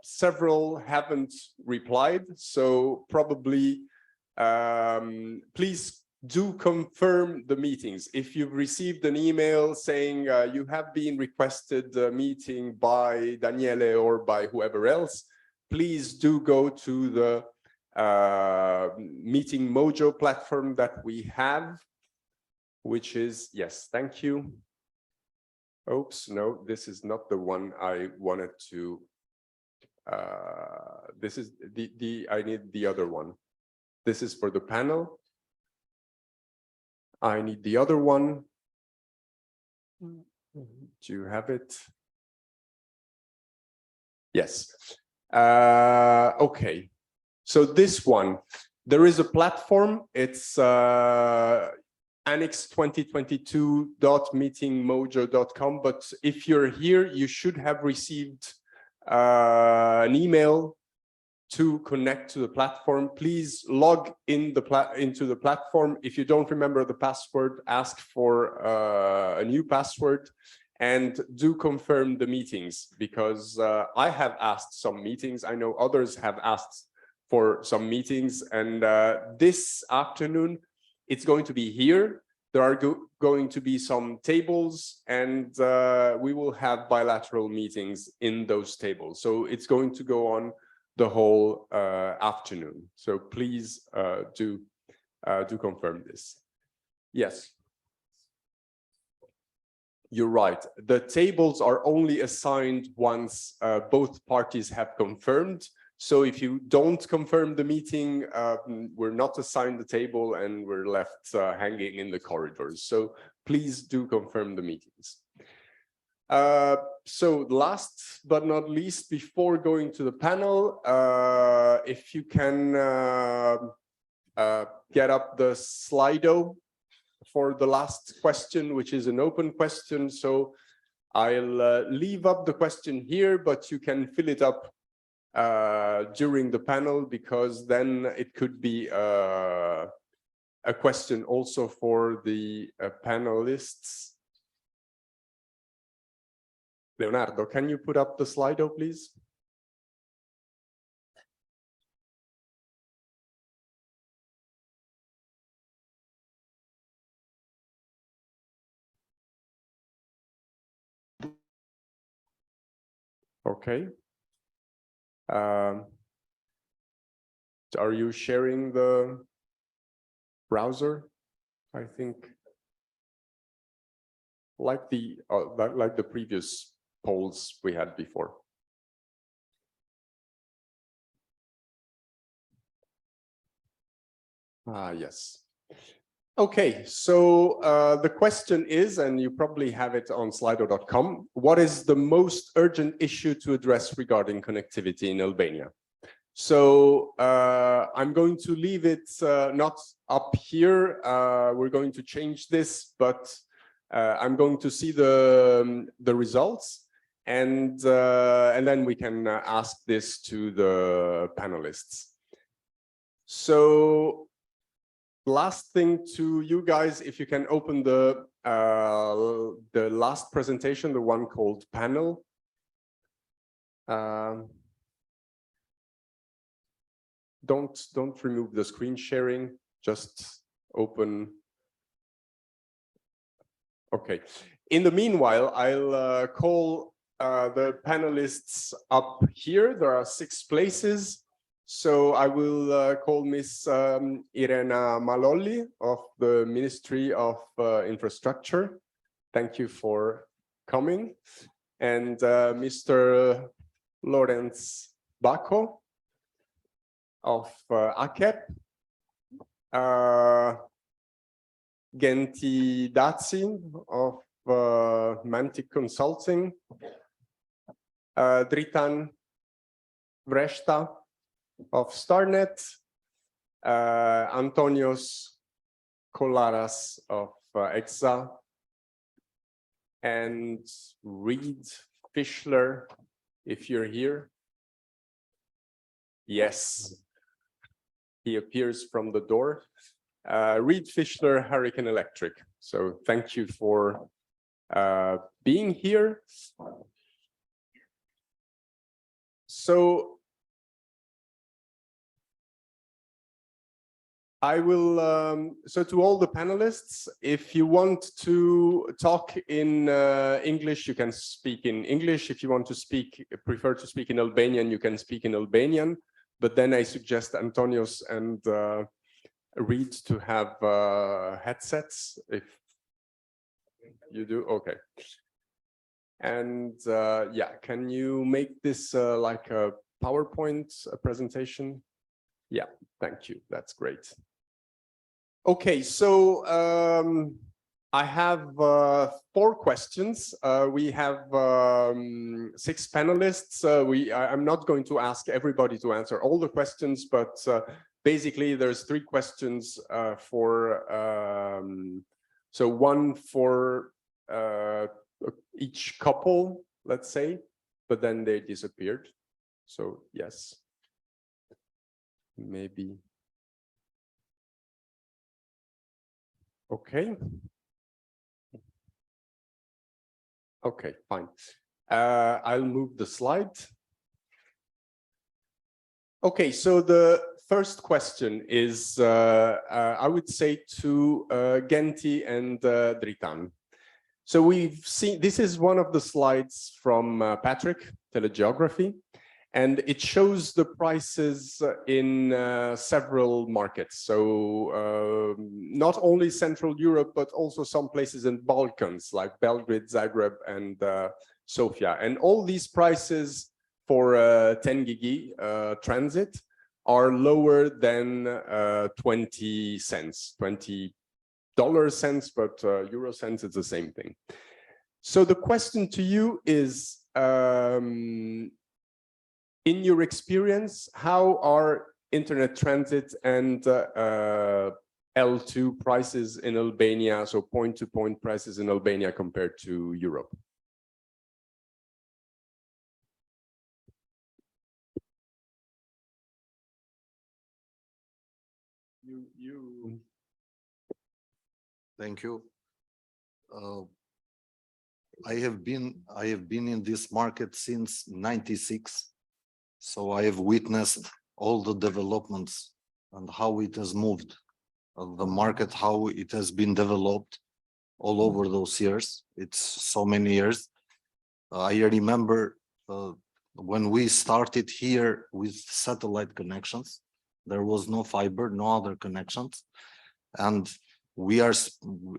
several haven't replied. So probably, please do confirm the meetings. If you've received an email saying you have been requested a meeting by Daniele or by whoever else, please do go to the Meeting Mojo platform that we have, which is, yes, thank you. Oops, no, this is not the one I wanted to. This is I need the other one. This is for the panel. I need the other one. Do you have it? Yes. Okay. So this one, there is a platform. It's ANIX2022.meetingmojo.com. But if you're here, you should have received an email to connect to the platform. Please log in into the platform. If you don't remember the password, ask for a new password, and do confirm the meetings, because I have asked some meetings. I know others have asked for some meetings, and this afternoon it's going to be here. There are going to be some tables, and we will have bilateral meetings in those tables. So it's going to go on the whole afternoon. So please do confirm this. Yes. You're right. The tables are only assigned once both parties have confirmed. So if you don't confirm the meeting, we're not assigned the table and we're left hanging in the corridors. So please do confirm the meetings. So last but not least, before going to the panel, if you can get up the Slido for the last question, which is an open question. So I'll leave up the question here, but you can fill it up during the panel, because then it could be a question also for the panelists. Leonardo, can you put up the Slido, please? Okay. Are you sharing the browser? I think like the previous polls we had before. Yes. Okay, so the question is, and you probably have it on slido.com, what is the most urgent issue to address regarding connectivity in Albania? So I'm going to leave it not up here. We're going to change this, but I'm going to see the results, and then we can ask this to the panelists. So last thing to you guys, if you can open the last presentation, the one called panel. Don't remove the screen sharing, just open. Okay. In the meanwhile, I'll call the panelists up here. There are 6 places. So I will call Miss Irena Malolli of the Ministry of Infrastructure. Thank you for coming. And Mr. Lorenz Bacco of ACEP. Genti Dazzi of Mantic Consulting. Dritan Vreshta of Starnet. Antonios Kolaras of EXA. And Reed Fischler, if you're here. Yes, he appears from the door. Reed Fischler, Hurricane Electric. So thank you for being here. So I will, so to all the panelists, if you want to talk in English, you can speak in English. If you want to prefer to speak in Albanian, you can speak in Albanian. But then I suggest Antonios and Reed to have headsets, if you do, okay. And yeah, can you make this like a PowerPoint presentation? Yeah, thank you, that's great. Okay, so I have 4 questions. We have 6 panelists. I'm not going to ask everybody to answer all the questions, but basically there's 3 questions so one for each couple, let's say, but then they disappeared. So yes, maybe. Okay. Okay, fine. I'll move the slide. Okay, so the first question is, I would say to Genti and Dritan. So we've seen, this is one of the slides from Patrick, Telegeography, and it shows the prices in several markets. So not only Central Europe, but also some places in Balkans, like Belgrade, Zagreb, and Sofia. And all these prices for 10 gigi transit are lower than 20 cents, $20 cents, but euro cents, it's the same thing. So the question to you is, in your experience, how are internet transit and L2 prices in Albania, so point-to-point prices in Albania compared to Europe? Thank you. I have been in this market since '96, so I have witnessed all the developments and how it has moved, the market, how it has been developed all over those years. It's so many years. I remember when we started here with satellite connections, there was no fiber, no other connections, and we are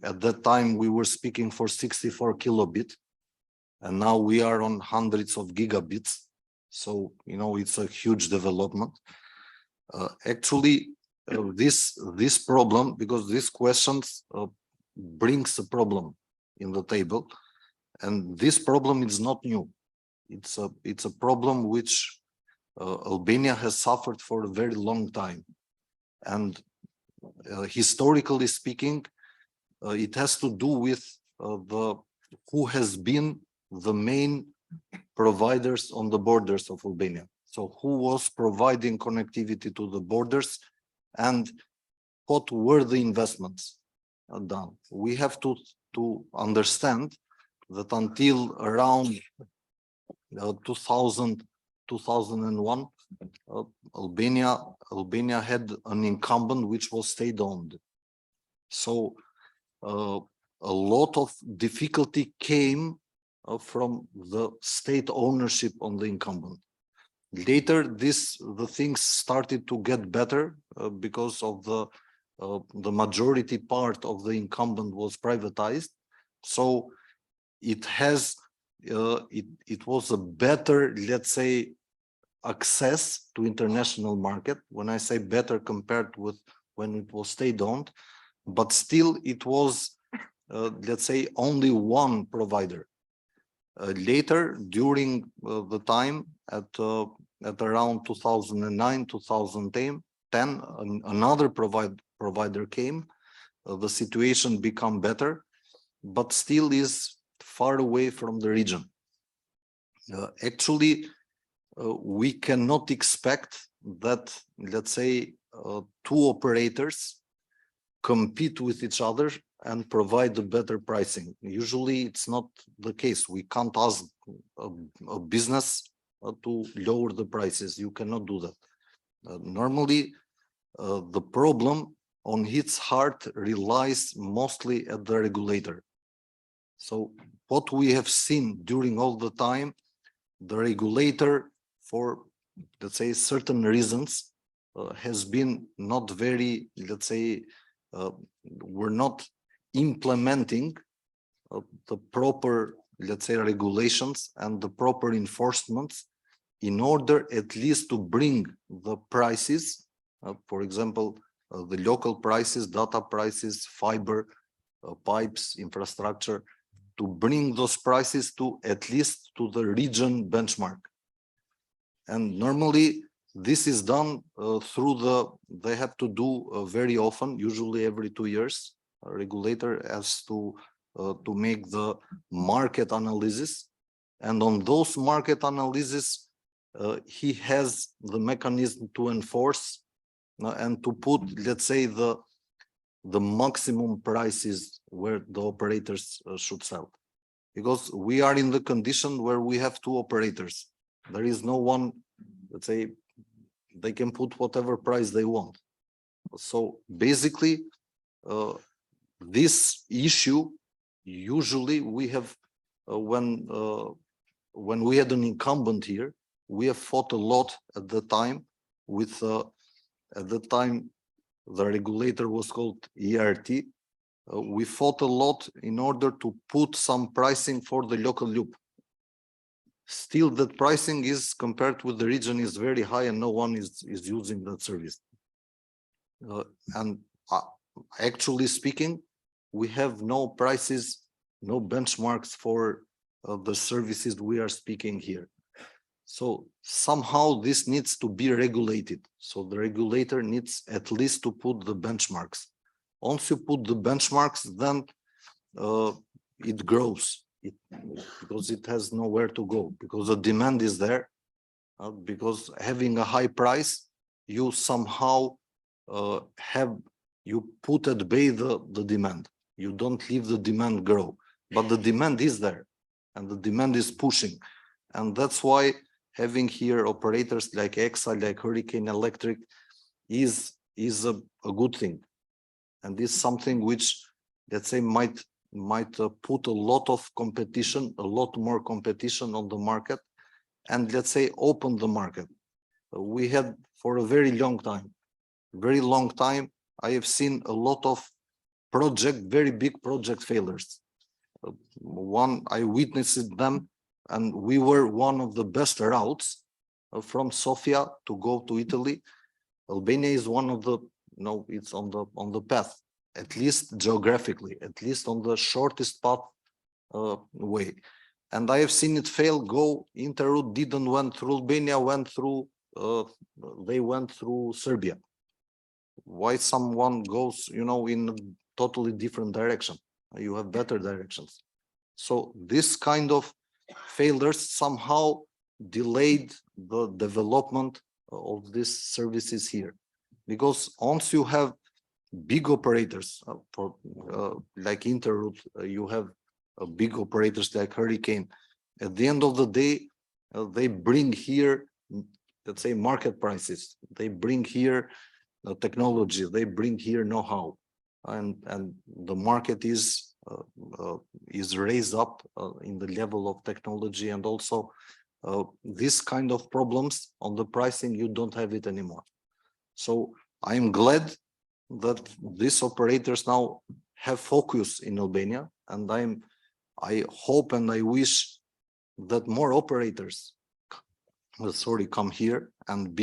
at that time we were speaking for 64 kilobit, and now we are on hundreds of gigabits. So you know, it's a huge development. Actually, this problem, because these questions brings a problem in the table, and this problem is not new. It's a problem which Albania has suffered for a very long time, and historically speaking, it has to do with who has been the main providers on the borders of Albania. So who was providing connectivity to the borders, and what were the investments done? We have to understand that until around 2001, Albania had an incumbent which was state-owned. So a lot of difficulty came from the state ownership on the incumbent. Later, the things started to get better because of the majority part of the incumbent was privatized. So it has it was a better, let's say, access to international market. When I say better compared with when it was state-owned, but still it was, let's say, only one provider. Later, during the time at around 2009, 2010, another provider came. The situation became better, but still is far away from the region. Actually, we cannot expect that, let's say, two operators compete with each other and provide a better pricing. Usually it's not the case. We can't ask a business to lower the prices. You cannot do that. Normally, the problem on its heart relies mostly at the regulator. So what we have seen during all the time, the regulator, for, let's say, certain reasons, has been not very, let's say, we're not implementing the proper, let's say, regulations and the proper enforcements in order at least to bring the prices, for example, the local prices, data prices, fiber, pipes, infrastructure, to bring those prices to at least to the region benchmark. And normally this is done through they have to do very often, usually every 2 years. A regulator has to make the market analysis, and on those market analysis, he has the mechanism to enforce and to put, let's say, the maximum prices where the operators should sell. Because we are in the condition where we have two operators. There is no one, let's say, they can put whatever price they want. So basically, this issue, usually we have, when we had an incumbent here, we have fought a lot at the time with, at the time, the regulator was called ERT. We fought a lot in order to put some pricing for the local loop. Still, that pricing is compared with the region is very high, and no one is using that service. And actually speaking, we have no prices, no benchmarks for the services we are speaking here. So somehow this needs to be regulated. So the regulator needs at least to put the benchmarks. Once you put the benchmarks, then it grows. Because it has nowhere to go, because the demand is there, because having a high price, you somehow you put at bay the demand. You don't leave the demand grow, but the demand is there and the demand is pushing. And that's why having here operators like Xhelaj, like Hurricane Electric is a good thing. And is something which, let's say, might put a lot of competition, a lot more competition on the market, and let's say open the market. We had for a very long time, I have seen a lot of very big project failures. I witnessed them, and we were one of the best routes from Sofia to go to Italy. Albania is one of the, it's on the path, at least geographically, at least on the shortest path way. And I have seen it fail, go, Interroute didn't went through Albania, they went through Serbia. Why someone goes, in a totally different direction? You have better directions. So this kind of failures somehow delayed the development of these services here. Because once you have big operators like Interroute, you have big operators like Hurricane. At the end of the day, they bring here, let's say, market prices. They bring here technology. They bring here know-how, and the market is is raised up in the level of technology, and also this kind of problems on the pricing, you don't have it anymore. So I'm glad that these operators now have focus in Albania, and I hope and I wish that more operators come here and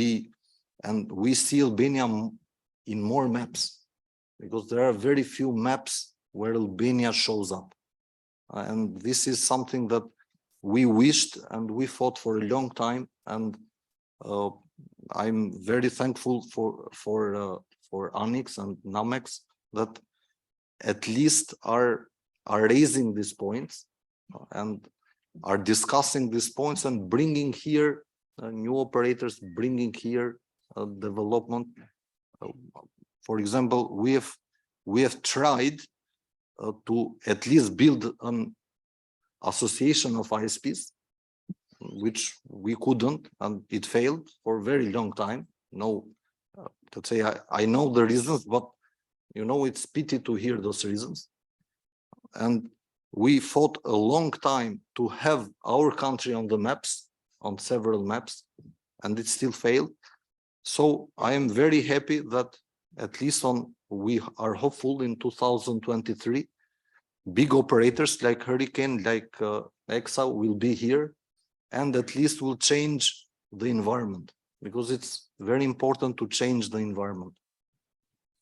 we see Albania in more maps, because there are very few maps where Albania shows up. And this is something that we wished and we fought for a long time. And I'm very thankful for ANIX and NAMEX that at least are raising these points and are discussing these points and bringing here new operators, bringing here development. For example, we have tried to at least build an association of ISPs, which we couldn't, and it failed for a very long time. No, let's say I know the reasons, but you know, it's pity to hear those reasons. And we fought a long time to have our country on the maps, on several maps, and it still failed. So I am very happy that at least we are hopeful in 2023, big operators like Hurricane, like Xhelaj will be here, and at least will change the environment, because it's very important to change the environment.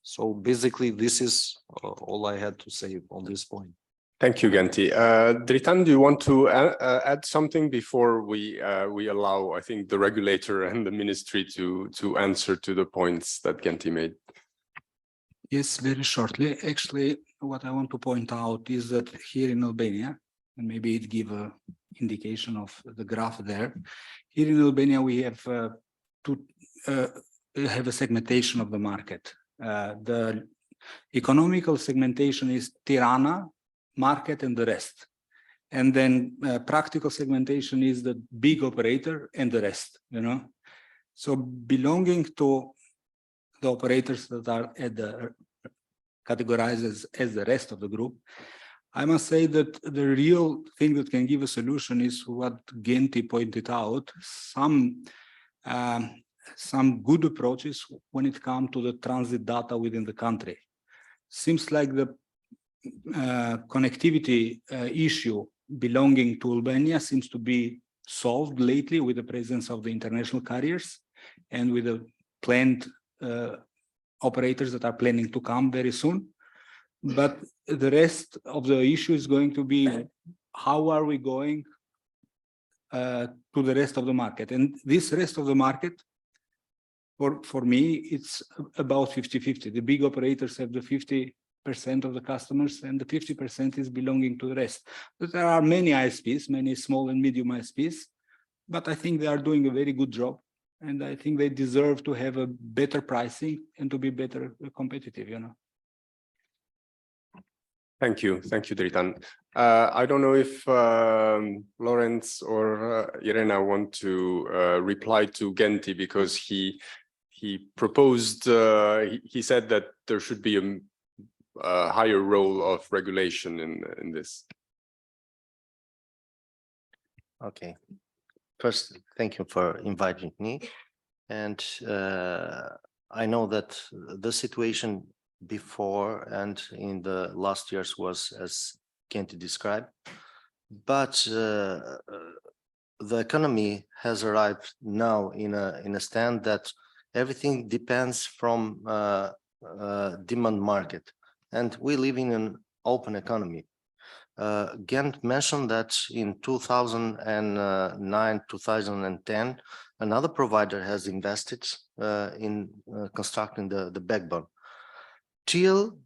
So basically, this is all I had to say on this point. Thank you, Genti. Dritan, do you want to add something before we allow, I think, the regulator and the ministry to answer to the points that Genti made? Yes, very shortly. Actually, what I want to point out is that here in Albania, and maybe it give an indication of the graph there. Here in Albania, we have have a segmentation of the market. The economical segmentation is Tirana, market, and the rest. And then practical segmentation is the big operator and the rest, you know. So belonging to the operators that are at the categorized as the rest of the group, I must say that the real thing that can give a solution is what Genti pointed out, some good approaches when it comes to the transit data within the country. Seems like the connectivity issue belonging to Albania seems to be solved lately with the presence of the international carriers and with the planned operators that are planning to come very soon. But the rest of the issue is going to be how are we going to the rest of the market? And this rest of the market, for me, it's about 50-50. The big operators have the 50% of the customers, and the 50% is belonging to the rest. But there are many ISPs, many small and medium ISPs, but I think they are doing a very good job. And I think they deserve to have a better pricing and to be better competitive, you know. Thank you, Dritan. I don't know if Lawrence or Irena want to reply to Genti, because he proposed, he said that there should be a higher role of regulation in this. Okay. First, thank you for inviting me. And I know that the situation before and in the last years was as Genti described, but the economy has arrived now in a stand that everything depends from demand market, and we live in an open economy. Gent mentioned that in 2009, 2010, another provider has invested in constructing the backbone. Till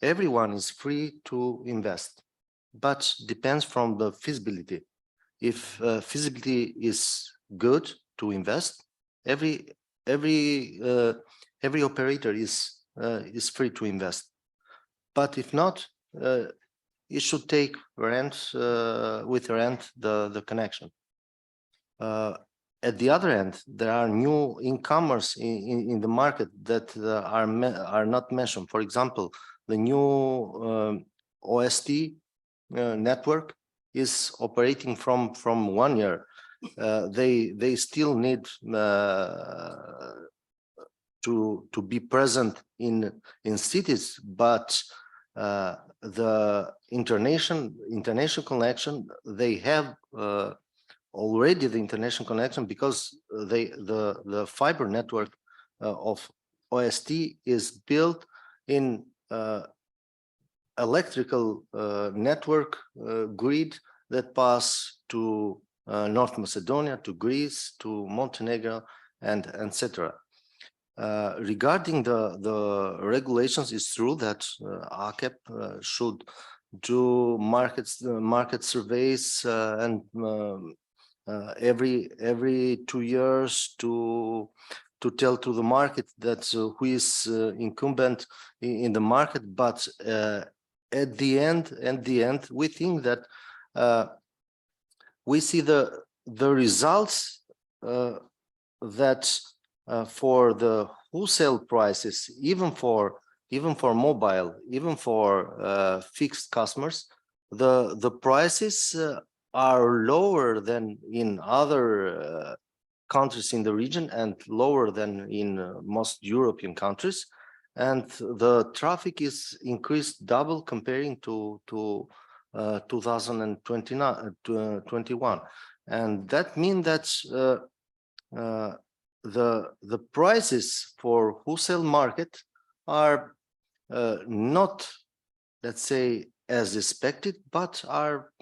everyone is free to invest, but depends from the feasibility. If feasibility is good to invest, every operator is free to invest. But if not, it should take rent with rent the connection. At the other end, there are new incomers in the market that are not mentioned. For example, the new OST network is operating from 1 year. They still need to be present in cities, but the international connection, they have already the international connection, because the fiber network of OST is built in electrical network grid that pass to North Macedonia, to Greece, to Montenegro, and etc. Regarding the regulations, it's true that AKEP should do market surveys and every 2 years to tell to the market that who is incumbent in the market. But at the end, we think that we see the results that for the wholesale prices, even for mobile, even for fixed customers, the prices are lower than in other countries in the region, and lower than in most European countries, and the traffic is increased double comparing to 2021, and that means that the prices for wholesale market are not, let's say, as expected, but are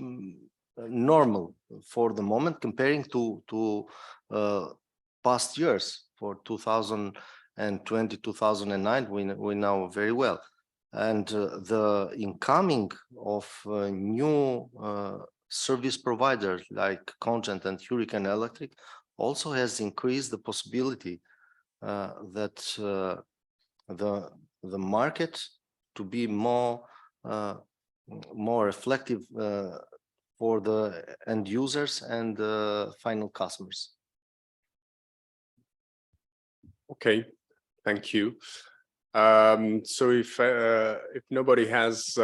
normal for the moment, comparing to past years. For 2020, 2009, we know very well. And the incoming of new service providers like Cogent and Hurricane Electric also has increased the possibility that the market to be more reflective for the end users and the final customers. Okay, thank you. So if nobody has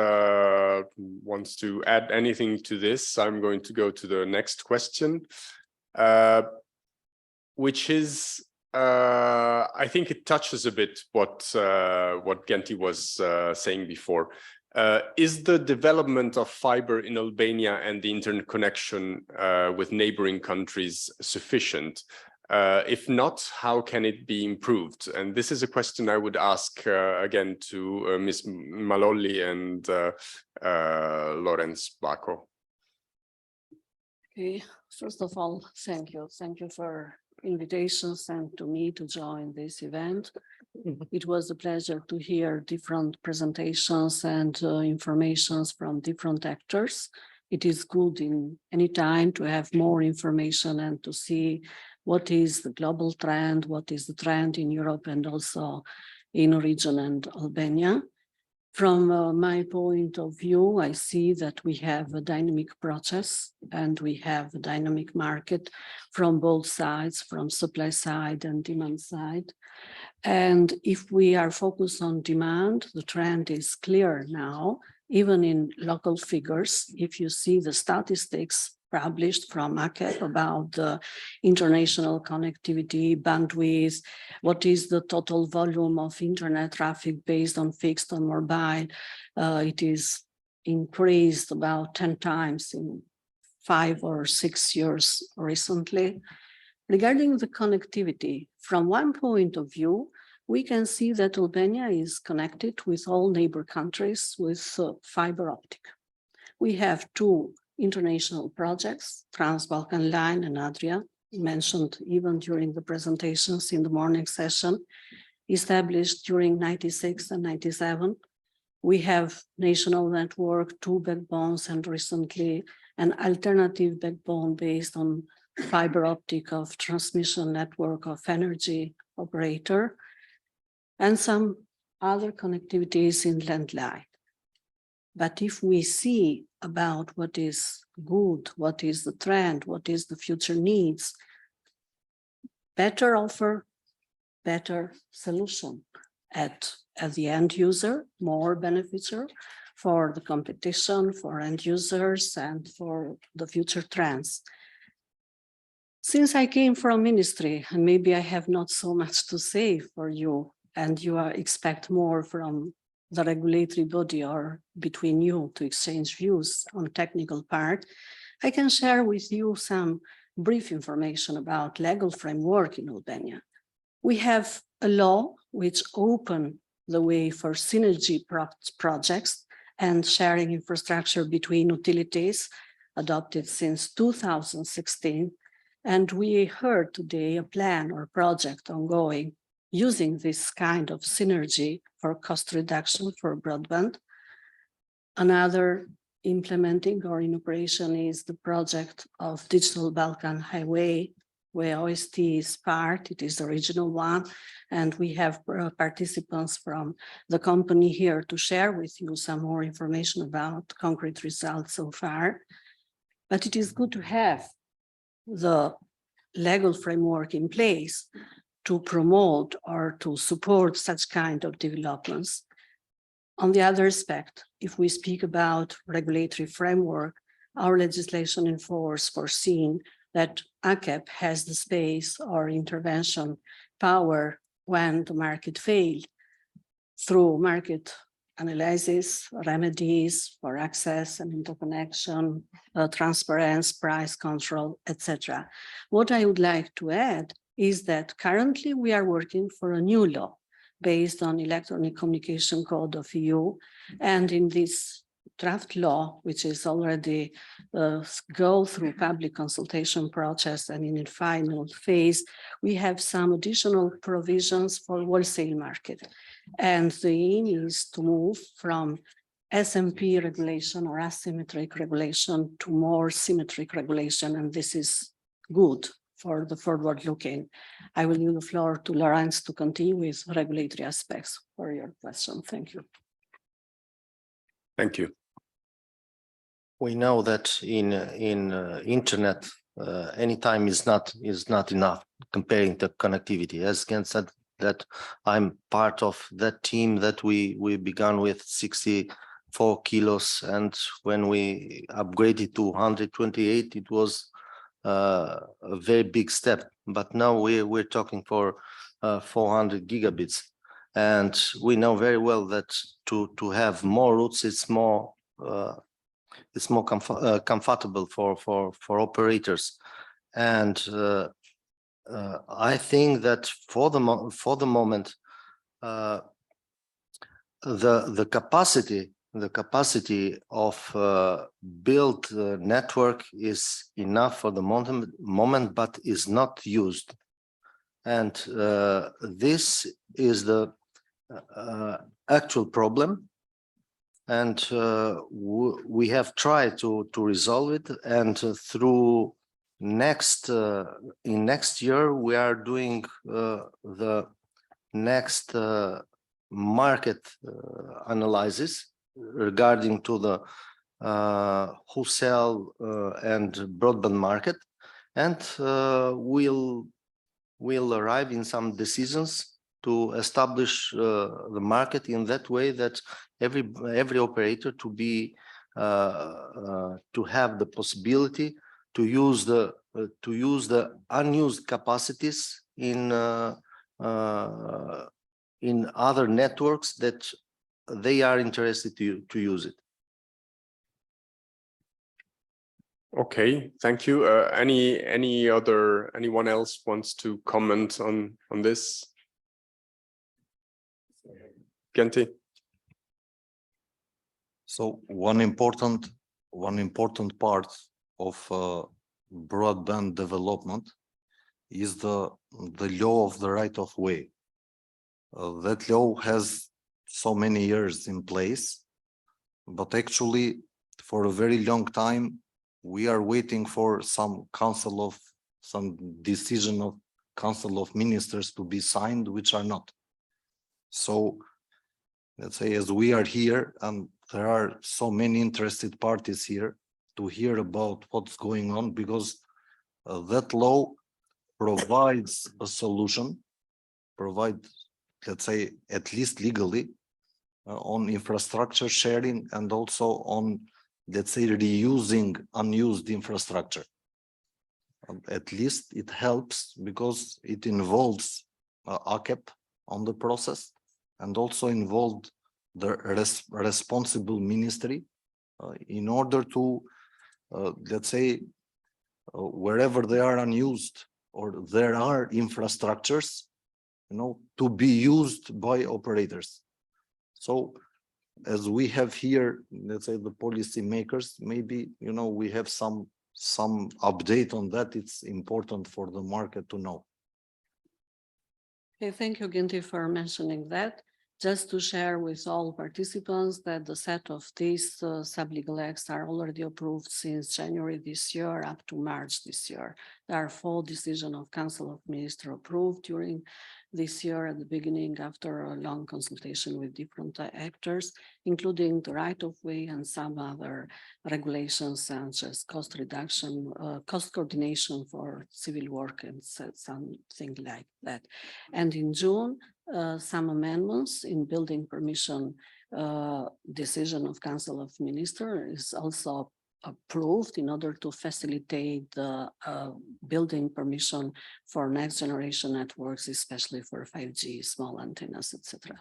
wants to add anything to this, I'm going to go to the next question, which is I think it touches a bit what Genti was saying before. Is the development of fiber in Albania and the interconnection with neighboring countries sufficient? If not, how can it be improved? And this is a question I would ask again to Ms. Malolli and Lorenz Bacco. Okay, first of all, thank you. Thank you for invitations and to me to join this event. It was a pleasure to hear different presentations and informations from different actors. It is good in any time to have more information and to see what is the global trend, what is the trend in Europe and also in region and Albania. From my point of view, I see that we have a dynamic process and we have a dynamic market from both sides, from supply side and demand side. And if we are focused on demand, the trend is clear now, even in local figures. If you see the statistics published from AKEP about the international connectivity, bandwidth, what is the total volume of internet traffic based on fixed and mobile, it is increased about 10 times in 5 or 6 years recently. Regarding the connectivity, from one point of view, we can see that Albania is connected with all neighbor countries with fiber optic. We have 2 international projects, Trans-Balkan Line and Adria, mentioned even during the presentations in the morning session, established during 96 and 97. We have national network, 2 backbones, and recently an alternative backbone based on fiber optic of transmission network of energy operator, and some other connectivities in landline. But if we see about what is good, what is the trend, what is the future needs, better offer, better solution at the end user, more beneficial for the competition, for end users, and for the future trends. Since I came from ministry, and maybe I have not so much to say for you, and you expect more from the regulatory body or between you to exchange views on technical part, I can share with you some brief information about legal framework in Albania. We have a law which opened the way for synergy projects and sharing infrastructure between utilities adopted since 2016. And we heard today a plan or project ongoing using this kind of synergy for cost reduction for broadband. Another implementing or in operation is the project of Digital Balkan Highway, where OST is part, it is the original one, and we have participants from the company here to share with you some more information about concrete results so far. But it is good to have the legal framework in place to promote or to support such kind of developments. On the other aspect, if we speak about regulatory framework, our legislation in force foreseen that ACEP has the space or intervention power when the market failed through market analysis, remedies for access and interconnection, transparency, price control, etc. What I would like to add is that currently we are working for a new law based on Electronic Communication Code of EU. And in this draft law, which is already go through public consultation process and in the final phase, we have some additional provisions for wholesale market. And the aim is to move from SMP regulation or asymmetric regulation to more symmetric regulation. And this is good for the forward looking. I will give the floor to Lawrence to continue with regulatory aspects for your question. Thank you. Thank you. We know that in internet, any time is not enough comparing the connectivity. As Ken said, that I'm part of that team that we began with 64 kilos, and when we upgraded to 128, it was a very big step. But now we're talking for 400 gigabits, and we know very well that to have more routes, it's more comfortable for operators. And I think that for the moment, the capacity of built network is enough for the moment, but is not used. And this is the actual problem. And we have tried to resolve it, and through next year we are doing the next market analysis regarding to the wholesale and broadband market, and we'll arrive in some decisions to establish the market in that way that every operator to have the possibility to use the unused capacities in other networks that they are interested to use it. Okay, thank you. Anyone else wants to comment on this? Genti? So one important part of broadband development is the law of the right of way. That law has so many years in place, but actually for a very long time we are waiting for some decision of Council of Ministers to be signed, which are not. So let's say, as we are here and there are so many interested parties here to hear about what's going on, because that law provides a solution, let's say, at least legally, on infrastructure sharing and also on, let's say, reusing unused infrastructure. At least it helps because it involves ACEP on the process and also involved the responsible ministry in order to, let's say, wherever they are unused or there are infrastructures, to be used by operators. So as we have here, let's say the policy makers, maybe, we have some update on that. It's important for the market to know. Okay, thank you, Ginti, for mentioning that. Just to share with all participants that the set of these sub-legal acts are already approved since January this year up to March this year. There are 4 decisions of Council of Ministers approved during this year at the beginning after a long consultation with different actors, including the right-of-way and some other regulations such as cost reduction, cost coordination for civil work and something like that. And in June, some amendments in building permission decision of Council of Ministers is also approved in order to facilitate the building permission for next generation networks, especially for 5G, small antennas, etc.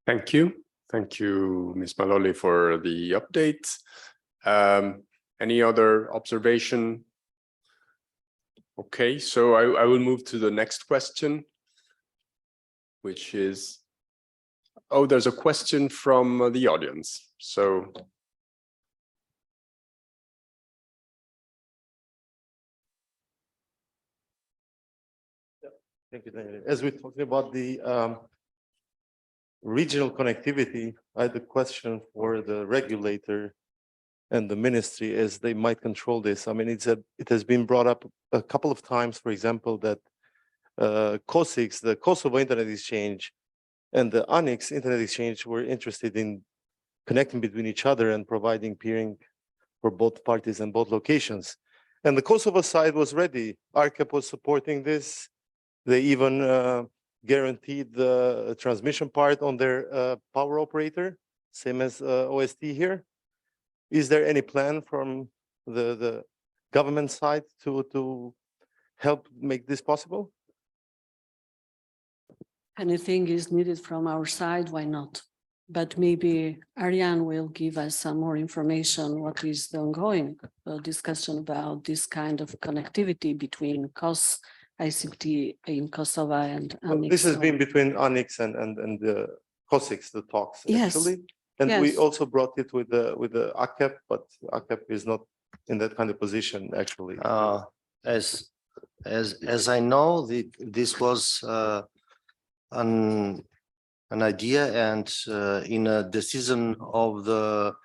Thank you. Thank you, Ms. Maloli, for the update. Any other observation? Okay, so I will move to the next question, which is, oh, there's a question from the audience. So thank you, Daniel. As we're talking about the regional connectivity, I had a question for the regulator and the ministry as they might control this. I mean, it has been brought up a couple of times, for example, that COSIX, the Kosovo Internet Exchange, and the ANIX Internet Exchange were interested in connecting between each other and providing peering for both parties and both locations. And the Kosovo side was ready. ARCEP was supporting this. They even guaranteed the transmission part on their power operator, same as OST here. Is there any plan from the government side to help make this possible? Anything is needed from our side, why not? But maybe Arjan will give us some more information. What is the ongoing discussion about this kind of connectivity between COS, ICT in Kosovo and ANIX? This has been between ANIX and the COSIX, the talks, yes. actually. And yes. we also brought it with the ACEP, but ACEP is not in that kind of position, actually. As I know, this was an idea, and in a decision of the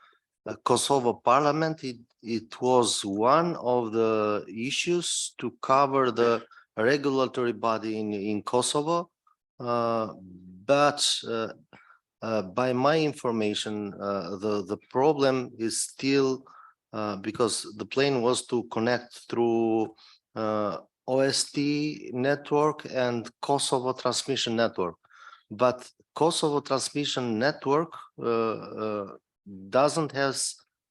Kosovo Parliament, it was one of the issues to cover the regulatory body in Kosovo, but by my information, the problem is still because the plan was to connect through OST network and Kosovo transmission network, but Kosovo transmission network doesn't have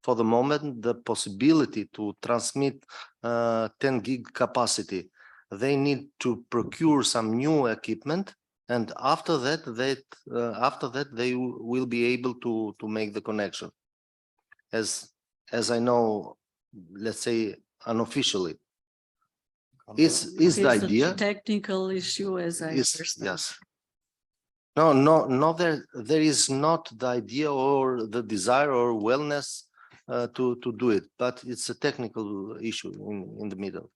for the moment the possibility to transmit 10 gig capacity. They need to procure some new equipment, and after that they will be able to make the connection. As I know, let's say unofficially. Is the idea a technical issue, as I understand. Yes. No, there is not the idea or the desire or wellness to do it, but it's a technical issue in the middle.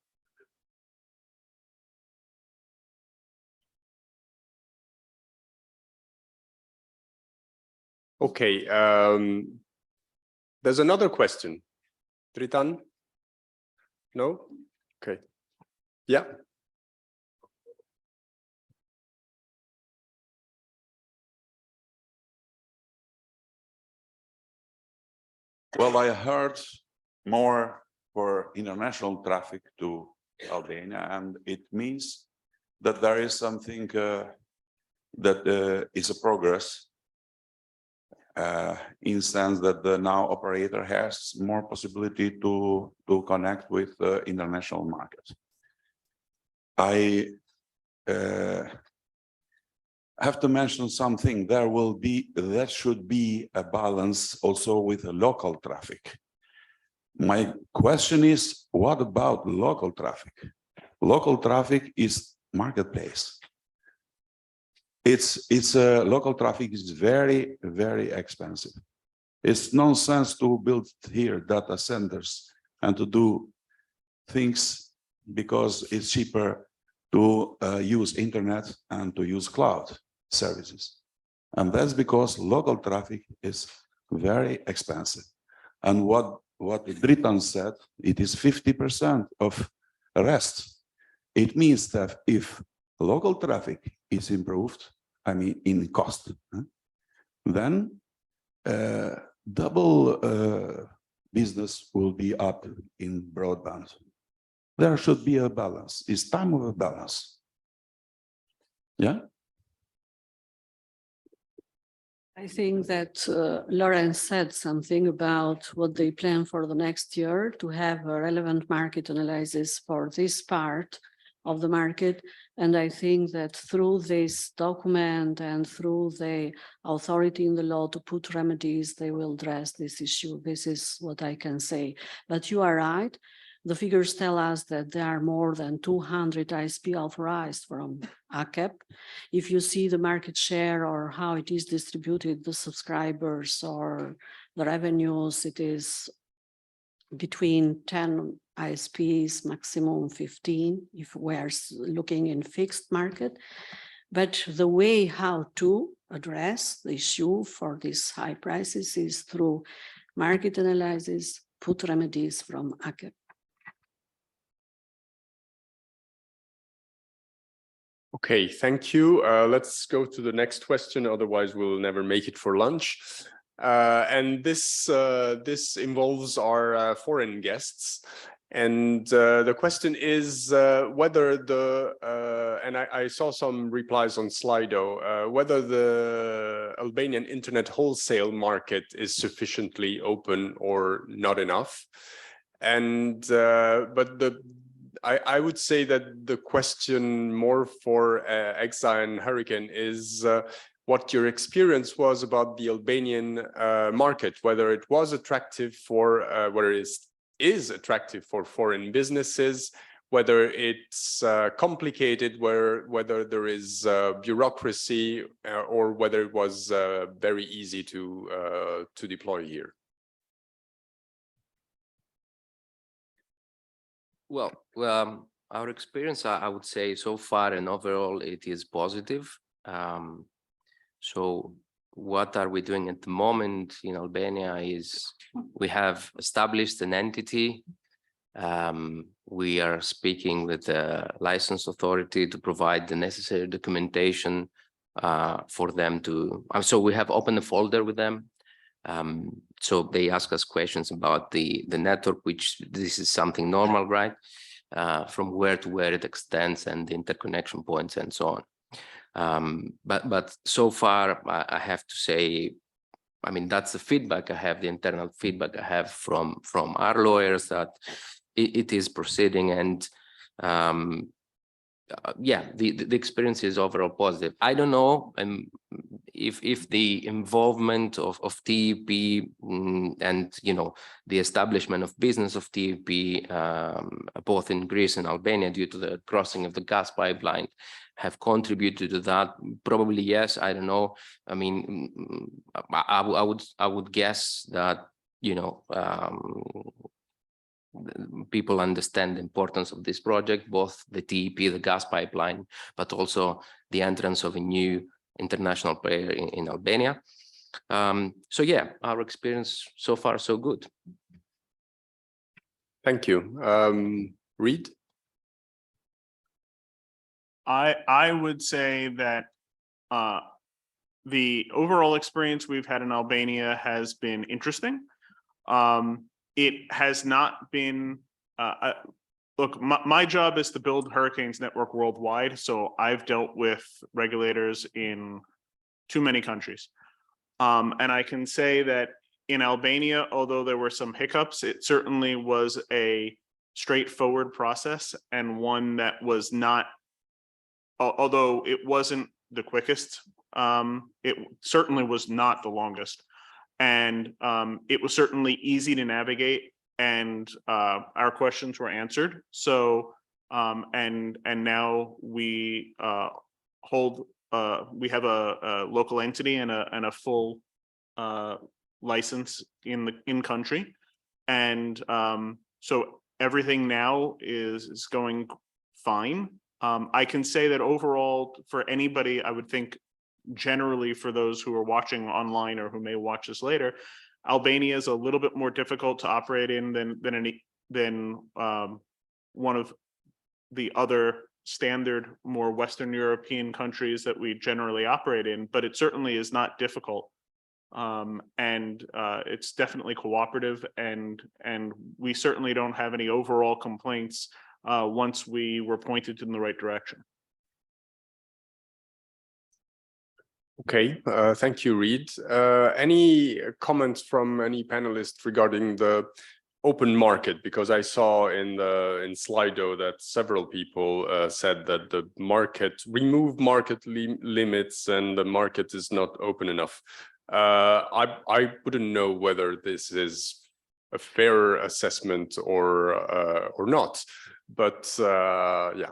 Okay, there's another question. Tritan? No? Okay. Yeah. Well, I heard more for international traffic to Albania, and it means that there is something that is a progress in sense that the now operator has more possibility to connect with the international market. I have to mention something. There should be a balance also with the local traffic. My question is, what about local traffic? Local traffic is marketplace. It's local traffic is very, very expensive. It's nonsense to build here data centers and to do things because it's cheaper to use internet and to use cloud services. And that's because local traffic is very expensive. And what Britain said, it is 50% of rest. It means that if local traffic is improved, I mean in cost, then double business will be up in broadband. There should be a balance. It's time of a balance. Yeah? I think that Lawrence said something about what they plan for the next year to have a relevant market analysis for this part of the market. And I think that through this document and through the authority in the law to put remedies, they will address this issue. This is what I can say. But you are right. The figures tell us that there are more than 200 ISP authorized from ACEP. If you see the market share or how it is distributed, the subscribers or the revenues, it is between 10 ISPs, maximum 15, if we're looking in fixed market. But the way how to address the issue for these high prices is through market analysis, put remedies from ACEP. Okay, thank you. Let's go to the next question. Otherwise, we'll never make it for lunch. And this involves our foreign guests. And the question is whether and I saw some replies on Slido, whether the Albanian internet wholesale market is sufficiently open or not enough. And but I would say that the question more for Xhelaj and Hurricane is what your experience was about the Albanian market, whether it was attractive for, whether it is attractive for foreign businesses, whether it's complicated, whether there is bureaucracy, or whether it was very easy to deploy here. Well, our experience, I would say so far and overall, it is positive. So what are we doing at the moment in Albania is we have established an entity. We are speaking with the license authority to provide the necessary documentation for them to, so we have opened a folder with them. So they ask us questions about the network, which this is something normal, right? From where to where it extends and the interconnection points and so on. But so far, I have to say, I mean, that's the feedback I have, the internal feedback I have from our lawyers, that it is proceeding, and yeah, the experience is overall positive. I don't know if the involvement of TEP and the establishment of business of TEP both in Greece and Albania due to the crossing of the gas pipeline have contributed to that. Probably yes, I don't know. I mean, I would guess that people understand the importance of this project, both the TEP, the gas pipeline, but also the entrance of a new international player in Albania. So yeah, our experience so far so good. Thank you. Reid? I would say that the overall experience we've had in Albania has been interesting. It has not been look, my job is to build hurricanes network worldwide. So I've dealt with regulators in too many countries. And I can say that in Albania, although there were some hiccups, it certainly was a straightforward process and one that was not, although it wasn't the quickest, it certainly was not the longest. And it was certainly easy to navigate, and our questions were answered. So, and now we we have a local entity and a full license in country, and so everything now is going fine. I can say that overall, for anybody, I would think generally for those who are watching online or who may watch this later, Albania is a little bit more difficult to operate in than one of the other standard, more Western European countries that we generally operate in, but it certainly is not difficult. And it's definitely cooperative, and we certainly don't have any overall complaints once we were pointed in the right direction. Okay, thank you, Reid. Any comments from any panelists regarding the open market? Because I saw in Slido that several people said that the market, remove market limits and the market is not open enough. I wouldn't know whether this is a fair assessment or not, but yeah.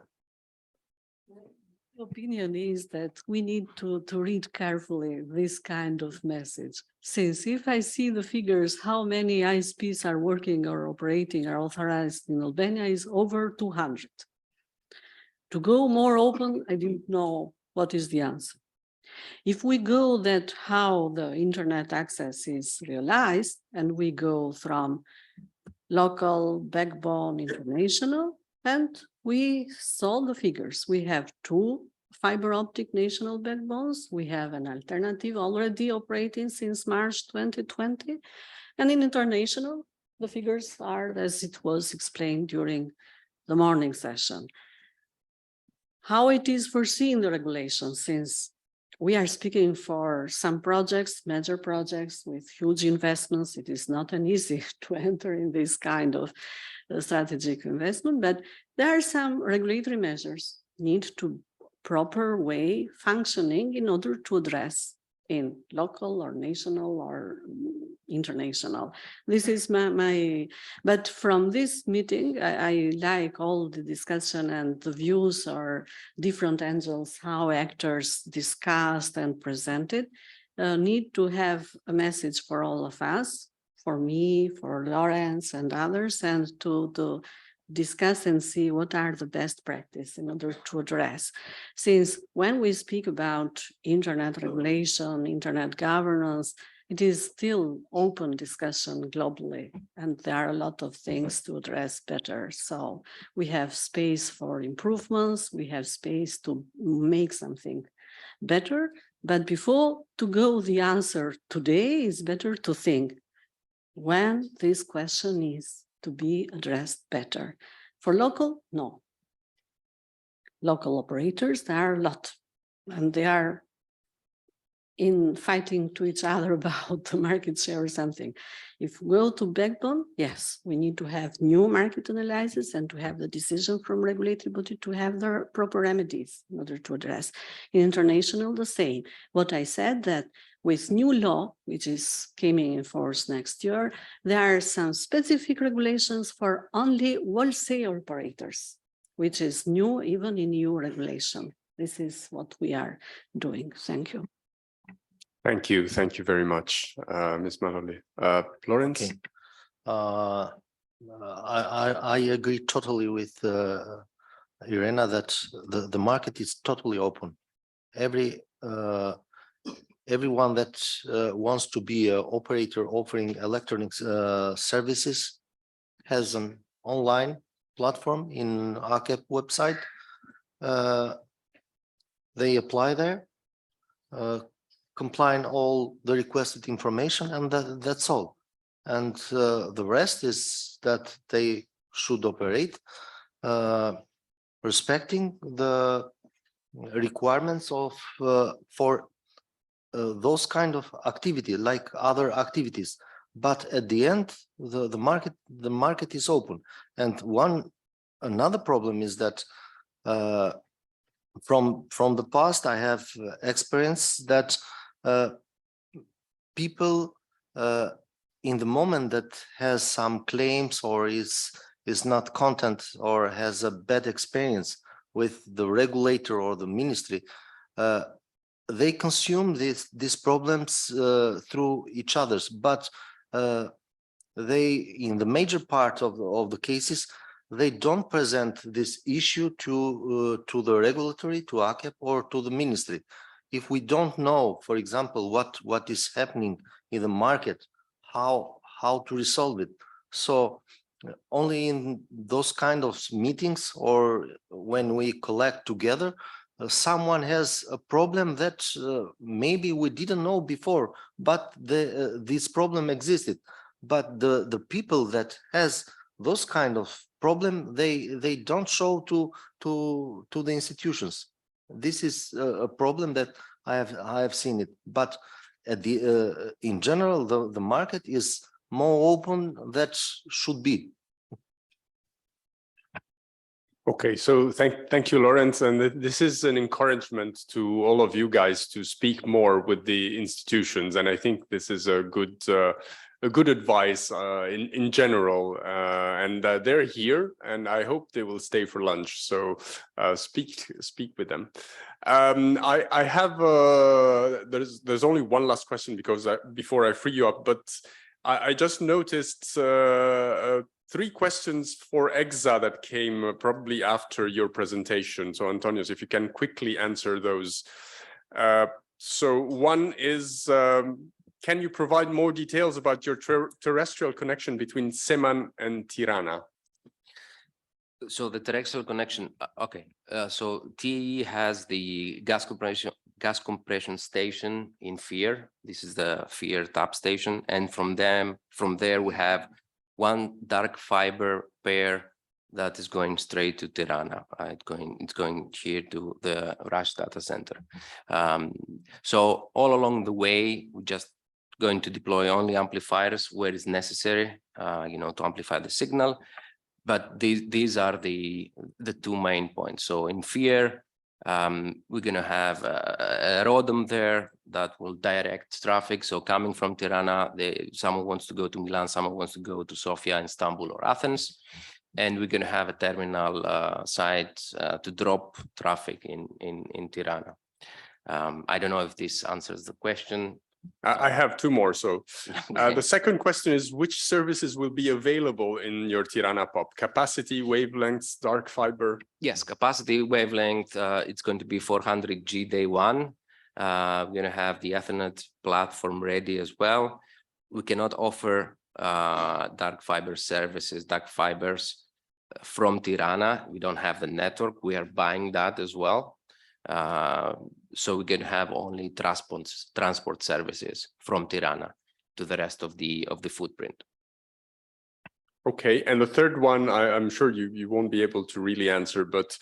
Opinion is that we need to read carefully this kind of message. Since if I see the figures, how many ISPs are working or operating or authorized in Albania is over 200. To go more open, I didn't know what is the answer. If we go that how the internet access is realized, and we go from local, backbone, international, and we saw the figures. We have 2 fiber optic national backbones. We have an alternative already operating since March 2020. And in international, the figures are as it was explained during the morning session. How it is foreseen the regulation, since we are speaking for some projects, major projects with huge investments. It is not an easy to enter in this kind of strategic investment, but there are some regulatory measures need to proper way functioning in order to address in local or national or international. This is but from this meeting, I like all the discussion and the views or different angles, how actors discussed and presented. Need to have a message for all of us, for me, for Lawrence and others, and to discuss and see what are the best practice in order to address. Since when we speak about internet regulation, internet governance, it is still open discussion globally, and there are a lot of things to address better. So we have space for improvements, we have space to make something better, but before to go the answer today, it's better to think when this question is to be addressed better. For local, no. Local operators, there are a lot, and they are in fighting to each other about the market share or something. If we go to backbone, yes, we need to have new market analysis and to have the decision from regulatory body to have the proper remedies in order to address. In international, the same. What I said that with new law, which is coming in force next year, there are some specific regulations for only wholesale operators, which is new even in EU regulation. This is what we are doing. Thank you. Thank you very much, Ms. Maloli. Lawrence? Okay. I agree totally with Irena that the market is totally open. Everyone that wants to be an operator offering electronic services has an online platform in ACEP website. They apply there, compile all the requested information, and that's all. And the rest is that they should operate. respecting the requirements of for those kind of activity like other activities. But at the end, the market is open. And another problem is that from the past, I have experience that people in the moment that has some claims or is not content or has a bad experience with the regulator or the ministry, they consume these problems through each other's, but they, in the major part of the cases, they don't present this issue to the regulatory, to ACEP or to the ministry. If we don't know, for example, what is happening in the market, how to resolve it. So only in those kind of meetings or when we collect together, someone has a problem that maybe we didn't know before, but this problem existed. But the people that has those kind of problem, they don't show to the institutions. This is a problem that I have seen it. But at the in general, the market is more open than should be. Okay, so thank you, Lawrence, and this is an encouragement to all of you guys to speak more with the institutions, and I think this is a good advice in general, and they're here, and I hope they will stay for lunch. So speak with them. I have there's only one last question because before I free you up, but I just noticed 3 questions for EXA that came probably after your presentation. So Antonios, if you can quickly answer those. So one is, can you provide more details about your terrestrial connection between Seman and Tirana? So the terrestrial connection, okay. So TAE has the gas compression station in Fier. This is the Fier tap station, and from there we have one dark fiber pair that is going straight to Tirana. It's going here to the Rush data center. So all along the way, we're just going to deploy only amplifiers where it's necessary, to amplify the signal. But these are the 2 main points. So in Fier, we're going to have a ROADM there that will direct traffic. So coming from Tirana, someone wants to go to Milan, someone wants to go to Sofia, Istanbul, or Athens. And we're going to have a terminal site to drop traffic in Tirana. I don't know if this answers the question. I have 2 more. So the second question is, which services will be available in your Tirana POP? Capacity, wavelengths, dark fiber? Yes, capacity, wavelength, it's going to be 400G day 1. We're going to have the Ethernet platform ready as well. We cannot offer dark fiber services, dark fibers from Tirana. We don't have the network. We are buying that as well. So we can have only transport services from Tirana to the rest of the footprint. Okay, and the third one, I'm sure you won't be able to really answer, but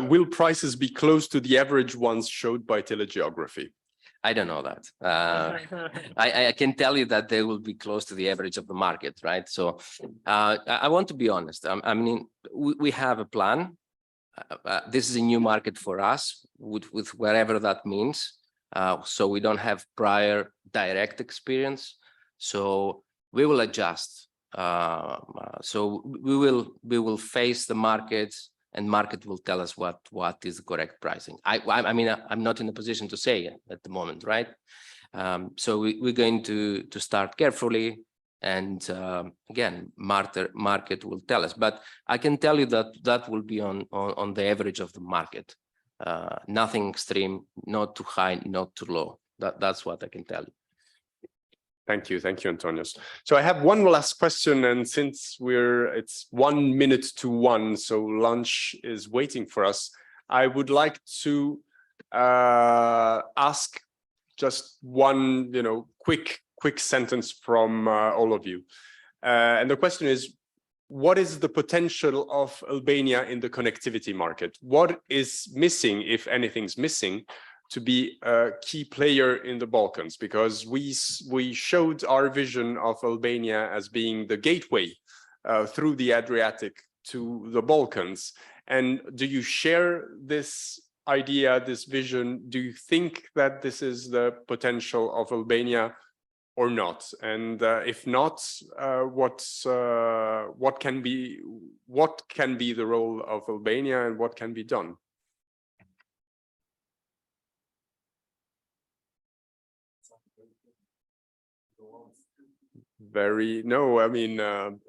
will prices be close to the average ones showed by telegeography? I don't know that. I can tell you that they will be close to the average of the market, right? So I want to be honest. I mean, we have a plan. This is a new market for us, with whatever that means. So we don't have prior direct experience. So we will adjust. So we will face the markets, and market will tell us what is the correct pricing. I mean, I'm not in a position to say it at the moment, right? So we're going to start carefully. And again, market will tell us, but I can tell you that will be on the average of the market. Nothing extreme, not too high, not too low. That's what I can tell you. Thank you, Antonios. So I have one last question, and since it's 1 minute to 1, so lunch is waiting for us, I would like to ask just one, quick sentence from all of you. And the question is, what is the potential of Albania in the connectivity market? What is missing, if anything's missing, to be a key player in the Balkans? Because we showed our vision of Albania as being the gateway through the Adriatic to the Balkans. And do you share this idea, this vision? Do you think that this is the potential of Albania or not? And if not, what can be the role of Albania and what can be done?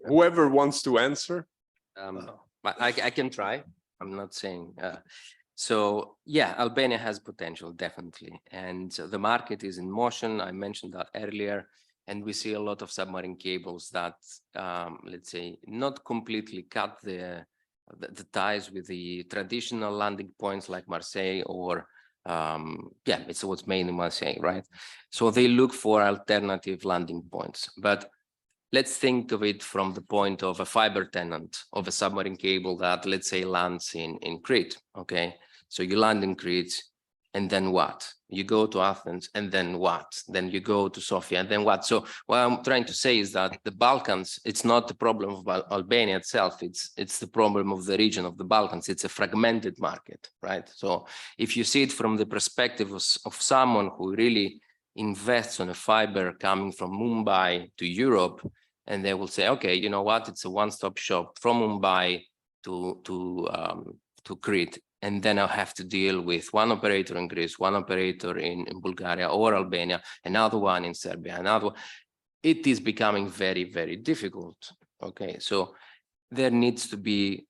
Whoever wants to answer. I can try. I'm not saying. So yeah, Albania has potential, definitely. And the market is in motion. I mentioned that earlier. And we see a lot of submarine cables that, let's say, not completely cut the ties with the traditional landing points like Marseille or, yeah, it's what's mainly Marseille, right? So they look for alternative landing points. But let's think of it from the point of a fiber tenant of a submarine cable that, let's say, lands in Crete, okay? So you land in Crete, and then what? You go to Athens, and then what? Then you go to Sofia, and then what? So what I'm trying to say is that the Balkans, it's not the problem of Albania itself, it's the problem of the region of the Balkans. It's a fragmented market, right? So if you see it from the perspective of someone who really invests on a fiber coming from Mumbai to Europe, and they will say, okay, you know what? It's a one-stop shop from Mumbai to Crete. And then I'll have to deal with one operator in Greece, one operator in Bulgaria or Albania, another one in Serbia, another one. It is becoming very, very difficult. Okay, so there needs to be,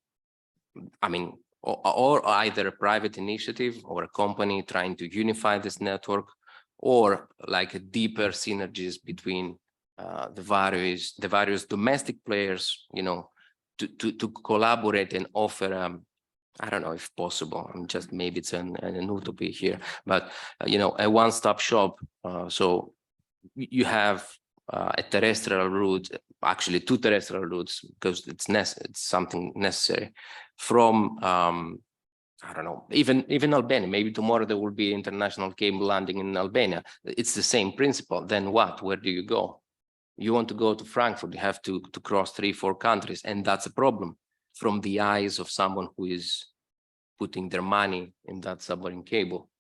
I mean, or either a private initiative or a company trying to unify this network, or like a deeper synergies between the various domestic players, you know, to collaborate and offer I don't know if possible. I'm just, maybe it's an utopia here, but you know, a one-stop shop. So you have a terrestrial route, actually two terrestrial routes, because it's something necessary from I don't know, even Albania. Maybe tomorrow there will be international cable landing in Albania. It's the same principle. Then what? Where do you go? You want to go to Frankfurt, you have to cross 3-4 countries, and that's a problem from the eyes of someone who is putting their money in that submarine cable.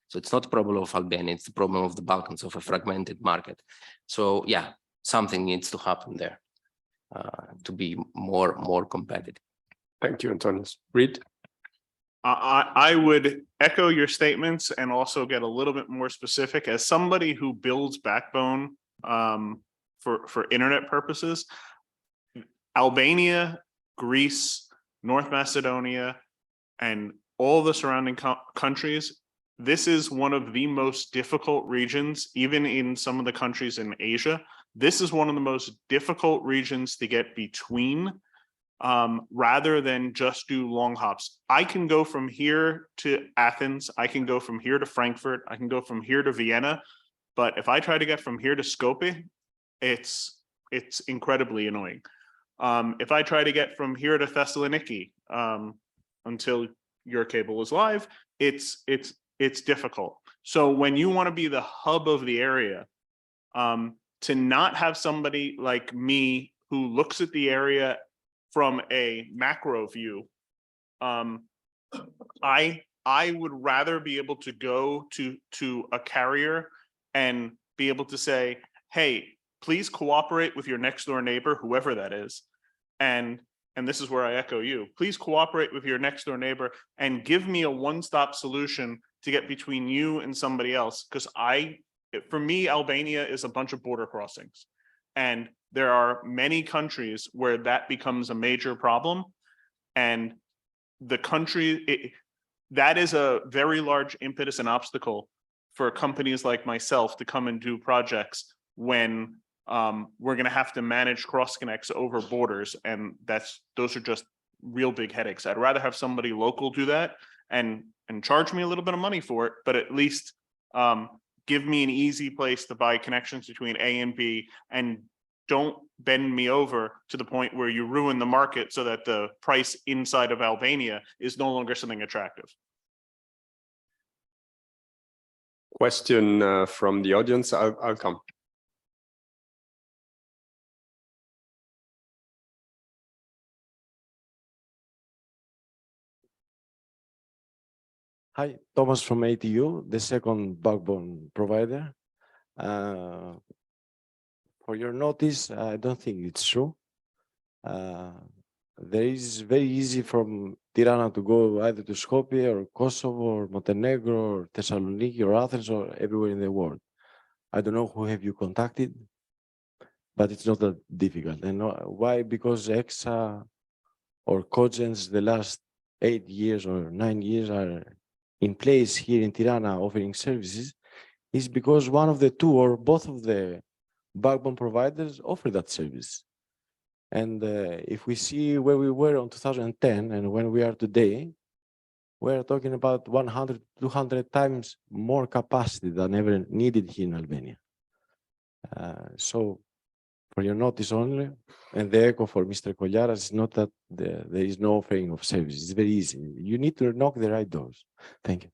So it's not a problem of Albania, it's the problem of the Balkans, of a fragmented market. So yeah, something needs to happen there to be more competitive. Thank you, Antonius. Reid? I would echo your statements and also get a little bit more specific. As somebody who builds backbone for internet purposes, Albania, Greece, North Macedonia, and all the surrounding countries, this is one of the most difficult regions, even in some of the countries in Asia. This is one of the most difficult regions to get between, rather than just do long hops. I can go from here to Athens, I can go from here to Frankfurt, I can go from here to Vienna, but if I try to get from here to Skopje, it's incredibly annoying. If I try to get from here to Thessaloniki, until your cable is live, it's difficult. So when you want to be the hub of the area, to not have somebody like me who looks at the area from a macro view, I would rather be able to go to a carrier and be able to say, hey, please cooperate with your next door neighbor, whoever that is. And this is where I echo you. Please cooperate with your next door neighbor and give me a one-stop solution to get between you and somebody else. Because for me, Albania is a bunch of border crossings. And there are many countries where that becomes a major problem. And the country, that is a very large impetus and obstacle for companies like myself to come and do projects when we're going to have to manage cross connects over borders, and those are just real big headaches. I'd rather have somebody local do that and charge me a little bit of money for it, but at least give me an easy place to buy connections between A and B and don't bend me over to the point where you ruin the market so that the price inside of Albania is no longer something attractive. Question from the audience. I'll come. Hi, Thomas from ATU, the second backbone provider. For your notice, I don't think it's true. There is very easy from Tirana to go either to Skopje or Kosovo or Montenegro or Thessaloniki or Athens or everywhere in the world. I don't know who have you contacted, but it's not that difficult. And why? Because EXA or Cogents the last 8 years or 9 years are in place here in Tirana offering services is because one of the two or both of the backbone providers offer that service. And if we see where we were in 2010 and when we are today, we're talking about 100, 200 times more capacity than ever needed here in Albania. So for your notice only, and the echo for Mr. Kollaras is not that there is no offering of services. It's very easy. You need to knock the right doors. Thank you.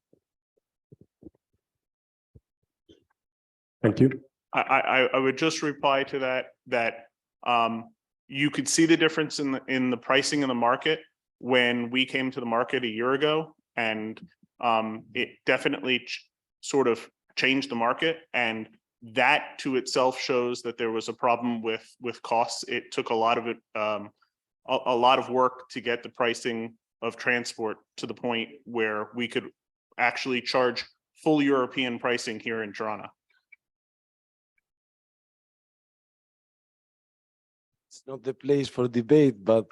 Thank you. I would just reply to that you could see the difference in the pricing in the market when we came to the market a year ago, and it definitely sort of changed the market, and that to itself shows that there was a problem with costs. It took a lot of it, a lot of work to get the pricing of transport to the point where we could actually charge full European pricing here in Tirana. It's not the place for debate, but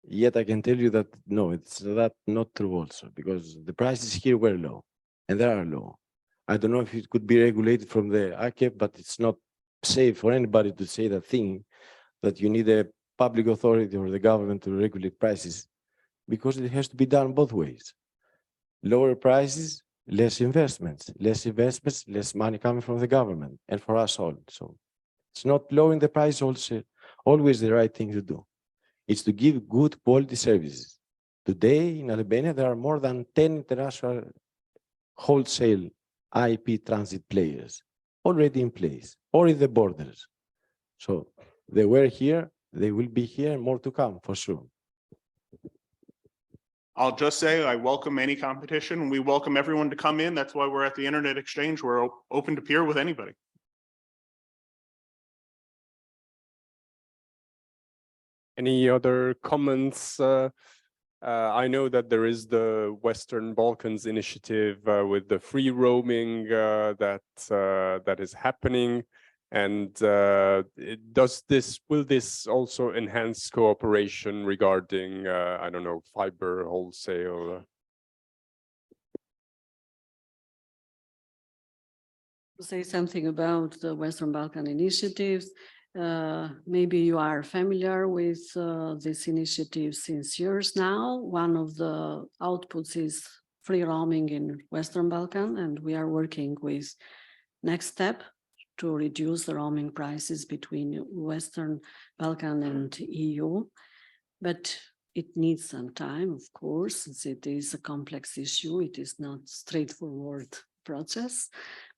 yet I can tell you that no, it's not true also, because the prices here were low, and they are low. I don't know if it could be regulated from the AKEP, but it's not safe for anybody to say that thing, that you need a public authority or the government to regulate prices, because it has to be done both ways. Lower prices, less investments, less money coming from the government, and for us all. So it's not lowering the price also always the right thing to do. It's to give good quality services. Today in Albania, there are more than 10 international wholesale IP transit players already in place or in the borders. So they were here, they will be here, and more to come for sure. I'll just say I welcome any competition. We welcome everyone to come in. That's why we're at the Internet Exchange. We're open to peer with anybody. Any other comments? I know that there is the Western Balkans initiative with the free roaming that is happening, and will this also enhance cooperation regarding I don't know, fiber wholesale? To say something about the Western Balkan initiatives. Maybe you are familiar with this initiative since years now. One of the outputs is free roaming in Western Balkan, and we are working with next step to reduce the roaming prices between Western Balkan and EU. But it needs some time, of course, since it is a complex issue. It is not straightforward process,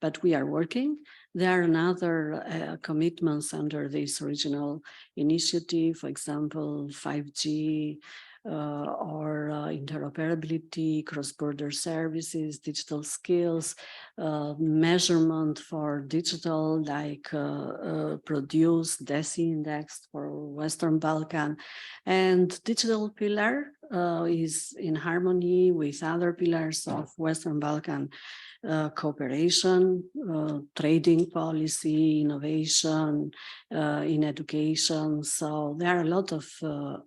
but we are working. There are other commitments under this original initiative, for example, 5G or interoperability, cross-border services, digital skills, measurement for digital, like produce, DESI index for Western Balkan, and digital pillar is in harmony with other pillars of Western Balkan cooperation, trading policy, innovation, in education. So there are a lot of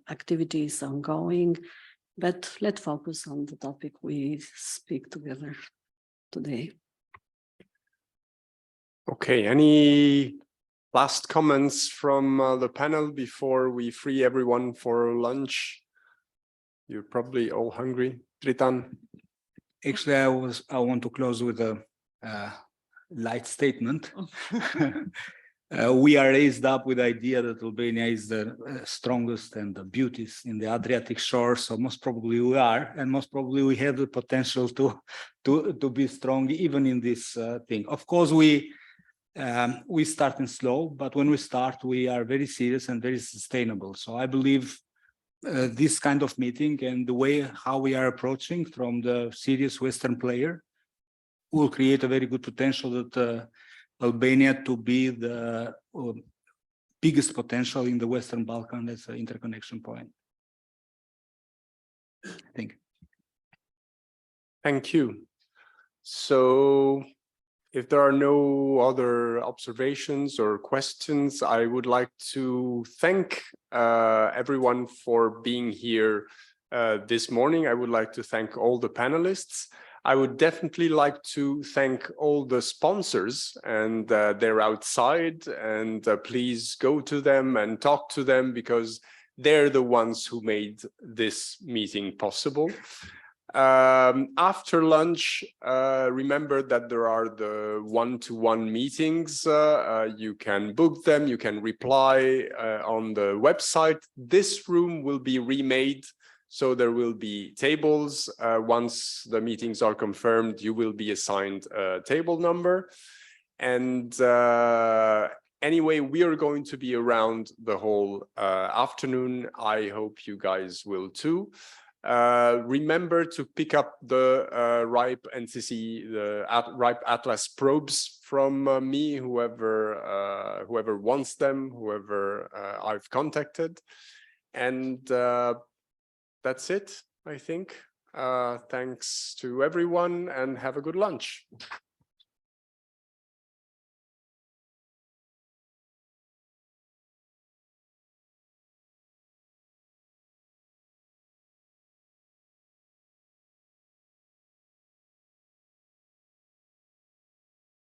activities ongoing, but let's focus on the topic we speak together today. Okay, any last comments from the panel before we free everyone for lunch? You're probably all hungry. Tritan? Actually, I want to close with a light statement. We are raised up with the idea that Albania is the strongest and the beautiest in the Adriatic shore. So most probably we are, and most probably we have the potential to be strong even in this thing. Of course, we starting slow, but when we start, we are very serious and very sustainable. So I believe this kind of meeting and the way how we are approaching from the serious Western player will create a very good potential that Albania to be the biggest potential in the Western Balkans as an interconnection point. Thank you. Thank you. So if there are no other observations or questions, I would like to thank everyone for being here this morning. I would like to thank all the panelists. I would definitely like to thank all the sponsors, and they're outside, and please go to them and talk to them because they're the ones who made this meeting possible. After lunch, remember that there are the one-to-one meetings. You can book them, you can reply on the website. This room will be remade. So there will be tables. Once the meetings are confirmed, you will be assigned a table number. And anyway, we are going to be around the whole afternoon. I hope you guys will too. Remember to pick up the RIPE NCC, the RIPE Atlas probes from me, whoever wants them, whoever I've contacted. And that's it, I think. Thanks to everyone and have a good lunch.